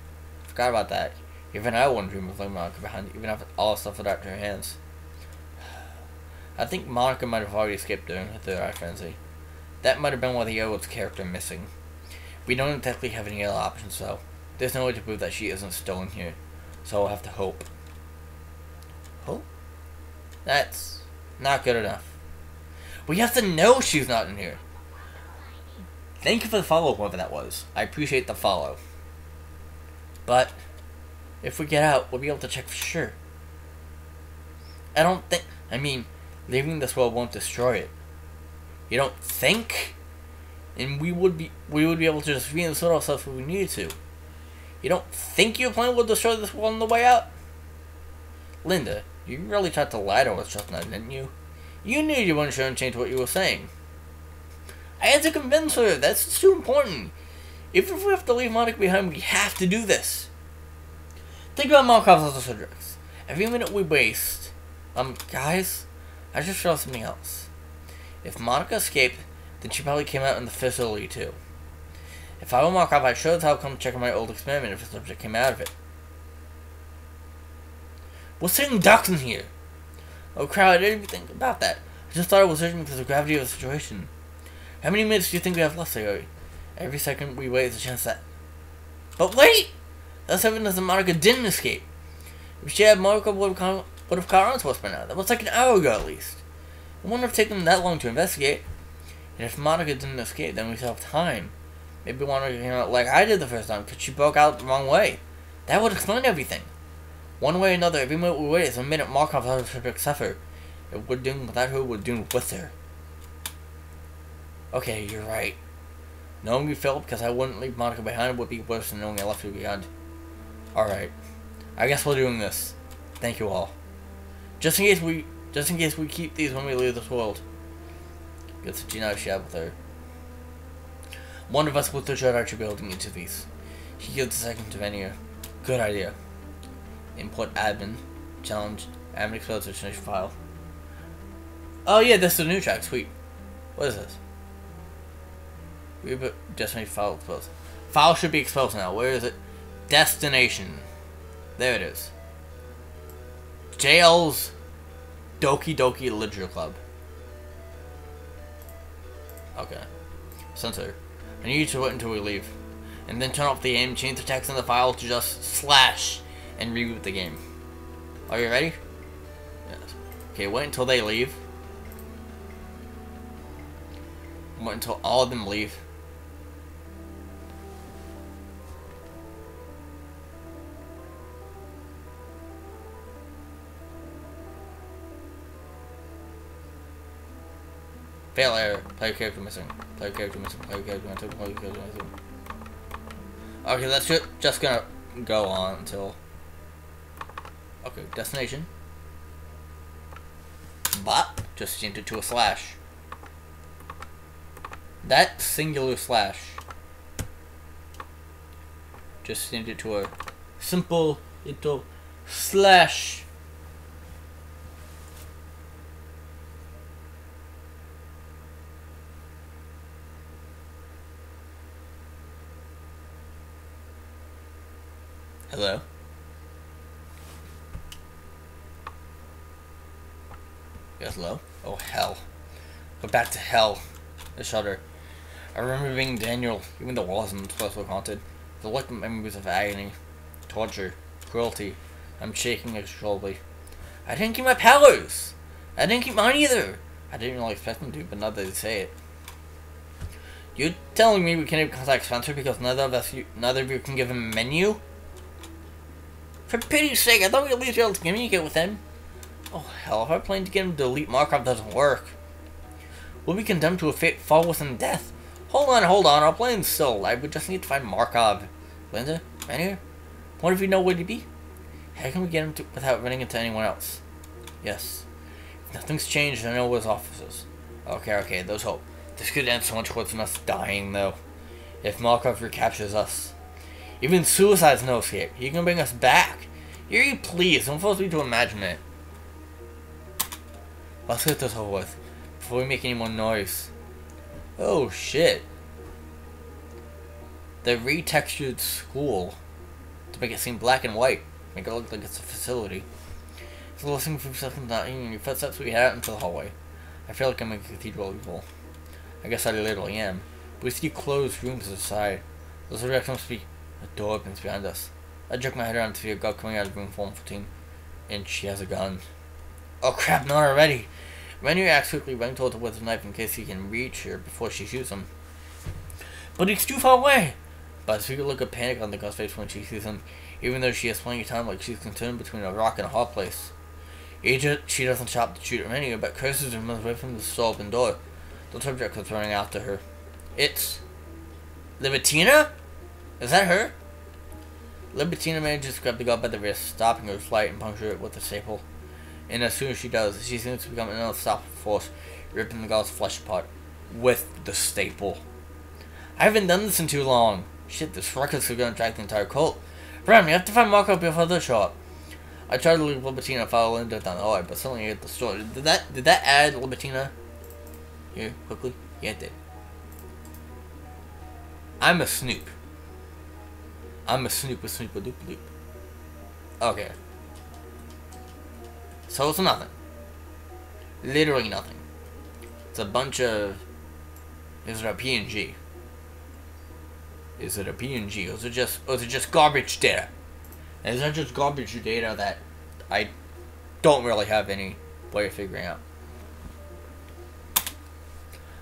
Forgot about that. Even I wouldn't dream of leaving Monica behind, even if all the stuff was out to her hands. I think Monica might have already escaped during her third eye frenzy. That might have been why the Yoda's character missing. We don't exactly have any other options though. There's no way to prove that she isn't still in here. So we'll have to hope. Hope? That's not good enough. We have to know she's not in here. Thank you for the follow, whoever that was. I appreciate the follow. But If we get out, we'll be able to check for sure. I don't think... I mean, leaving this world won't destroy it. You don't think? And we would be able to just reinsert ourselves if we needed to. You don't think your plan will destroy this world on the way out? Linda, you really tried to lie to us just now, didn't you? You knew you weren't sure and change what you were saying. I had to convince her. That's too important. Even if we have to leave Monica behind, we have to do this. Think about Markov's other subjects. Every minute we waste... guys, I just realized something else. If Monica escaped, then she probably came out in the facility too. If I were Markov, I'd sure as hell come check on my old experiment if a subject came out of it. We're sitting ducks in here. Oh crap, I didn't even think about that. I just thought it was urgent because of the gravity of the situation. How many minutes do you think we have left, Sayori? Every second we wait is a chance that... But wait! That's evidence that Monica didn't escape. If she had, Monica would have caught on to us by now. That was like an hour ago at least. It wouldn't have taken them that long to investigate. And if Monica didn't escape, then we still have time. Maybe Monica came out like I did the first time because she broke out the wrong way. That would explain everything. One way or another, every minute we wait is a minute Markov has to suffer. If we're doing without her, we're doing with her. Okay, you're right. Knowing we failed because I wouldn't leave Monica behind would be worse than knowing I left her behind. Alright. I guess we're doing this. Thank you all. Just in case we keep these when we leave this world. Good to Gina share with her. One of us will shut our building into these. He gives the second to Venier. Good idea. Import admin. Challenge. Admin expose destination file. Oh yeah, this is a new track. Sweet. What is this? Reboot destination file exposed. File should be exposed now. Where is it? Destination. There it is. JL's Doki Doki Literature Club. Okay. Censor. I need you to wait until we leave. And then turn off the game, change the text in the file to just slash and reboot the game. Are you ready? Yes. Okay, wait until they leave. Wait until all of them leave. Fail error. Player character missing. Player character missing. Player character missing. Player character missing. Okay, that's just gonna go on until... Okay, destination. But, just change it to a slash. That singular slash. Just change it to a simple little slash. Hello? Yes, hello? Oh, hell. Go back to hell. The shudder. I remember being Daniel, even the walls in this place were haunted. The look of memories of agony, torture, cruelty. I'm shaking uncontrollably. I didn't keep my powers! I didn't keep mine either! I didn't really expect them to, but now that they say it. You're telling me we can't even contact Spencer because neither of you can give him a menu? For pity's sake, I thought we'd at least be able to communicate with him. Oh hell, if our plan to get him to delete Markov doesn't work, we'll be condemned to a fate far worse than death. Hold on, our plan's still alive. We just need to find Markov. Linda? Right here? What if you know where he'd be? How can we get him without running into anyone else? Yes. If nothing's changed, I know where his office is. Okay, there's hope. This could end so much worse than us dying, though. If Markov recaptures us. Even suicide's no escape. He can bring us back. Yuri, please, don't force me to imagine it. Let's get this over with, before we make any more noise. Oh shit. They retextured school to make it seem black and white. Make it look like it's a facility. So listening for seconds, not hearing your footsteps, we head out into the hallway. I feel like I'm in a cathedral evil. I guess I literally am. But we see closed rooms to the side. Those directions must be a door opens behind us. I jerk my head around to see a girl coming out of room 414. And she has a gun. Oh crap, not already! Renier acts quickly, running towards her with a knife in case he can reach her before she shoots him. But he's too far away! but I see a look of panic on the girl's face when she sees him, even though she has plenty of time, like she's concerned between a rock and a hard place. She doesn't stop to shoot him anyway, but curses and runs away from the store open door. The subject comes running after her. It's Libitina? Is that her? Libitina manages to grab the girl by the wrist, stopping her flight and puncture it with a staple. And as soon as she does, she seems to become an unstoppable force, ripping the girl's flesh apart with the staple. I haven't done this in too long. Shit, this ruckus is going to drag the entire cult. Bram, you have to find Marco before the shop. I tried to leave Libitina and follow Linda down the hallway, but suddenly I hit the store. Did that add Libitina? Here, quickly? Yeah, it did. I'm a snoop. I'm a snoop, a snoop, a doop, a doop. Okay. So it's nothing. Literally nothing. It's a bunch of... Is it a PNG? Is it a PNG? Or is it just garbage data? And is that just garbage data that I don't really have any way of figuring out?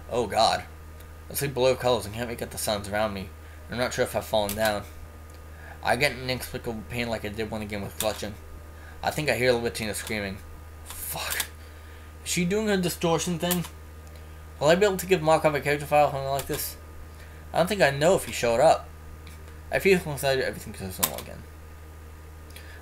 Oh god. I see blue colors and can't make out the sounds around me. I'm not sure if I've fallen down. I get an inexplicable pain like I did when the game was clutching. I think I hear Libitina screaming. Fuck. Is she doing her distortion thing? Will I be able to give Markov a character file or something like this? I don't think I know if he showed up. I feel inside everything goes normal again.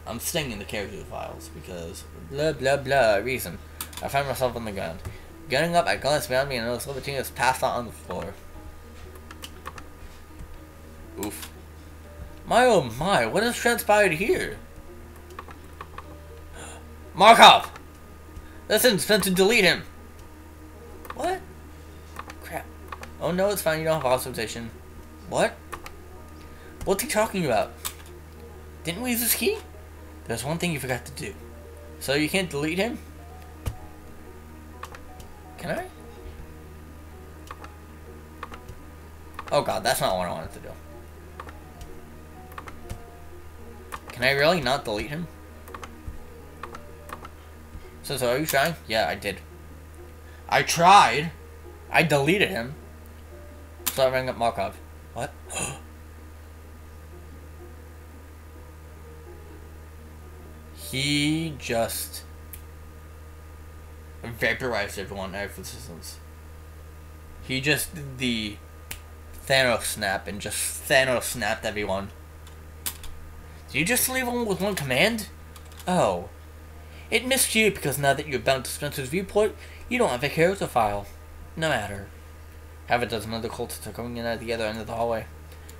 I'm staying in the character files because blah blah blah reason. I find myself on the ground. Getting up, I glance behind me and notice Libitina is passed out on the floor. Oof. My oh my, what has transpired here? Markov! Listen, Spencer, delete him! What? Crap. Oh no, it's fine, you don't have authorization. What? What's he talking about? Didn't we use this key? There's one thing you forgot to do. So you can't delete him? Can I? Oh god, that's not what I wanted to do. Can I really not delete him? So are you trying? Yeah, I did. I tried. I deleted him. So I rang up Markov. What? He just vaporized everyone out of existence. He just did the Thanos snap and just Thanos snapped everyone. Did you just leave him with one command? Oh. It missed you because now that you're bound to Spencer's viewport, you don't have a character file. No matter. Half a dozen other cultists are coming in at the other end of the hallway.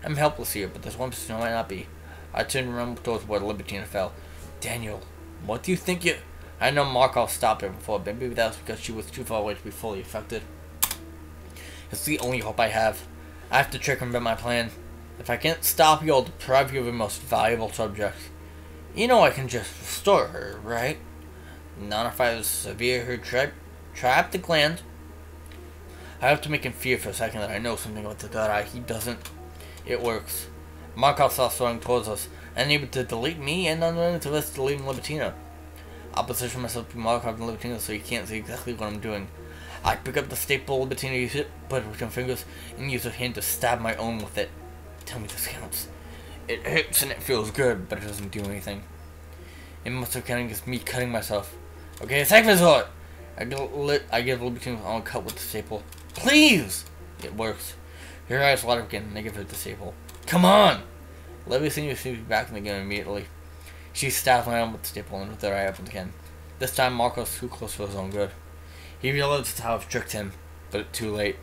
I'm helpless here, but there's one person who might not be. I turned around towards where Libitina fell. Daniel, what do you think you... I know Markov stopped her before, but maybe that was because she was too far away to be fully affected. It's the only hope I have. I have to trick him about my plan. If I can't stop you, I'll deprive you of your most valuable subject. You know I can just restore her, right? Not if I was severe her trap the gland. I have to make him fear for a second that I know something about the god eye. He doesn't. It works. Markov starts throwing towards us, unable to delete me and unwilling to risk deleting Libitina. I'll position myself between Markov and Libitina so he can't see exactly what I'm doing. I pick up the staple Libitina uses it, put it with my fingers, and use a hand to stab my own with it. Tell me this counts. It hurts and it feels good, but it doesn't do anything. It must have counted as me cutting myself. Okay, second resort! I give Libitina a cut with the staple. Please! It works. Her eyes light up again and I give her the staple. Come on! Libitina seems to be back in the game immediately. She stabs my arm with the staple and with her eye open again. This time Marco's too close for his own good. He realizes how I've tricked him, but too late.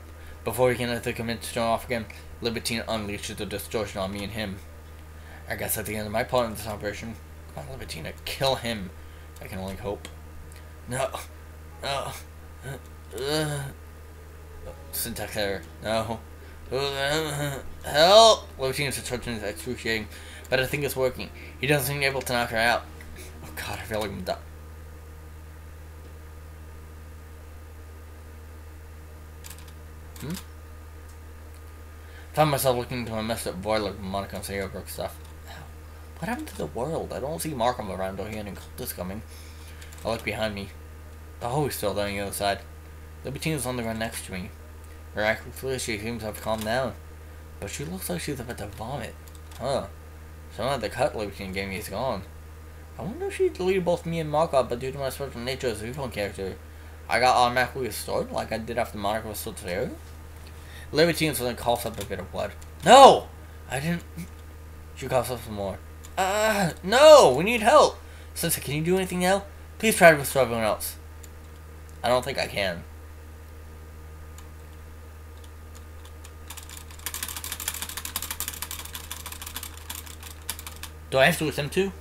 Before he can let the command to turn off again, Libitina unleashes the distortion on me and him. I guess at the end of my part in this operation, come on Libitina, kill him. I can only hope. No. No. Syntax error. No. Help! Libitina's distortion is excruciating, but I think it's working. He doesn't seem able to knock her out. Oh god, I feel like I'm done. Found myself looking into a messed up boiler with Monica and Sarah Brooke stuff. What happened to the world? I don't see Markham around or hearing cultists coming. I look behind me. The hole is still down the other side. Libitina's on the ground next to me. Miraculously, she seems to have calmed down. But she looks like she's about to vomit. Huh. Some of the cut Libertine gave me is gone. I wonder if she deleted both me and Markov, but due to my special nature as a Reborn character, I got automatically restored like I did after Monica was still there. Libertine suddenly coughs up a bit of blood. No! I didn't... She coughs up some more. No! We need help! Sensei, can you do anything now? Please try to restore everyone else. I don't think I can. Do I have to attempt to?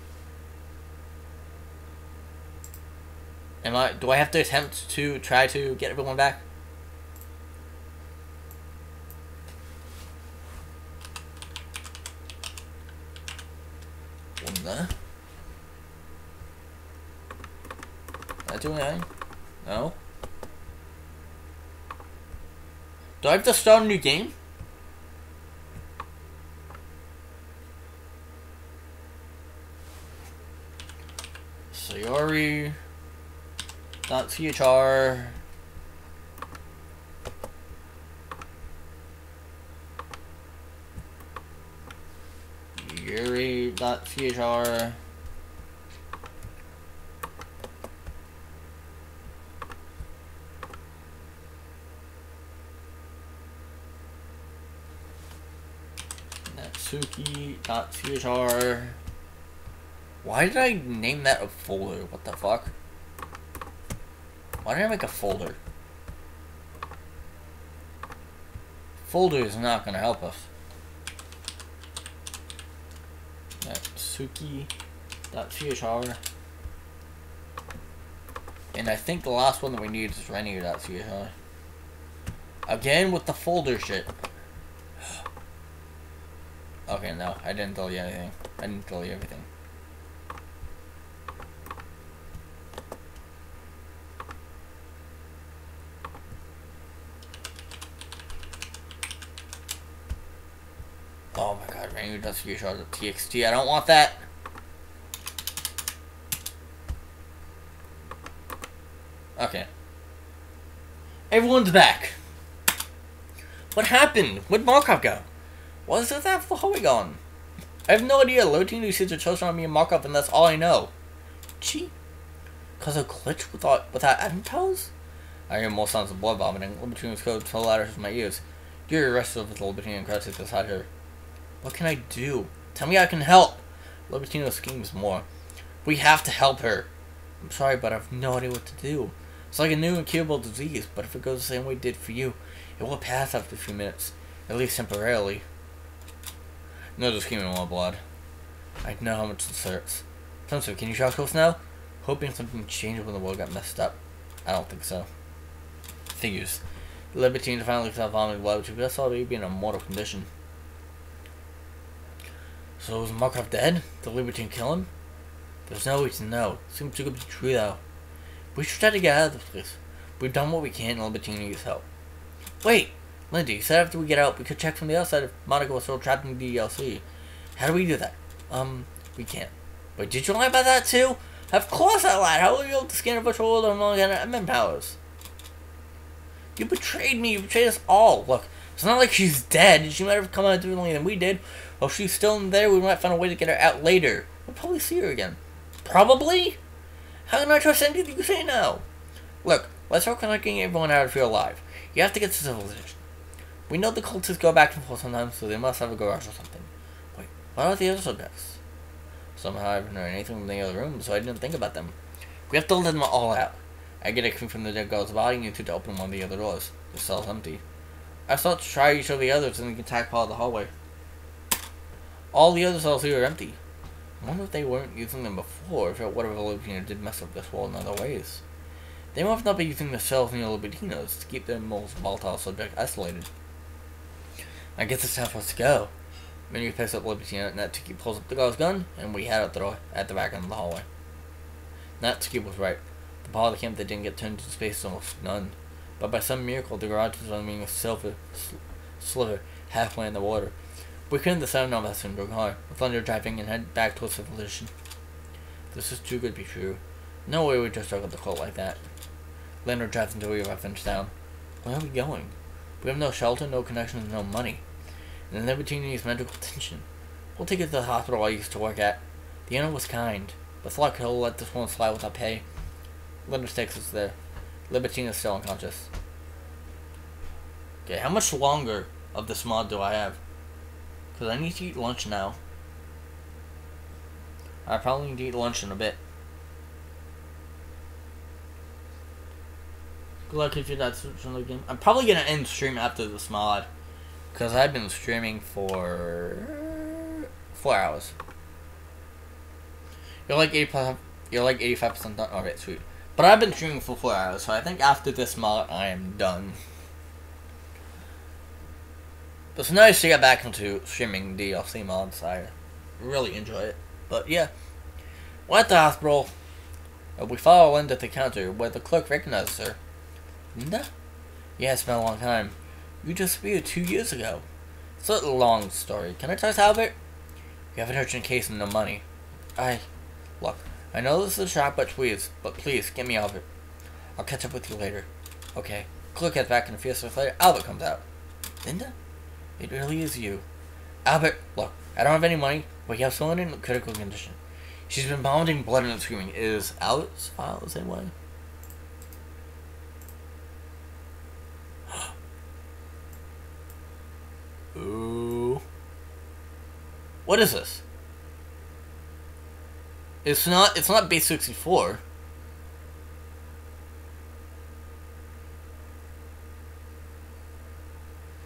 Do I have to attempt to try to get everyone back? Not doing anything? No? Do I have to start a new game? Sayori... .chr... Yuri.chr... Natsuki.chr... Why did I name that a folder? What the fuck? Why did I make a folder? Folder is not gonna help us. Natsuki.chr. And I think the last one that we need is Renu.chr. Again with the folder shit. Okay, no, I didn't delete anything. I didn't delete everything. Oh my god, Renu.chr.txt. I don't want that. Okay. Everyone's back. What happened? Where'd Markov go? What is that for hallway gone? I have no idea. Libertine sees her chosen on me and Markov, and that's all I know. Gee. Cause a glitch without atom toes? I hear more sounds of blood vomiting. Libertine's code so louder to my ears. You're arrested with Libertine and crisis beside her. What can I do? Tell me I can help. Libertino schemes more. We have to help her. I'm sorry, but I have no idea what to do. It's like a new incurable disease, but if it goes the same way it did for you, it will pass after a few minutes. At least temporarily. No, just give me more blood. I know how much this hurts. Sensei, can you shock us now? Hoping something changed when the world got messed up. I don't think so. Figures. Libertine finally stopped vomiting blood, which we saw to be in a mortal condition. So was Markov dead? Did Libertine kill him? There's no way to know. Seems too good to be true though. We should try to get out of this place. We've done what we can and Libertine needs help. Wait! Lindy, you said after we get out we could check from the outside if Monica was still trapped in the DLC. How do we do that? We can't. Wait, did you lie about that too? Of course I lied! How will you able to scan a virtual world and only get MM powers? You betrayed me! You betrayed us all! Look, it's not like she's dead. She might have come out differently than we did. Well, if she's still in there, we might find a way to get her out later. We'll probably see her again. Probably? How can I trust anything you say now? Look, let's start connecting everyone out if you're alive. You have to get to civilization. We know the cultists go back and forth sometimes, so they must have a garage or something. Wait, what are the other subjects? Somehow I haven't heard anything from the other rooms, so I didn't think about them. We have to let them all out. I get a cue from the dead girl's body and you two to open one of the other doors. The cell's empty. I thought to try each of the others and we can attack part of the hallway. All the other cells here are empty. I wonder if they weren't using them before, if whatever Libertino did mess up this wall in other ways. They must not be using the cells near Libertinos to keep their most volatile subject isolated. I guess it's time for us to go. Menu picks up Libertino, and Natsuki pulls up the girl's gun, and we head out the door at the back end of the hallway. Natsuki was right. The part of the camp that didn't get turned into space is almost none. But by some miracle, the garage was only a silver sliver halfway in the water. We couldn't decide on that soon, hard. With thunder driving and head back towards civilization. This is too good to be true. No way we just struck up the cult like that. Leonard drives until we are finished down. Where are we going? We have no shelter, no connections, no money. and Libertine needs medical attention. We'll take it to the hospital I used to work at. The owner was kind. With luck, he'll let this one slide without pay. Linda takes us there. Libertine is still unconscious. Okay, how much longer of this mod do I have? Because I need to eat lunch now. I probably need to eat lunch in a bit. Good luck if you're not switching the game. I'm probably going to end stream after this mod. Because I've been streaming for 4 hours. You're like 85% done. Alright, sweet. But I've been streaming for 4 hours, so I think after this mod I am done. But it's nice to get back into streaming DLC mods. I really enjoy it. But yeah. We're at the hospital. We follow Linda to the counter where the clerk recognizes her. Linda? Yeah, it's been a long time. You disappeared 2 years ago. It's a long story. Can I trust Albert? You have an urgent case and no money. Look, I know this is a shock, but please, get me Albert. I'll catch up with you later. Okay. Clerk gets back and a few seconds later, Albert comes out. Linda? It really is you. Albert, look, I don't have any money, but you have someone in a critical condition. She's been vomiting blood and screaming. Is Albert's file the same way? Ooh. What is this? It's not base 64.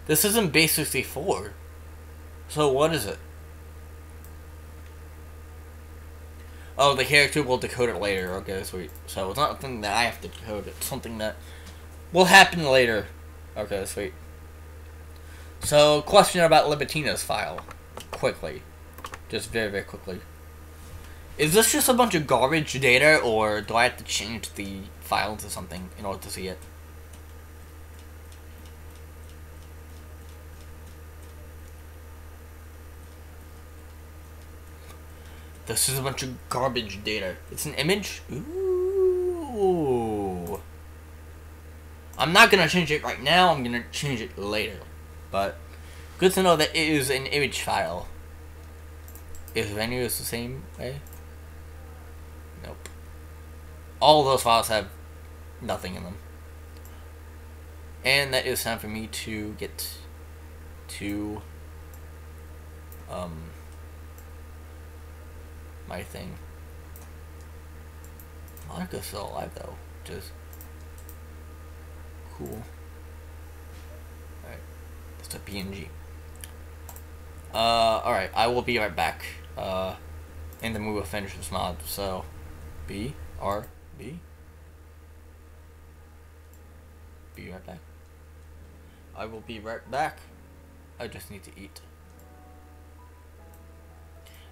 This isn't base 64. So what is it? Oh, the character will decode it later. Okay, sweet. So it's not something that I have to decode. It's something that will happen later. Okay, sweet. So, question about Libertina's file. Quickly. Just very, very quickly. Is this just a bunch of garbage data, or do I have to change the file to something in order to see it? This is a bunch of garbage data. It's an image? Ooh. I'm not gonna change it right now, I'm gonna change it later. But, good to know that it is an image file. Is Venue the same way? Nope. All of those files have nothing in them. And that is time for me to get to my thing. Monica's still alive though, which is cool. Alright. That's a PNG. Alright, I will be right back. And then we will finish this mod. So B. Be right back. I will be right back. I just need to eat.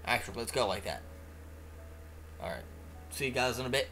Actually, let's go like that. Alright. See you guys in a bit.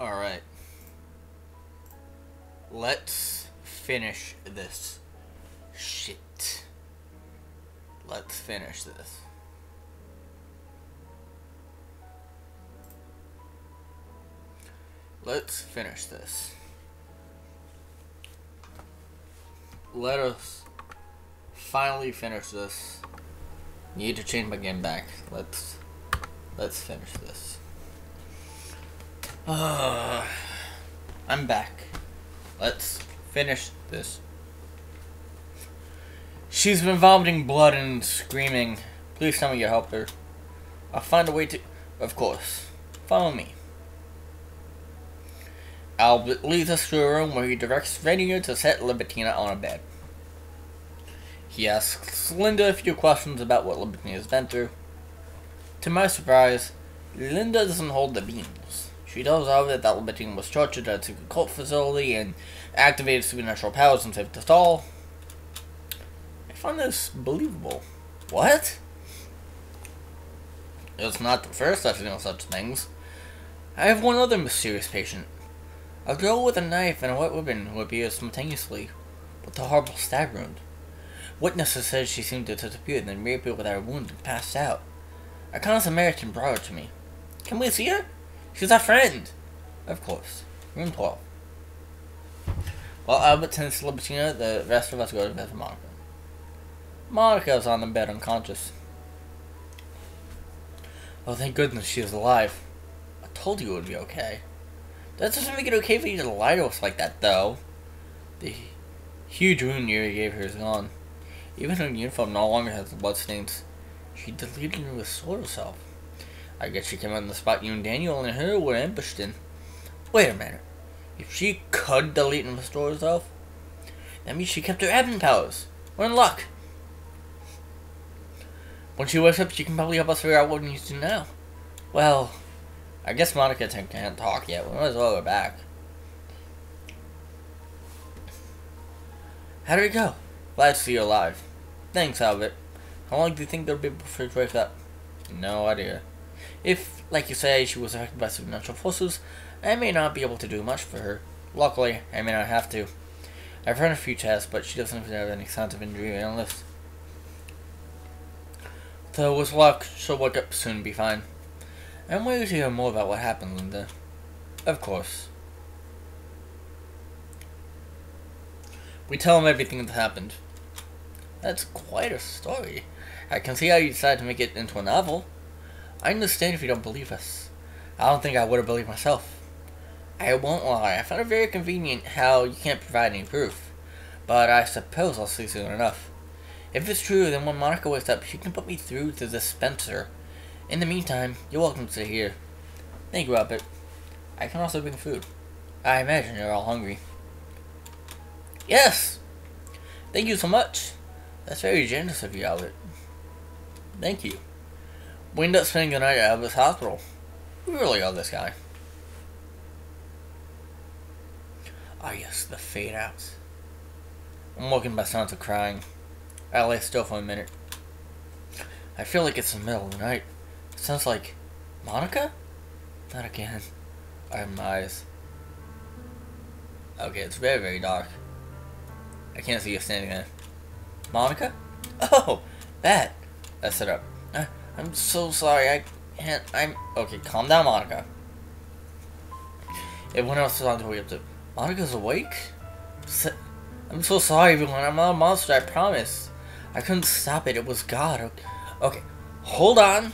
Alright. Let's finish this shit. Let's finish this. Let's finish this. Let us finally finish this. Need to change my game back. Let's finish this. I'm back. Let's finish this. She's been vomiting blood and screaming. Please tell me you helped her. I'll find a way to... Of course. Follow me. Albert leads us to a room where he directs Rainier to set Libertina on a bed. He asks Linda a few questions about what Libertina has been through. To my surprise, Linda doesn't hold the beans. She tells Albert that Libertina was tortured at a secret cult facility and activated supernatural powers and saved us all. I find this believable. What? It's not the first I've seen of such things. I have one other mysterious patient. A girl with a knife and a wet ribbon who appears simultaneously, with a horrible stab wound. Witnesses said she seemed to disappear and then reappeared without a wound and passed out. A Samaritan brought her to me. Can we see her? She's our friend. Of course. Room 12. While Albert tends to Libertina, the rest of us go to bed for Monica. Monica's on the bed unconscious. Oh, thank goodness she is alive. I told you it would be okay. That doesn't make it okay for you to lie to us like that, though. The huge wound Yuri gave her is gone. Even her uniform no longer has the bloodstains. She deleted and restored herself. I guess she came on the spot you and Daniel and her were ambushed in. Wait a minute. If she could delete and restore herself, that means she kept her admin powers. We're in luck. When she wakes up, she can probably help us figure out what we need to do now. Well... I guess Monica can't talk yet. We might as well go back. How did it go? Glad to see you alive. Thanks, Albert. How long do you think it'll be before you wake up? No idea. If, like you say, she was affected by supernatural forces, I may not be able to do much for her. Luckily, I may not have to. I've run a few tests, but she doesn't have any signs of injury or illness. So with luck, she'll wake up soon and be fine. I'm waiting to hear more about what happened, Linda. Of course. We tell him everything that happened. That's quite a story. I can see how you decided to make it into a novel. I understand if you don't believe us. I don't think I would have believed myself. I won't lie, I found it very convenient how you can't provide any proof. But I suppose I'll see soon enough. If it's true, then when Monica wakes up, she can put me through to the dispenser. In the meantime, you're welcome to stay here. Thank you, Albert. I can also bring food. I imagine you're all hungry. Yes! Thank you so much. That's very generous of you, Albert. Thank you. We ended up spending the night at Albert's hospital. We really owe this guy. Ah yes, the fade outs. I'm woken by sounds of crying. I lay still for a minute. I feel like it's the middle of the night. It sounds like... Monica? Not again. I have my eyes. Okay, it's very, very dark. I can't see you standing there. Monica? Oh! That! That's it up. I'm so sorry, I can't... Okay, calm down, Monica. Everyone else is on the way up to... Monica's awake? I'm so sorry, everyone. I'm not a monster, I promise. I couldn't stop it. It was God. Okay, hold on.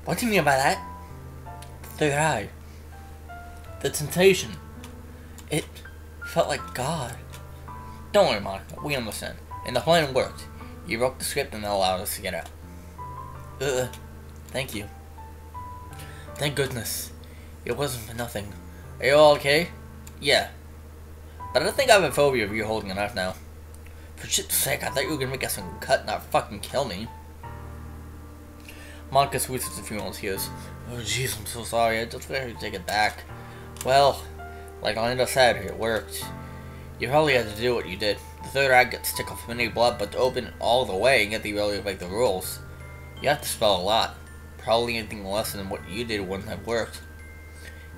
What do you mean by that? The third eye. The temptation. It felt like God. Don't worry, Monica. We understand. And the plan worked. You broke the script and that allowed us to get out. Thank you. Thank goodness. It wasn't for nothing. Are you all okay? Yeah. But I don't think I have a phobia of you holding a knife now. For shit's sake, I thought you were gonna make us some cut, not fucking kill me. Monica squeezes a few more tears. Oh jeez, I'm so sorry. I just wanted to take it back. Well, like Linda said, it worked. You probably had to do what you did. The third eye gets tickled from any blood, but to open it all the way and get the ability to break the rules, you have to spell a lot. Probably anything less than what you did wouldn't have worked.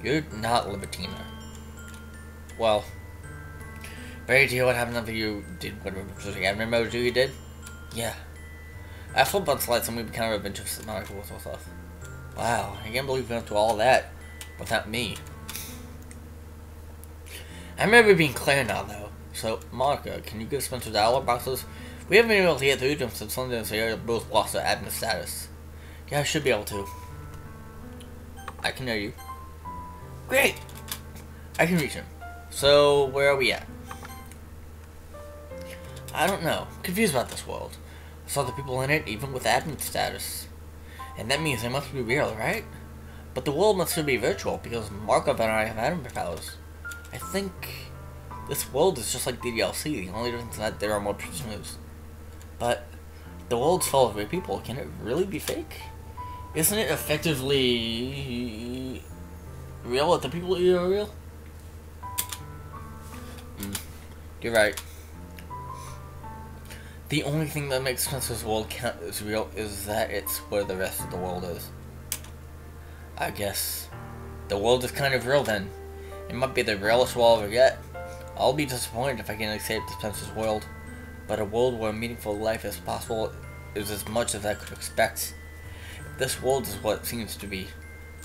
You're not Libertina. Well, very deal what happened after you did what admin mode you did? Yeah. I flipped on slides and we became a bunch of systematic with stuff. Wow, I can't believe we went through all that without me. I remember being clear now though. So, Monica, can you give Spencer the hour boxes? We haven't been able to get through them since Sunday and Sierra both lost their admin status. Yeah, I should be able to. I can hear you. Great! I can reach him. So, where are we at? I don't know. Confused about this world. I saw the people in it, even with admin status. And that means they must be real, right? But the world must still be virtual, because Markov and I have admin powers. I think this world is just like the DLC, the only difference is that there are more prisoners. But the world's full of real people. Can it really be fake? Isn't it effectively real that the people here are real? You're right. The only thing that makes Spencer's world count as real is that it's where the rest of the world is. I guess the world is kind of real then. It might be the realest world ever yet. I'll be disappointed if I can't escape Spencer's world. But a world where meaningful life is possible is as much as I could expect. If this world is what it seems to be,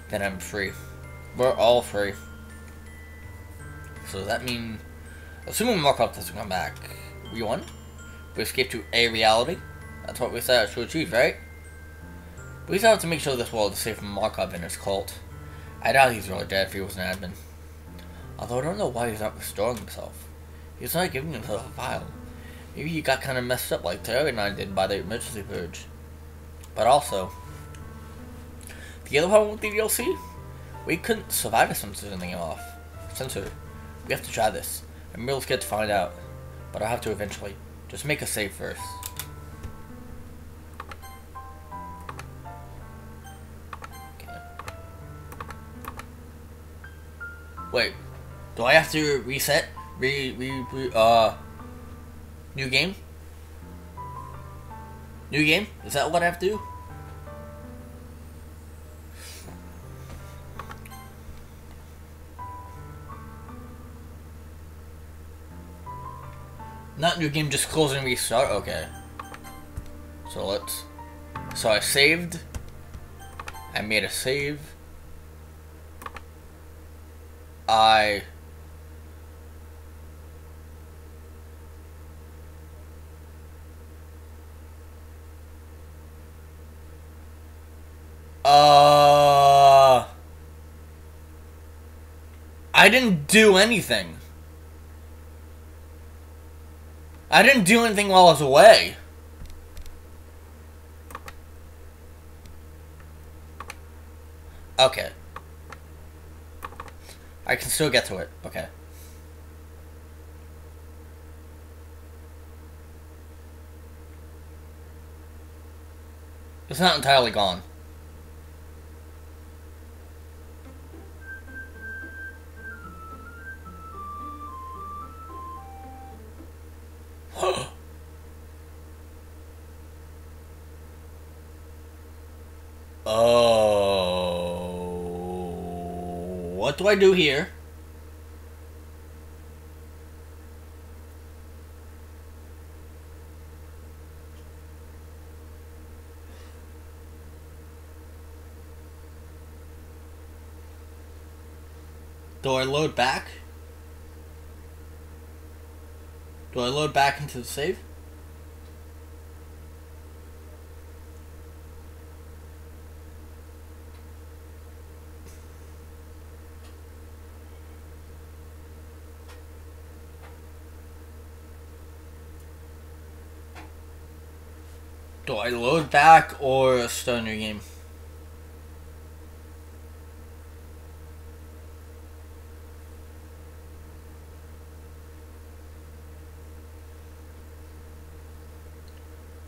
then I'm free. We're all free. So that means, assuming Markov doesn't come back, we won? We escaped to a reality? That's what we set out to achieve, right? We set out to make sure this world is safe from Markov and his cult. I doubt he's really dead if he was an admin. Although I don't know why he's not restoring himself. He's not giving himself a file. Maybe he got kind of messed up like Terry and I did by the emergency purge. But also, the other problem with the DLC? We couldn't survive a sensor thing off. Sensor. We have to try this. I'm real scared to find out. But I'll have to eventually. Just make a save first. Okay. Wait. Do I have to reset? New game? New game? Is that what I have to do? Not new game, just close and restart? Okay. So let's... So I saved. I made a save. I... I didn't do anything. I didn't do anything while I was away. Okay. I can still get to it. Okay. It's not entirely gone. Oh, what do I do here? Do I load back? Do I load back into the save? Do I load back or start a new game?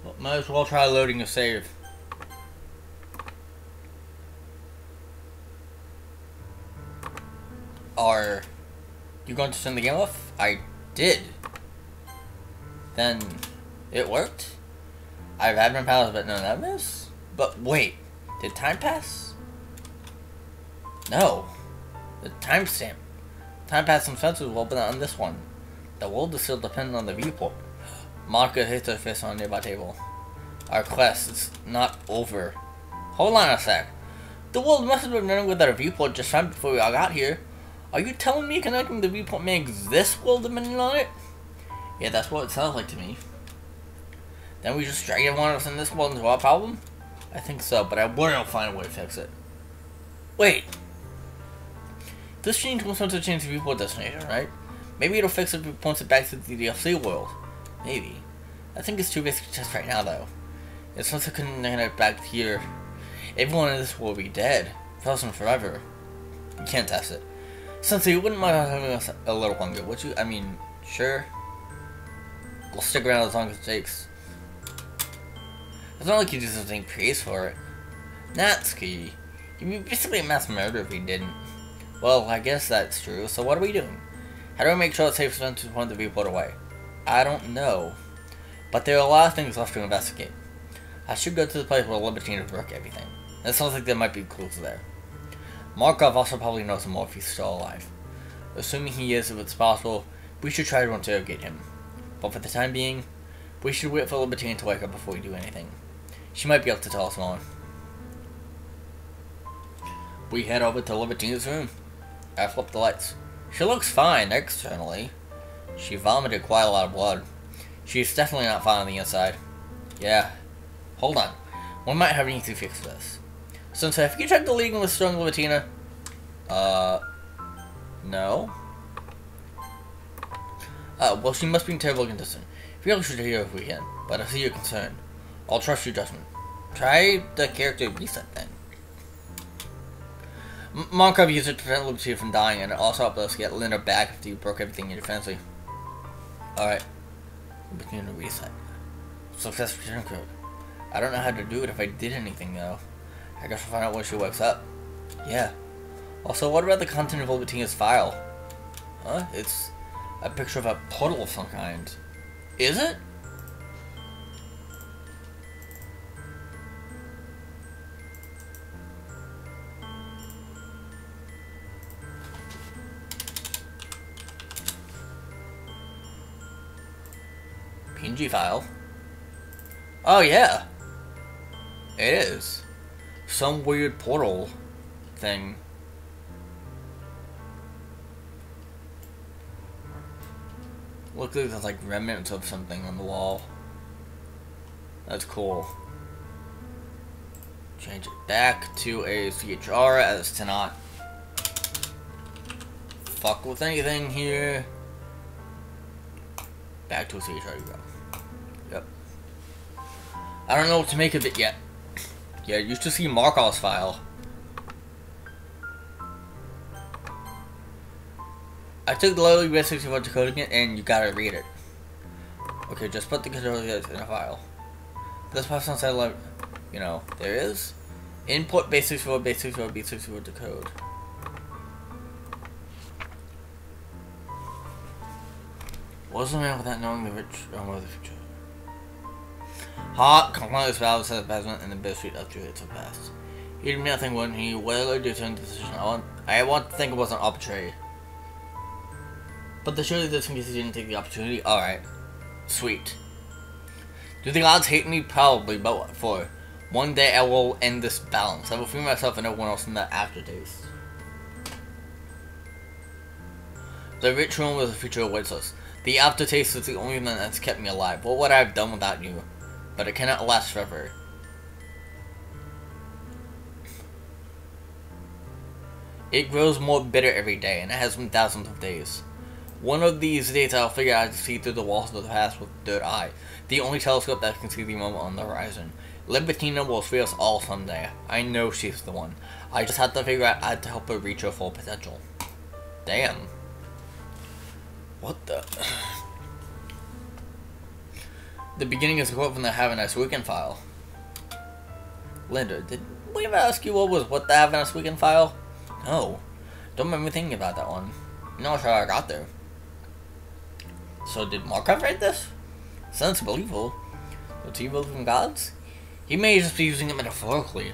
Well, might as well try loading a save. Are you going to turn the game off? I did. Then it worked? I have admin powers, but none of this? But wait, did time pass? No. The timestamp. Time past some fences will open on this one. The world is still dependent on the viewport. Monica hits her fist on a nearby table. Our quest is not over. Hold on a sec. The world must have been running without a viewport just fine before we all got here. Are you telling me connecting the viewport makes this world dependent on it? Yeah, that's what it sounds like to me. Then we just drag everyone else in this world into our problem? I think so, but I wouldn't find a way to fix it. Wait. This change was supposed to change the viewport destination, right? Maybe it'll fix it if it points it back to the DLC world. Maybe. I think it's too basic to test right now, though. It's once I couldn't connect back here, everyone in this world will be dead. Frozen forever. You can't test it. Sensei, you wouldn't mind having us a little longer, would you? I mean, sure. We'll stick around as long as it takes. It's not like you just think praise for it. Natsuki, you'd be basically a mass murderer if you didn't. Well, I guess that's true, so what are we doing? How do we make sure it's safe for them to point the viewport away? I don't know. But there are a lot of things left to investigate. I should go to the place where Libertina broke everything. It sounds like there might be clues there. Markov also probably knows more if he's still alive. Assuming he is, if it's possible, we should try to interrogate him. But for the time being, we should wait for Libertina to wake up before we do anything. She might be able to tell us more. We head over to Libertina's room. I flip the lights. She looks fine externally. She vomited quite a lot of blood. She's definitely not fine on the inside. Yeah. Hold on. We might have need to fix this. Sensei, have you checked the leading with strong Libertina? No. Well, she must be in terrible condition. We all should hear if we can, but I see your concern. I'll trust your judgment. Try the character reset then. Markov used it to prevent Libertina from dying, and it also helped us get Linda back after you broke everything in your fancy. Alright. Libertina reset. Success return code. I don't know how to do it if I did anything though. I guess we'll find out when she wakes up. Yeah. Also, what about the content of Libertina's file? Huh? It's a picture of a portal of some kind. Is it? PNG file. Oh yeah. It is. Some weird portal thing. Looks like there's like remnants of something on the wall. That's cool. Change it back to a CHR as to not fuck with anything here. Back to a CHR you go. Yep. I don't know what to make of it yet. Yeah, you should see Markov's file. I took the lowly basics of decoding it, and you gotta read it. Okay, just put the controller in a file. This person said, like, you know, there is input basics for decode. What's the man without knowing the rich of the future? Hot, compliance valve says basement in the best street after it's passed. He did nothing when he willingly returned the decision. I want to think it wasn't arbitrary. But the surely this means he didn't take the opportunity. Alright. Sweet. Do the odds hate me? Probably, but what for? One day I will end this balance. I will free myself and everyone else from that aftertaste. The rich room with the future awaits us. The aftertaste is the only thing that's kept me alive. What would I have done without you? But it cannot last forever. It grows more bitter every day, and it has been thousands of days. One of these days I'll figure out to see through the walls of the past with the third eye, the only telescope that can see the moment on the horizon. Libertina will free us all someday. I know she's the one. I just have to figure out how to help her reach her full potential. Damn. What the... The beginning is a quote from the Have a Nice Weekend file. Linda, did we ever ask you what the Have a Nice Weekend file? No. Don't remember thinking about that one. Not sure how I got there. So did Markov write this? Sounds believable. Was he really from gods? He may just be using it metaphorically.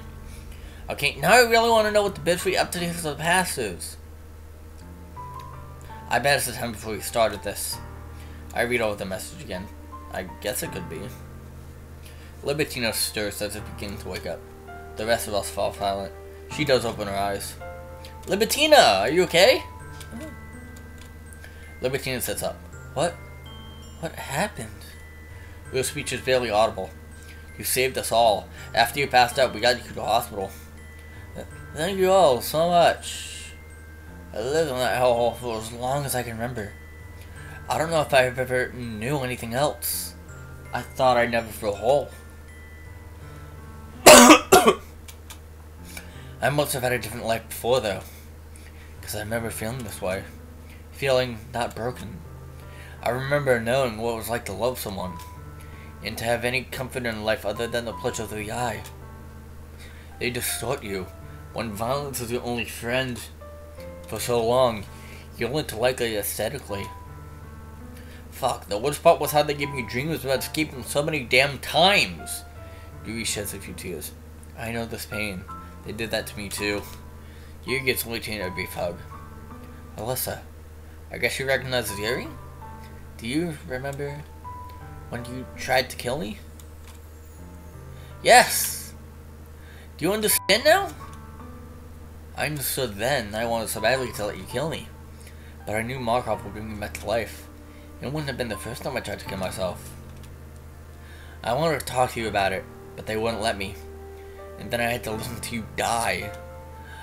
Okay, now I really want to know what the bittersweet updates of the past is. I bet it's the time before we started this. I read over the message again. I guess it could be. Libertina stirs as if beginning to wake up. The rest of us fall silent. She does open her eyes. Libertina, are you okay? Libertina sits up. What? What happened? Your speech is barely audible. You saved us all. After you passed out, we got you to the hospital. Thank you all so much. I lived in that hellhole for as long as I can remember. I don't know if I ever knew anything else. I thought I'd never feel whole. I must have had a different life before, though. Because I remember feeling this way. Feeling not broken. I remember knowing what it was like to love someone. And to have any comfort in life other than the pleasure of the eye. They distort you. When violence is your only friend. For so long, you only to like it aesthetically. Fuck, the worst part was how they gave me dreams about escaping so many damn times. Yuri sheds a few tears. I know this pain. They did that to me too. Yuri gets Libertina a brief hug. Alyssa, I guess you recognize Yuri? Do you remember when you tried to kill me? Yes! Do you understand now? I understood then. I wanted so badly to let you kill me. But I knew Markov would bring me back to life. It wouldn't have been the first time I tried to kill myself. I wanted to talk to you about it, but they wouldn't let me. And then I had to listen to you die.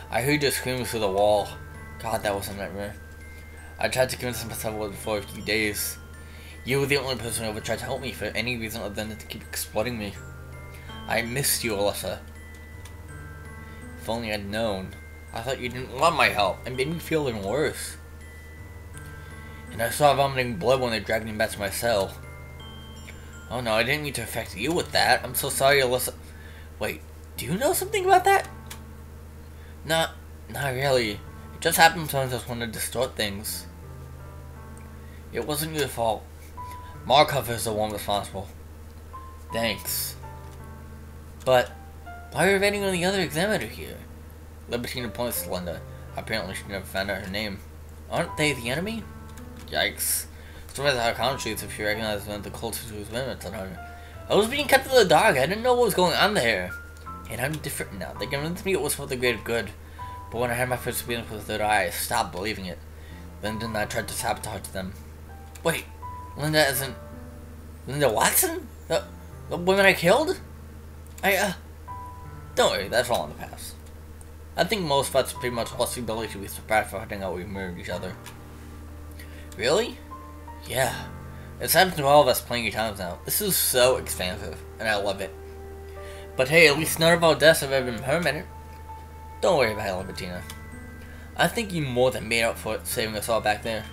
I heard your screams through the wall. God, that was a nightmare. I tried to convince myself of it for a few days. You were the only person who ever tried to help me for any reason other than to keep exploiting me. I missed you, Alyssa. If only I'd known. I thought you didn't want my help, and made me feel even worse. And I saw vomiting blood when they dragged me back to my cell. Oh no, I didn't mean to affect you with that. I'm so sorry, Alyssa. Wait, do you know something about that? Not really. It just happens when I just want to distort things. It wasn't your fault. Markov is the one responsible. Thanks. But why are you waiting on the other examiner here? Libertina points to Linda. Apparently she never found out her name. Aren't they the enemy? Yikes. Surprised how calm she is if she recognizes one of the cultists whose limits on her. I was being kept in the dark. I didn't know what was going on there. And I'm different now. They convinced me it was for the greater good. But when I had my first experience with the third eye, I stopped believing it. Linda and I tried to sabotage them. Wait, Linda isn't... Linda Watson? The woman I killed? Don't worry, that's all in the past. I think most of us pretty much lost the ability to be surprised for finding out we murdered each other. Really? Yeah. It's happened to all of us plenty of times now. This is so expansive, and I love it. But hey, at least none of our deaths have ever been permanent. Don't worry about it, Libertina. I think you more than made up for it saving us all back there.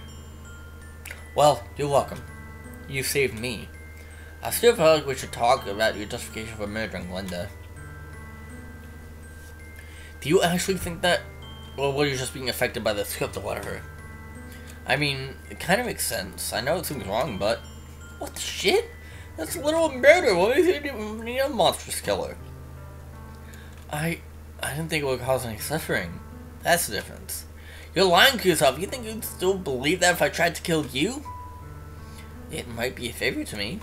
Well, you're welcome. You saved me. I still feel like we should talk about your justification for murdering Linda. Do you actually think that? Or were you just being affected by the script or whatever? I mean, it kind of makes sense. I know it seems wrong, but... What the shit? That's a literal murder. What makes you need a monstrous killer? I didn't think it would cause any suffering. That's the difference. You're lying to yourself. You think you'd still believe that if I tried to kill you? It might be a favor to me.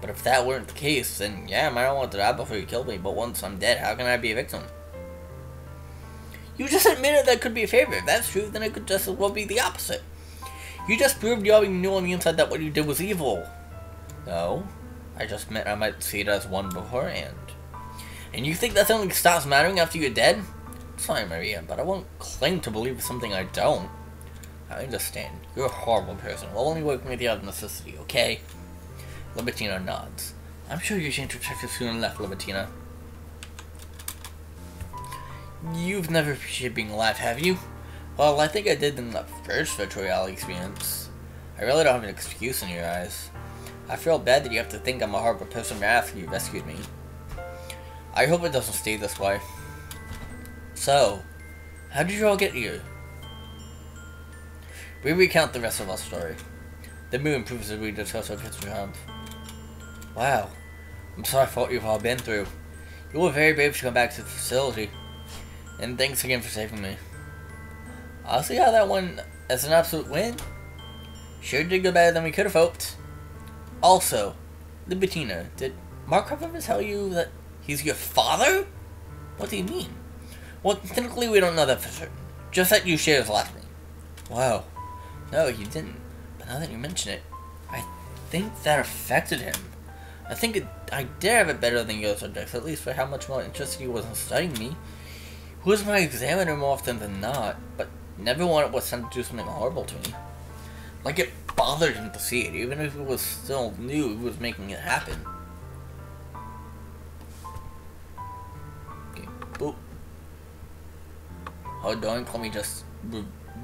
But if that weren't the case, then yeah, I might not want to die before you killed me, but once I'm dead, how can I be a victim? You just admitted that could be a favor. If that's true, then it could just as well be the opposite. You just proved you already knew on the inside that what you did was evil. No, I just meant I might see it as one beforehand. And you think that something stops mattering after you're dead? Sorry, Maria, but I won't claim to believe something I don't. I understand. You're a horrible person. We'll only work with you out of necessity, okay? Libertina nods. I'm sure you're going to protect us soon enough, Libertina. You've never appreciated being alive, have you? Well, I think I did in the first virtual reality experience. I really don't have an excuse in your eyes. I feel bad that you have to think I'm a horrible person after you rescued me. I hope it doesn't stay this way. So, how did you all get here? We recount the rest of our story. The mood improves as we discuss our history around. Wow, I'm sorry for what you've all been through. You were very brave to come back to the facility. And thanks again for saving me. I'll see how that went That's an absolute win. Sure did go better than we could have hoped. Also, Libitina, did Markov ever tell you that he's your father? What do you mean? Well, technically we don't know that for certain. Just that you share his last name. Wow. No, you didn't. But now that you mention it, I think that affected him. I did have it better than your subjects, at least for how much more interested he was in studying me. Who was my examiner more often than not, but never wanted was sent to do something horrible to me. Like it bothered him to see it, even if it was still new, he was making it happen. Okay, boop. Hold on, let me just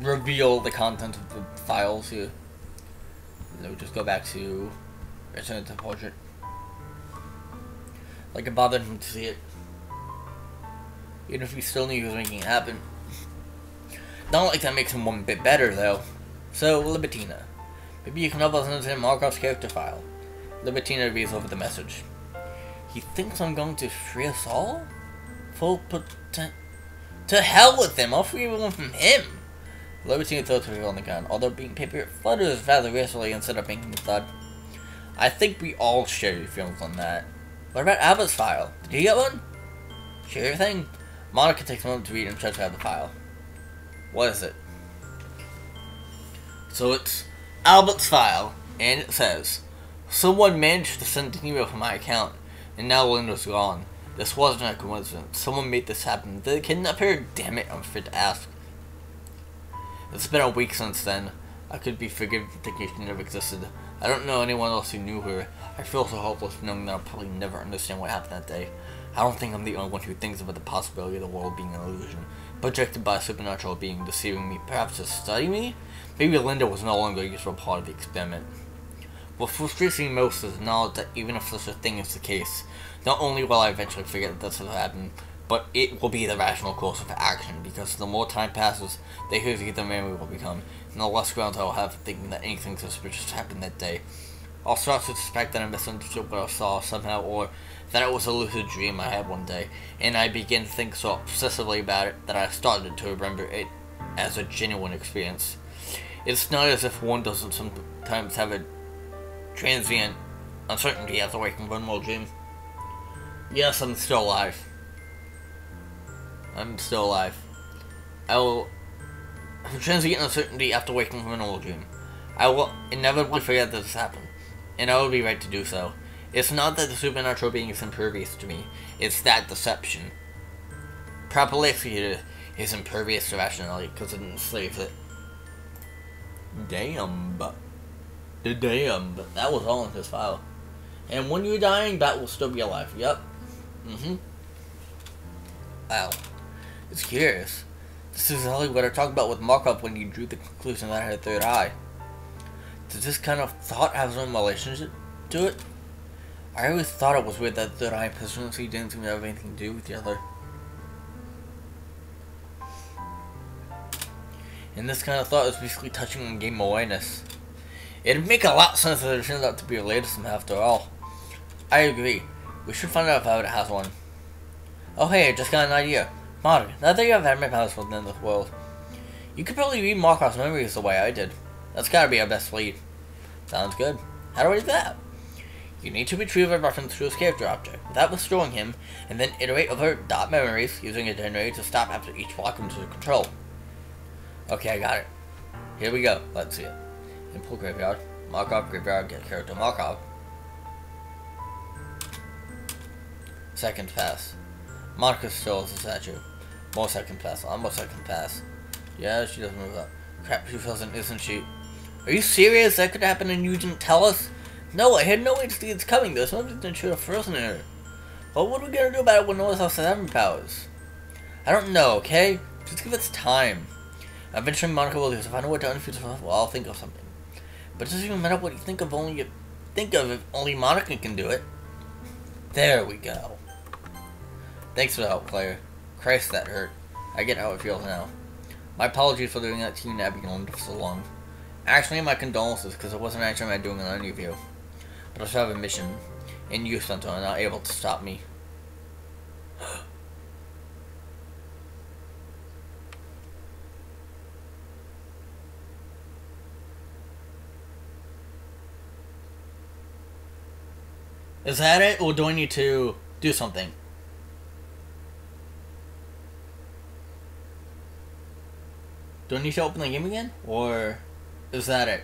reveal the content of the files here. Then we just go back to Return to the Portrait. Like it bothered him to see it. Even if he still knew he was making it happen. Not like that makes him one bit better, though. So, Libitina. Maybe you can help us understand Markov's character file. Libitina reads over the message. He thinks I'm going to free us all? Full potent... To hell with him! I'll free everyone from him! Libitina throws her on the gun, although being paper it flutters rather gracefully instead of making a thud. I think we all share your feelings on that. What about Albert's file? Did he get one? Share your thing. Monica takes a moment to read and tries to have the file. What is it? So it's Albert's file, and it says, someone managed to send an email from my account, and now Linda's gone. This wasn't a coincidence. Someone made this happen. Did they kidnap her? Damn it, I'm afraid to ask. It's been a week since then. I could be forgiven for thinking she never existed. I don't know anyone else who knew her. I feel so hopeless knowing that I'll probably never understand what happened that day. I don't think I'm the only one who thinks about the possibility of the world being an illusion, projected by a supernatural being deceiving me, perhaps to study me? Maybe Linda was no longer a useful part of the experiment. What frustrates me most is the knowledge that even if such a thing is the case, not only will I eventually forget that this has happened, but it will be the rational course of action, because the more time passes, the hazier the memory will become, and the less grounds I will have for thinking that anything suspicious happened that day. I'll start to suspect that I misunderstood what I saw somehow, or that it was a lucid dream I had one day, and I begin to think so obsessively about it that I started to remember it as a genuine experience. It's not as if one doesn't sometimes have a transient uncertainty after waking from an old dream. Yes, I'm still alive. I'm still alive. I will have a transient uncertainty after waking from an old dream. I will inevitably forget that this happened, and I will be right to do so. It's not that the supernatural being is impervious to me, it's that deception. Properly executed is impervious to rationality because it enslaves it. Damn, but that was all in his file. And when you're dying, that will still be alive. Yep. Wow. It's curious. This is exactly what I talked about with Markov when you drew the conclusion that I had a third eye. Does this kind of thought have some relationship to it? I always thought it was weird that third eye and presidency didn't seem to have anything to do with the other. And this kind of thought is basically touching on game awareness. It'd make a lot of sense that it turns out to be related somehow after all. I agree. We should find out if Albert has one. Oh hey, I just got an idea. Monica, now that you have had my powers for the end of the world, you could probably read Markov's memories the way I did. That's gotta be our best lead. Sounds good. How do I do that? You need to retrieve a reference to his character object without destroying him, and then iterate over dot memories using a generator to stop after each block into control. Okay, I got it. Here we go. Let's see it. Input graveyard. Markov graveyard. Get character Markov. Seconds pass. Monica still is a statue. More seconds pass. Almost seconds pass. Yeah, she doesn't move up. Crap, she frozen, isn't she? Are you serious? That could happen and you didn't tell us? No, I had no way to see it's coming though. Something should have frozen her. But what are we gonna do about it when no one else has having powers? I don't know, okay? Just give us time. Eventually Monica will lose. If I know what to unfuse myself, well, I'll think of something. But it doesn't even matter what you think of, if only Monica can do it. There we go. Thanks for the help, Claire. Christ, that hurt. I get how it feels now. My apologies for doing that to you, Abigail, for so long. Actually, my condolences, because it wasn't actually my doing on any of you. But I still have a mission, and you, Santo, are not able to stop me. Is that it, or do I need to do something? Do I need to open the game again, or is that it?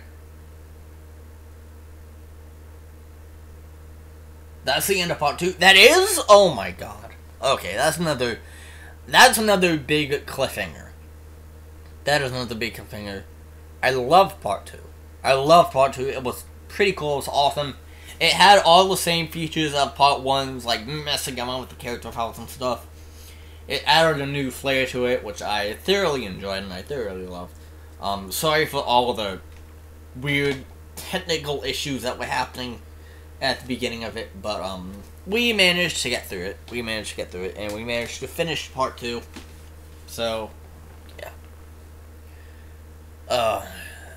That's the end of part 2. That is? Oh my god. Okay, that's another big cliffhanger. That is another big cliffhanger. I love part 2. I love part 2. It was pretty cool. It was awesome. It had all the same features of part 1's, like messing around with the character files and stuff. It added a new flair to it, which I thoroughly enjoyed and I thoroughly loved. Sorry for all of the weird technical issues that were happening at the beginning of it, but we managed to get through it. And we managed to finish part 2. So, yeah.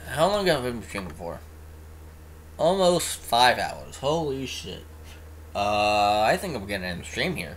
How long have I been streaming for? Almost 5 hours. Holy shit. I think I'm gonna end the stream here.